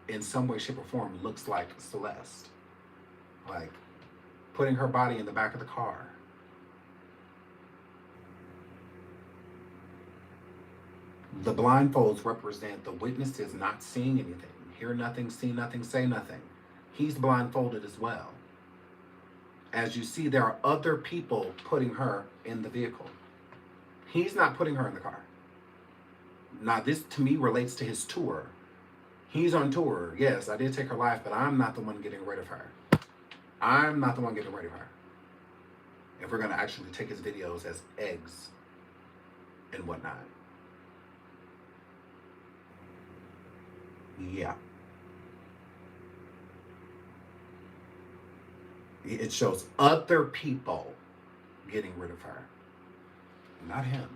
in some way, shape, or form, looks like Celeste. Like, putting her body in the back of the car. The blindfolds represent the witnesses not seeing anything, hear nothing, see nothing, say nothing. He's blindfolded as well. As you see, there are other people putting her in the vehicle. He's not putting her in the car. Now, this to me relates to his tour. He's on tour. Yes, I did take her life, but I'm not the one getting rid of her. I'm not the one getting rid of her. If we're going to actually take his videos as eggs and whatnot. Yeah. It shows other people getting rid of her, not him.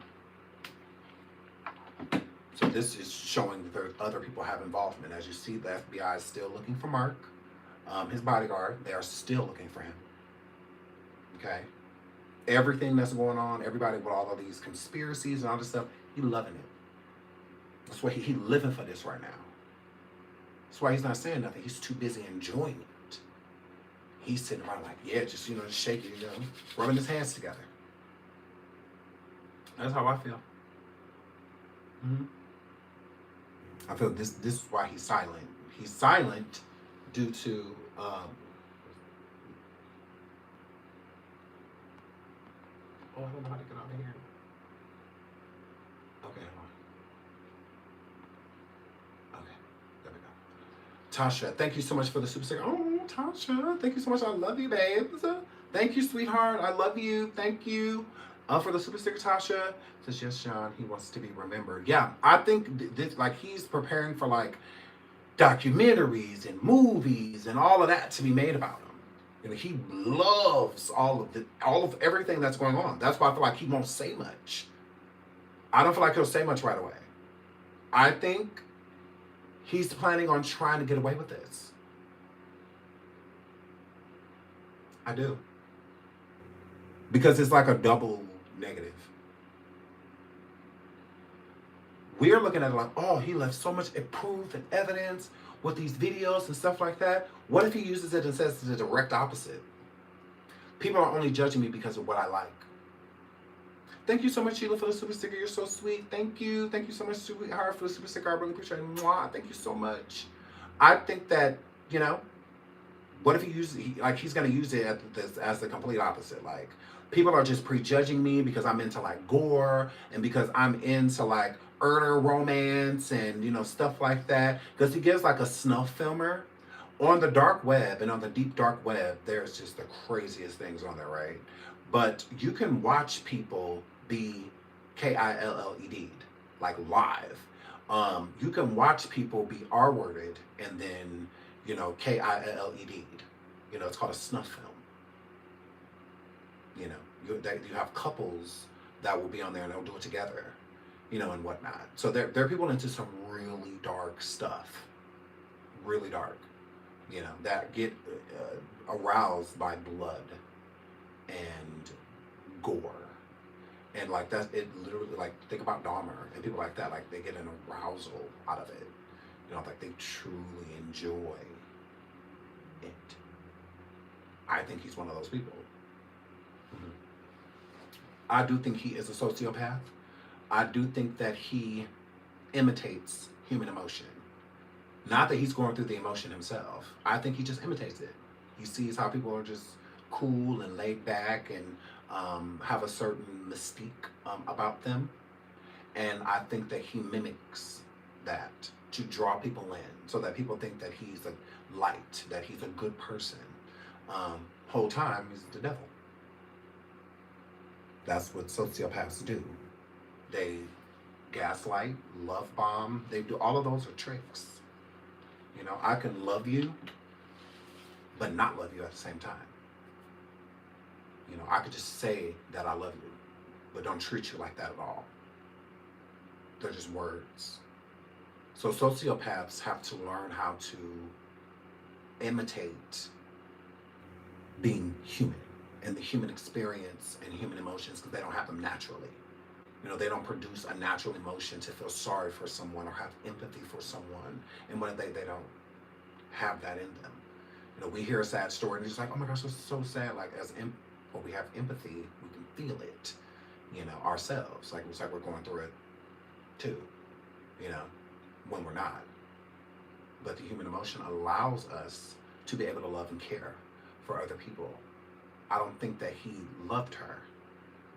So this is showing that other people have involvement. As you see, the FBI is still looking for Mark, his bodyguard. They are still looking for him. Okay? Everything that's going on, everybody with all of these conspiracies and all this stuff, he loving it. That's why he living for this right now. That's why he's not saying nothing. He's too busy enjoying it. He's sitting around like, yeah, just, just shaking, rubbing his hands together. That's how I feel. Mm-hmm. I feel this is why he's silent. He's silent due to oh, I don't know how to get out of here. Okay, hold on. Okay, there we go. Tasha, thank you so much for the super sticker. Oh. Tasha. Thank you so much. I love you, babes. Thank you, sweetheart. I love you. Thank you. For the super sticker, Tasha says, yes, Sean, he wants to be remembered. Yeah, I think this, like, he's preparing for, like, documentaries and movies and all of that to be made about him. You know, he loves all of everything that's going on. That's why I feel like he won't say much. I don't feel like he'll say much right away. I think he's planning on trying to get away with this. I do. Because it's like a double negative. We're looking at it like, oh, he left so much proof and evidence with these videos and stuff like that. What if he uses it and says the direct opposite? People are only judging me because of what I like. Thank you so much, Sheila, for the super sticker. You're so sweet. Thank you. Thank you so much, sweetheart, for the super sticker. I really appreciate it. Mwah. Thank you so much. I think that, you know, what if he uses it, he's going to use it as the complete opposite. Like, people are just prejudging me because I'm into, like, gore and because I'm into, like, earner romance and, you know, stuff like that. Because he gives, like, a snuff filmer. On the dark web and on the deep dark web, there's just the craziest things on there, right? But you can watch people be KILLED'd, like live. You can watch people be R-worded and then, you know, KILLED'd. You know, it's called a snuff film. You know, you have couples that will be on there and they'll do it together, you know, and whatnot. So there are people into some really dark stuff, really dark, you know, that get aroused by blood and gore. And like that, it literally, like, think about Dahmer and people like that, like they get an arousal out of it. You know, like they truly enjoy it. I think he's one of those people. Mm-hmm. I do think he is a sociopath. I do think that he imitates human emotion. Not that he's going through the emotion himself. I think he just imitates it. He sees how people are just cool and laid back and have a certain mystique about them. And I think that he mimics that to draw people in so that people think that he's a light, that he's a good person. Whole time, he's the devil. That's what sociopaths do. They gaslight, love bomb. They do, all of those are tricks. You know, I can love you, but not love you at the same time. You know, I could just say that I love you, but don't treat you like that at all. They're just words. So sociopaths have to learn how to imitate being human and the human experience and human emotions because they don't have them naturally. You know, they don't produce a natural emotion to feel sorry for someone or have empathy for someone. And when they don't have that in them. You know, we hear a sad story and it's like, oh my gosh, it's so sad. Like, when we have empathy, we can feel it, you know, ourselves. Like, it's like we're going through it too, you know, when we're not. But the human emotion allows us to be able to love and care for other people. I don't think that he loved her.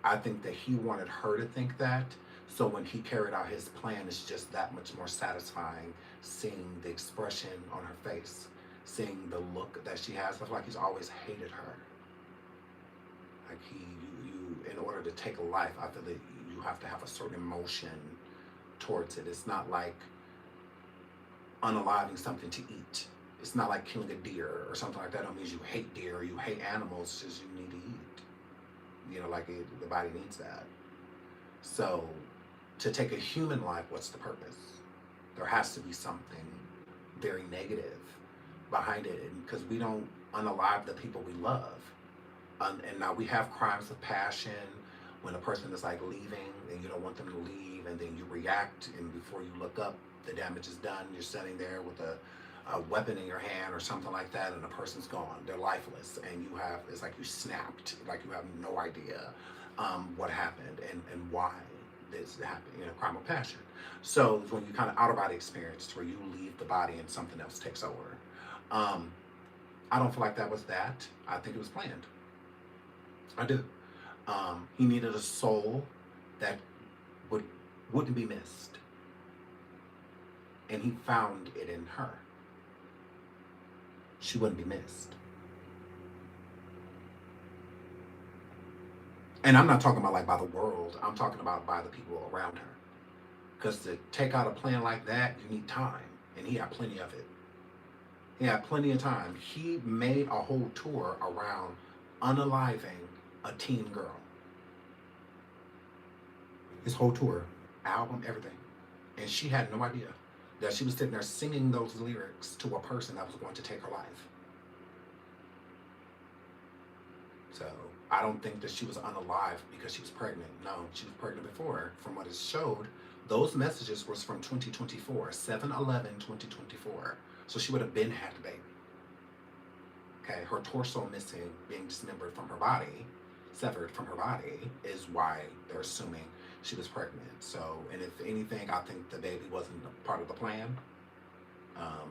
I think that he wanted her to think that. So when he carried out his plan, it's just that much more satisfying seeing the expression on her face, seeing the look that she has. I feel like he's always hated her. Like you in order to take a life, I feel that you have to have a certain emotion towards it. It's not like unaliving something to eat. It's not like killing a deer or something like that. It don't mean you hate deer or you hate animals. It's just you need to eat. You know, like the body needs that. So to take a human life, what's the purpose? There has to be something very negative behind it, because we don't unalive the people we love. And now we have crimes of passion when a person is like leaving and you don't want them to leave, and then you react, and before you look up, the damage is done. You're sitting there with a weapon in your hand or something like that, and the person's gone. They're lifeless, and it's like you snapped, like you have no idea what happened and why this happened. You know, crime of passion. So it's when you kind of out-of-body experience where you leave the body and something else takes over. I don't feel like that was that. I think it was planned. I do. He needed a soul that wouldn't be missed. And he found it in her. she wouldn't be missed. And I'm not talking about like by the world. I'm talking about by the people around her. Because to take out a plan like that, you need time. And he had plenty of it. He had plenty of time. He made a whole tour around unaliving a teen girl. His whole tour, album, everything. And she had no idea that she was sitting there singing those lyrics to a person that was going to take her life. So I don't think that she was unalive because she was pregnant. No, she was pregnant before. From what it showed, those messages was from 2024, 7/11/2024. So she would have been had the baby. Okay, her torso missing, being dismembered from her body, severed from her body, is why they're assuming she was pregnant. So, and if anything, I think the baby wasn't part of the plan. I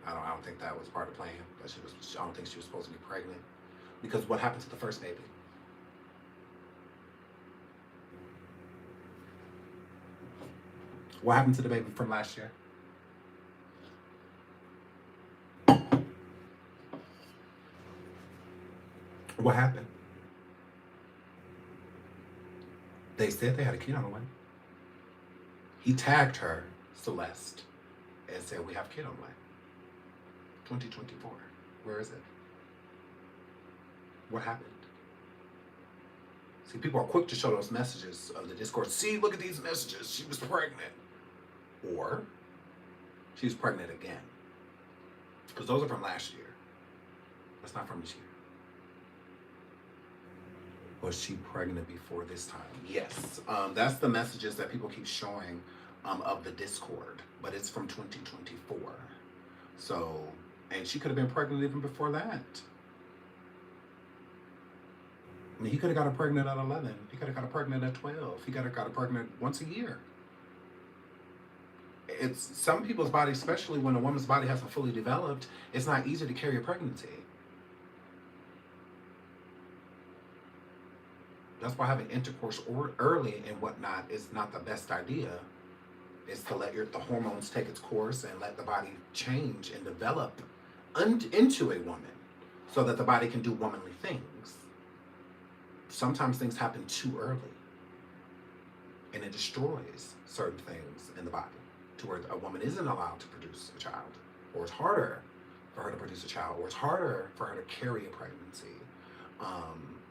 don't think that was part of the plan. That I don't think she was supposed to be pregnant. Because what happened to the first baby? What happened to the baby from last year? What happened? They said they had a kid on the way. He tagged her, Celeste, and said, we have a kid on the way. 2024. Where is it? What happened? See, people are quick to show those messages of the Discord. See, look at these messages. She was pregnant. Or she's pregnant again. Because those are from last year. That's not from this year. Was she pregnant before this time? Yes. That's the messages that people keep showing of the Discord. But it's from 2024. So, and she could have been pregnant even before that. I mean, he could have got her pregnant at 11. He could have got her pregnant at 12. He could have got her pregnant once a year. It's some people's bodies, especially when a woman's body hasn't fully developed, it's not easy to carry a pregnancy. That's why having intercourse early and whatnot is not the best idea. Is to let the hormones take its course and let the body change and develop into a woman so that the body can do womanly things. Sometimes things happen too early and it destroys certain things in the body to where a woman isn't allowed to produce a child, or it's harder for her to produce a child, or it's harder for her to carry a pregnancy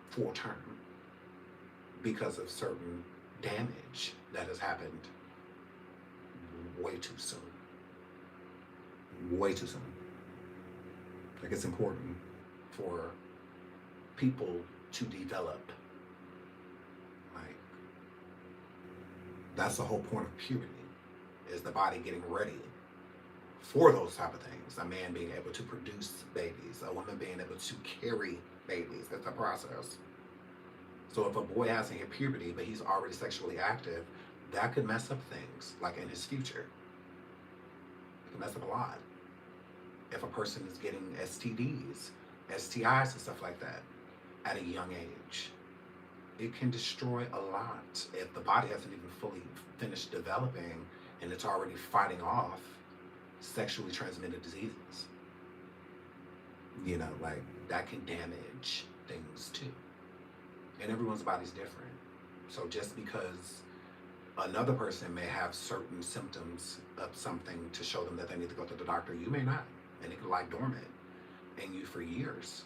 full term because of certain damage that has happened way too soon. Way too soon. Like, it's important for people to develop. Like, that's the whole point of puberty, is the body getting ready for those type of things. A man being able to produce babies, a woman being able to carry babies. That's a process. So if a boy hasn't hit puberty, but he's already sexually active, that could mess up things, like in his future. It can mess up a lot. If a person is getting STDs, STIs and stuff like that at a young age, it can destroy a lot if the body hasn't even fully finished developing and it's already fighting off sexually transmitted diseases. You know, like, that can damage things too. And everyone's body's different. So just because another person may have certain symptoms of something to show them that they need to go to the doctor, you may not. And it can lie dormant in you for years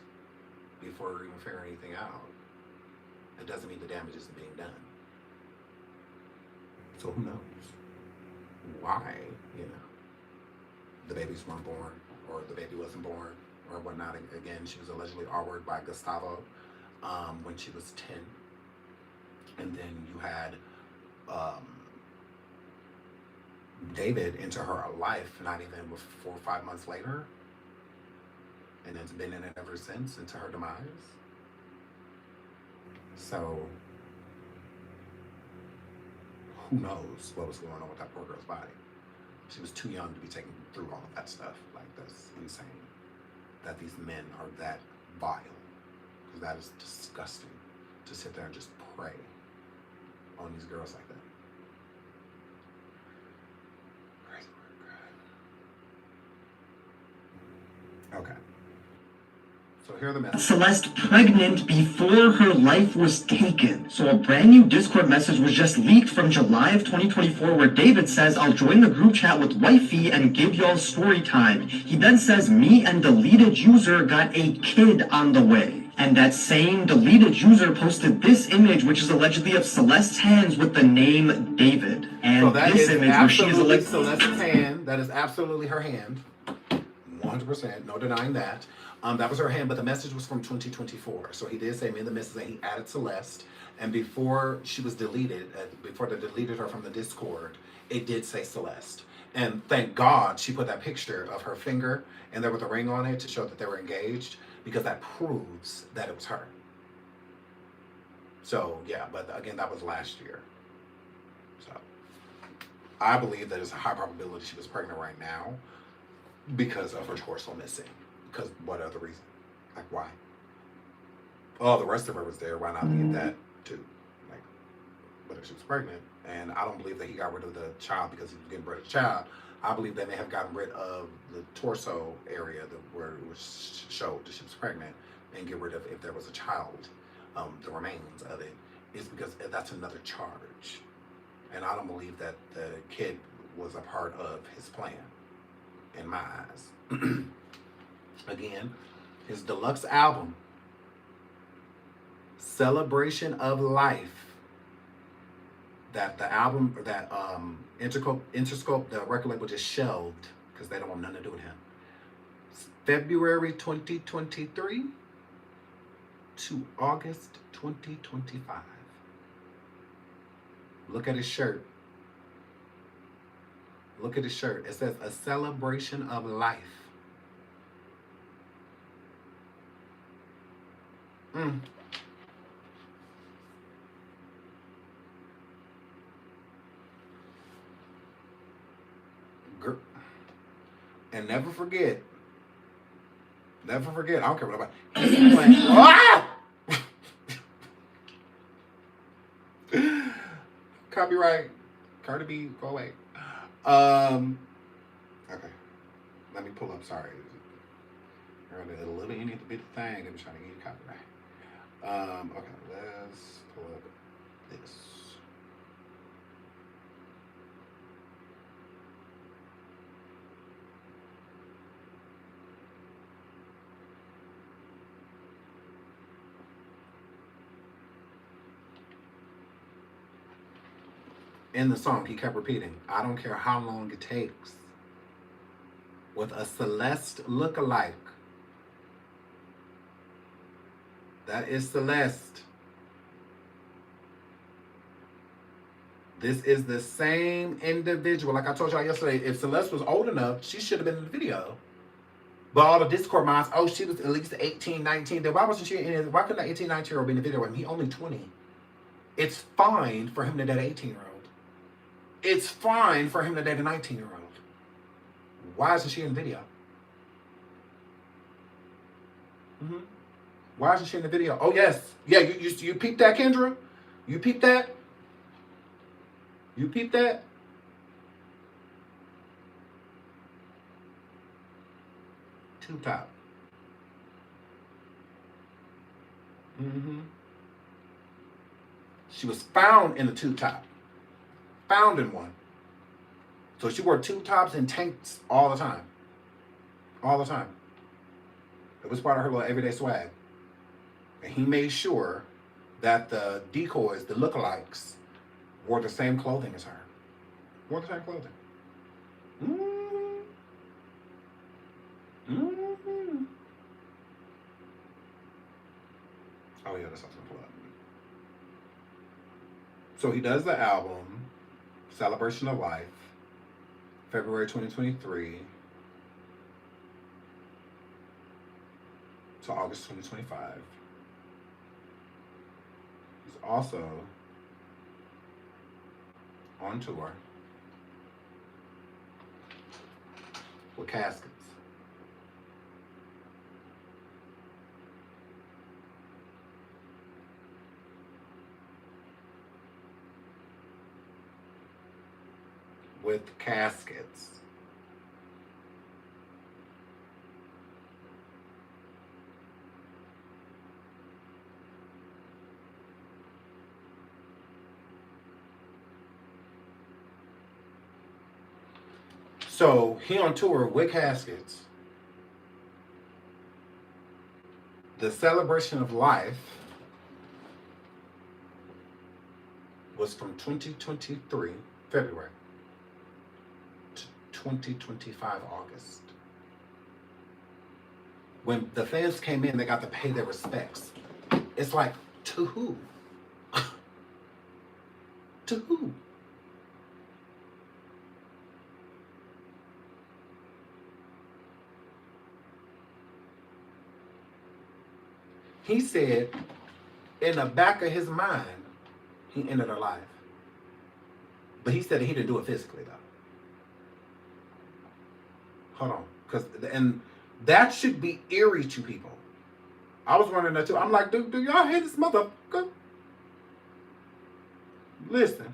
before you even figure anything out. It doesn't mean the damage isn't being done. So who knows why, you know, the babies weren't born, or the baby wasn't born, or whatnot. Again, she was allegedly R-worded by Gustavo when she was 10. And then you had David into her life, not even 4 or 5 months later, and it's been in it ever since, into her demise. So who knows what was going on with that poor girl's body. She was too young to be taken through all of that stuff. Like, that's insane that these men are that vile, because that is disgusting to sit there and just prey on these girls like that. Crazy work. Okay. So here are the messages. Celeste pregnant before her life was taken. So a brand new Discord message was just leaked from July of 2024 where David says, I'll join the group chat with wifey and give y'all story time. He then says, me and deleted user got a kid on the way. And that same deleted user posted this image, which is allegedly of Celeste's hands with the name David. And So that this is image where she is absolutely allegedly Celeste's hand. That is absolutely her hand. 100%, no denying that. That was her hand, but the message was from 2024. So he did say me in the message that he added Celeste. And before she was deleted, before they deleted her from the Discord, it did say Celeste. And thank God she put that picture of her finger and there with a ring on it to show that they were engaged, because that proves that it was her. So yeah, but again, that was last year. So I believe that there's a high probability she was pregnant right now because of her torso missing. Because what other reason? Like why? Oh, the rest of her was there. Why not leave that too? Like, but if she was pregnant, and I don't believe that he got rid of the child because he was getting rid of the child. I believe they may have gotten rid of the torso area where it was showed that she was pregnant, and get rid of if there was a child, the remains of it, is because that's another charge. And I don't believe that the kid was a part of his plan, in my eyes. Again, his deluxe album, Celebration of Life, that the album, that Interscope, the record label just shelved because they don't want nothing to do with him. February 2023 to August 2025. Look at his shirt. Look at his shirt. It says a celebration of life. And never forget, I don't care what about. He's playing. Ah! Copyright, Cardi B, go away. Okay, let me pull up. Sorry, a little any bit thing. They were trying to get you copyright. Okay, let's pull up this. In the song, he kept repeating, I don't care how long it takes. With a Celeste look-alike. That is Celeste. This is the same individual. Like I told y'all yesterday, if Celeste was old enough, she should have been in the video. But all the Discord mods, oh, she was at least 18, 19. Then why wasn't she in it? Why couldn't that 18, 19-year-old be in the video with him? He only 20. It's fine for him to date an 18-year-old. It's fine for him to date a 19-year-old. Why isn't she in the video? Why isn't she in the video? Oh, yes. Yeah, you peeped that, Kendra? You peeped that? You peeped that? Tube top. She was found in a tube top. Found in one. So she wore tube tops and tanks all the time. All the time. It was part of her little everyday swag. And he made sure that the decoys, the lookalikes, wore the same clothing as her. Wore the same clothing. Oh yeah, that's something to pull up. So he does the album, Celebration of Life, February 2023 to August 2025. He's also on tour with Caskets. With Caskets. So he on tour with caskets. The celebration of life was from 2023 February to 2025 August. When the fans came in, they got to pay their respects. It's like, to who? To who? He said, in the back of his mind, he ended her life. But he said that he didn't do it physically, though. Hold on. And that should be eerie to people. I was wondering that too. I'm like, do y'all hear this motherfucker? Listen.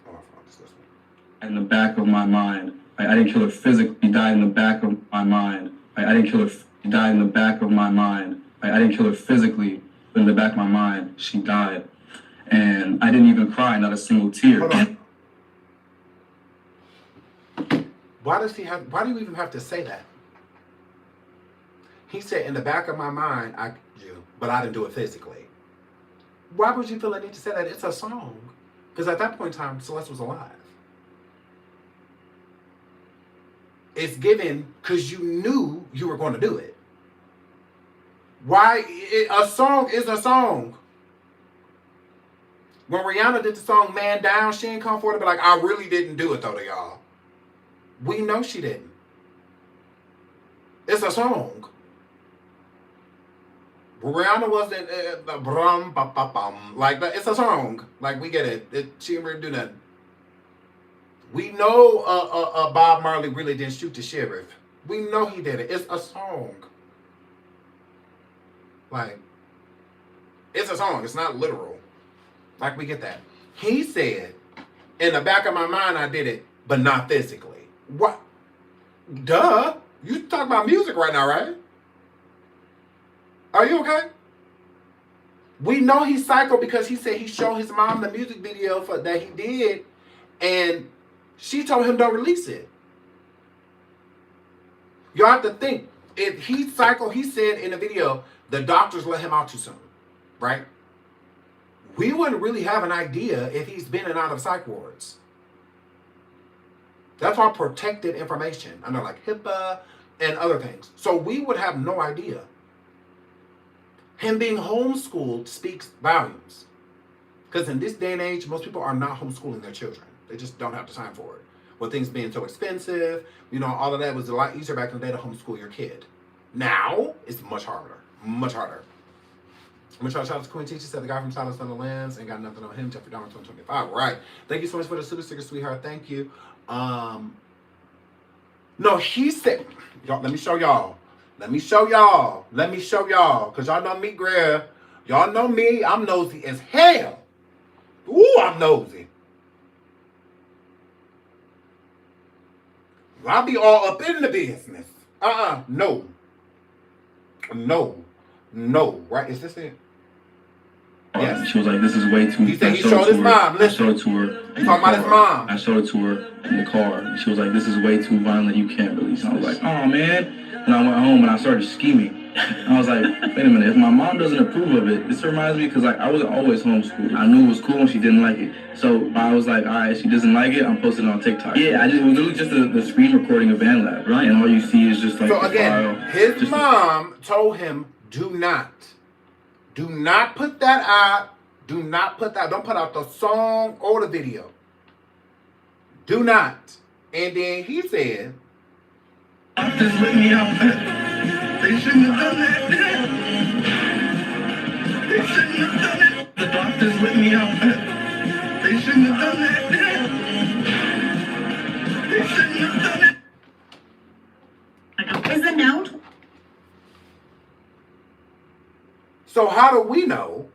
Oh, just listen. In the back of my mind. I didn't kill her physically. He died in the back of my mind. I didn't kill her. He died in the back of my mind. I didn't kill her physically, but in the back of my mind, she died. And I didn't even cry, not a single tear. Hold on. Why do you even have to say that? He said, in the back of my mind, I killed you, but I didn't do it physically. Why would you feel the need to say that? It's a song. Because at that point in time, Celeste was alive. It's given because you knew you were going to do it. A song is a song. When Rihanna did the song Man Down, she didn't come forward and be like, I really didn't do it though to y'all. We know she didn't. It's a song. Rihanna wasn't like that. It's a song. Like, we get it. She didn't really do nothing. We know Bob Marley really didn't shoot the sheriff. We know he did it. It's a song. Like, it's a song. It's not literal. Like, we get that. He said, in the back of my mind, I did it, but not physically. What? Duh. You talking about music right now, right? Are you okay? We know he's psycho because he said he showed his mom the music video that he did, and she told him don't release it. You have to think, if he's psycho, he said in the video, the doctors let him out too soon, right? We wouldn't really have an idea if he's been in and out of psych wards. That's all protected information. I know, like HIPAA and other things. So we would have no idea. Him being homeschooled speaks volumes. Because in this day and age, most people are not homeschooling their children. They just don't have the time for it. With things being so expensive, all of that was a lot easier back in the day to homeschool your kid. Now, it's much harder. Much harder. I'm going to shout out to Queen Teacher, said the guy from Silence on the Lambs, ain't got nothing on him, Jeffrey Dahmer 2025. Right. Thank you so much for the super sticker, sweetheart. Thank you. No, he said, y'all, let me show y'all. Because y'all know me, Greg. Y'all know me. I'm nosy as hell. Ooh, I'm nosy. I'll be all up in the business. No. Right? Is this it? Yes. She was like, this is way too... He said he showed his mom. I showed it to her. You talking about his mom? I showed it to her in the car. She was like, this is way too violent. You can't release it. I was like, oh, man. And I went home and I started scheming. I was like, wait a minute. If my mom doesn't approve of it, this reminds me because I was always homeschooled. I knew it was cool and she didn't like it. So I was like, all right, she doesn't like it. I'm posting it on TikTok. Yeah, it was literally just the screen recording of VanLab, right? And all you see is just like so again, his mom told him, do not put that out. Don't put out the song or the video. Do not. And then he said, Just let me out. They shouldn't have done that. They shouldn't have done it. The doctors let me out. They shouldn't have done that. They shouldn't have done it. Is the note? so how do we know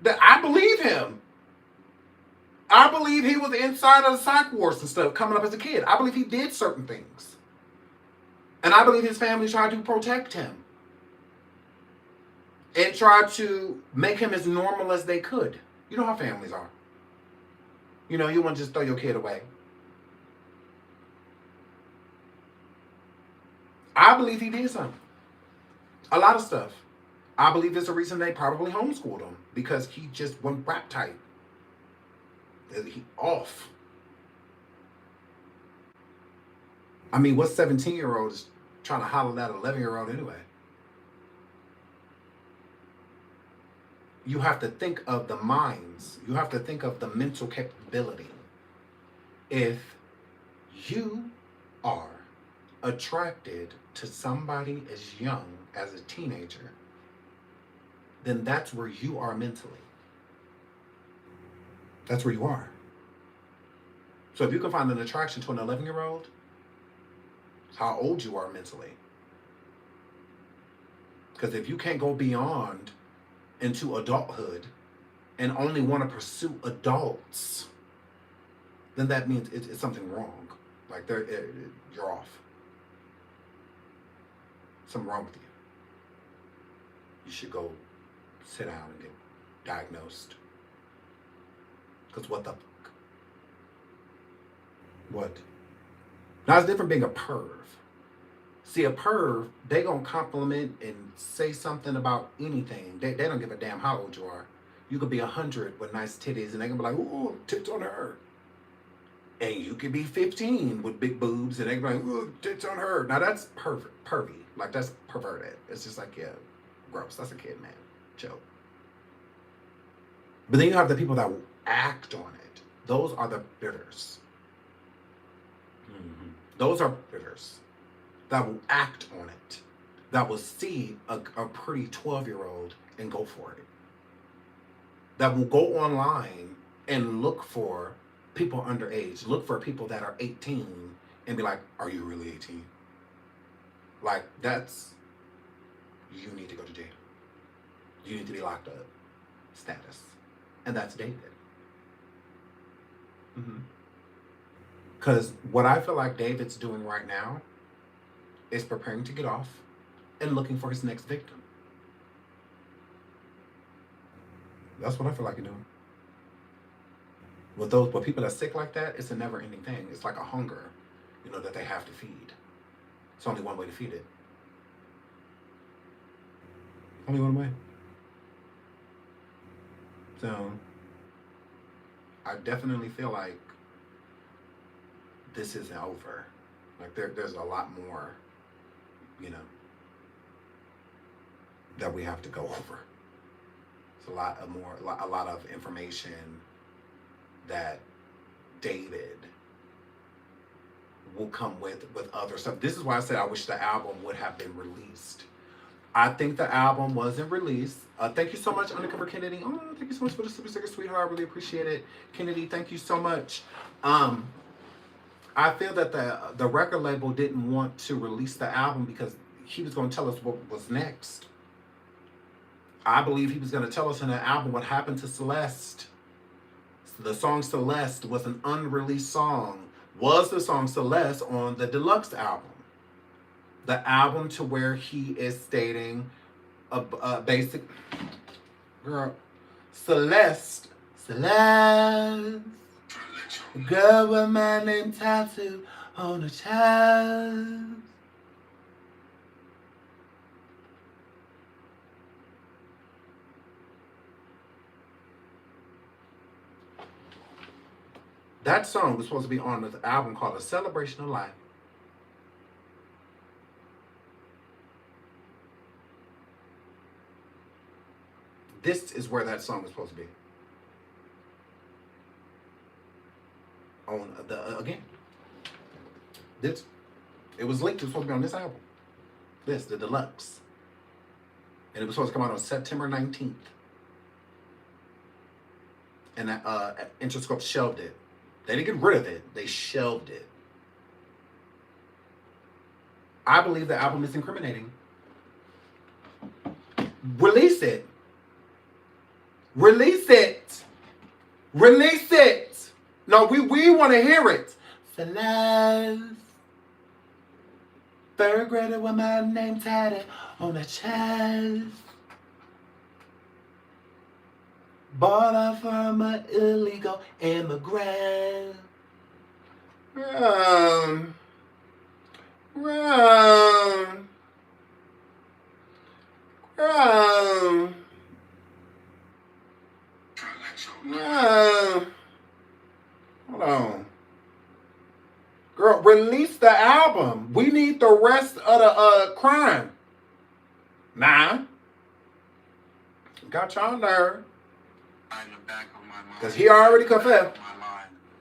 that I believe him? I believe he was inside of the psych wards and stuff coming up as a kid. I believe he did certain things. And I believe his family tried to protect him. And tried to make him as normal as they could. You know how families are. You know, you want to just throw your kid away. I believe he did something. A lot of stuff. I believe there's a reason they probably homeschooled him, because he just went rap type. He off. I mean, what 17-year-old is trying to holler at an 11-year-old anyway? You have to think of the minds. You have to think of the mental capability. If you are attracted to somebody as young as a teenager, then that's where you are mentally. That's where you are. So if you can find an attraction to an 11-year-old, how old you are mentally. Because if you can't go beyond into adulthood and only want to pursue adults, then that means it's something wrong. Like you're off. Something wrong with you. You should go sit down and get diagnosed. Because what the fuck? What? Now it's different being a perv. See, a perv, they gonna compliment and say something about anything. They don't give a damn how old you are. You could be 100 with nice titties and they gonna be like, ooh, tits on her. And you could be 15 with big boobs and they gonna be like, ooh, tits on her. Now that's pervy. Like that's perverted. It's just like, yeah, gross. That's a kid, man. Chill. But then you have the people that will act on it. Those are the bitters. Mm-hmm. Those are bitters that will act on it, that will see a pretty 12-year-old and go for it, that will go online and look for people underage, look for people that are 18 and be like, are you really 18? Like, that's, you need to go to jail. You need to be locked up status. And that's David. Because what I feel like David's doing right now is preparing to get off and looking for his next victim. That's what I feel like you're doing. With people that are sick like that, it's a never-ending thing. It's like a hunger, you know, that they have to feed. It's only one way to feed it. Only one way. So, I definitely feel like this isn't over. Like there's a lot more, you know, that we have to go over. It's a lot of information that David will come with other stuff. This is why I said I wish the album would have been released. I think the album wasn't released. Thank you so much, Undercover Kennedy. Oh, thank you so much for the super sticker, sweetheart. I really appreciate it. Kennedy, thank you so much. I feel that the record label didn't want to release the album because he was going to tell us what was next. I believe he was going to tell us in the album what happened to Celeste. The song Celeste was an unreleased song. Was the song Celeste on the deluxe album? The album to where he is stating a basic, girl, Celeste, girl with my name tattooed on her chest. That song was supposed to be on the album called A Celebration of Life. This is where that song was supposed to be. On again. This, it was linked. It was supposed to be on this album. This, the deluxe. And it was supposed to come out on September 19th. And Interscope shelved it. They didn't get rid of it. They shelved it. I believe the album is incriminating. Release it. Release it. Release it. No, we want to hear it. Celeste. Third grader with my name tatted on the chest. Bought her from an illegal immigrant. Run. Run. Run. Run. Hold on. Girl, release the album. We need the rest of the crime. Nah. Got y'all nerve. Because he already confessed.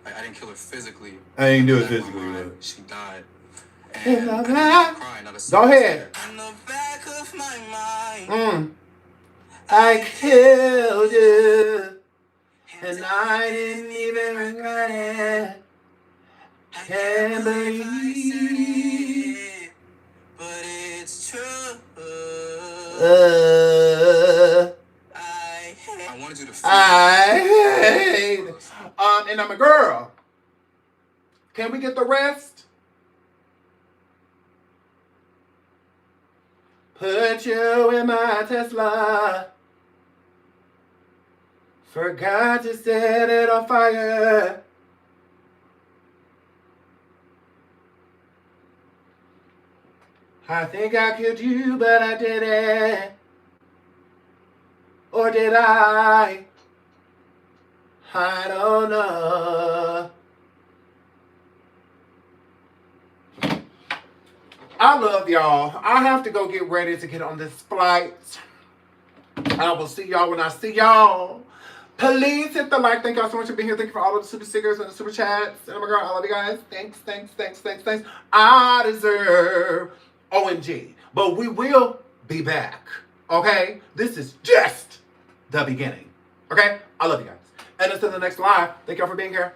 Like, I didn't kill her physically. I ain't do it physically, but she died. In the back. Go ahead. In the back of my mind. I killed you. And I didn't even regret it. Can't believe it. But it's true. I wanted you to feel I hate. And I'm a girl. Can we get the rest? Put you in my Tesla. Forgot to set it on fire. I think I killed you, but I didn't. Or did I? I don't know. I love y'all. I have to go get ready to get on this flight. I will see y'all when I see y'all. Please hit the like. Thank y'all so much for being here. Thank you for all of the super stickers and the super chats. And oh my God, I love you guys. Thanks. I deserve OMG. But we will be back. Okay? This is just the beginning. Okay? I love you guys. And until the next live, thank y'all for being here.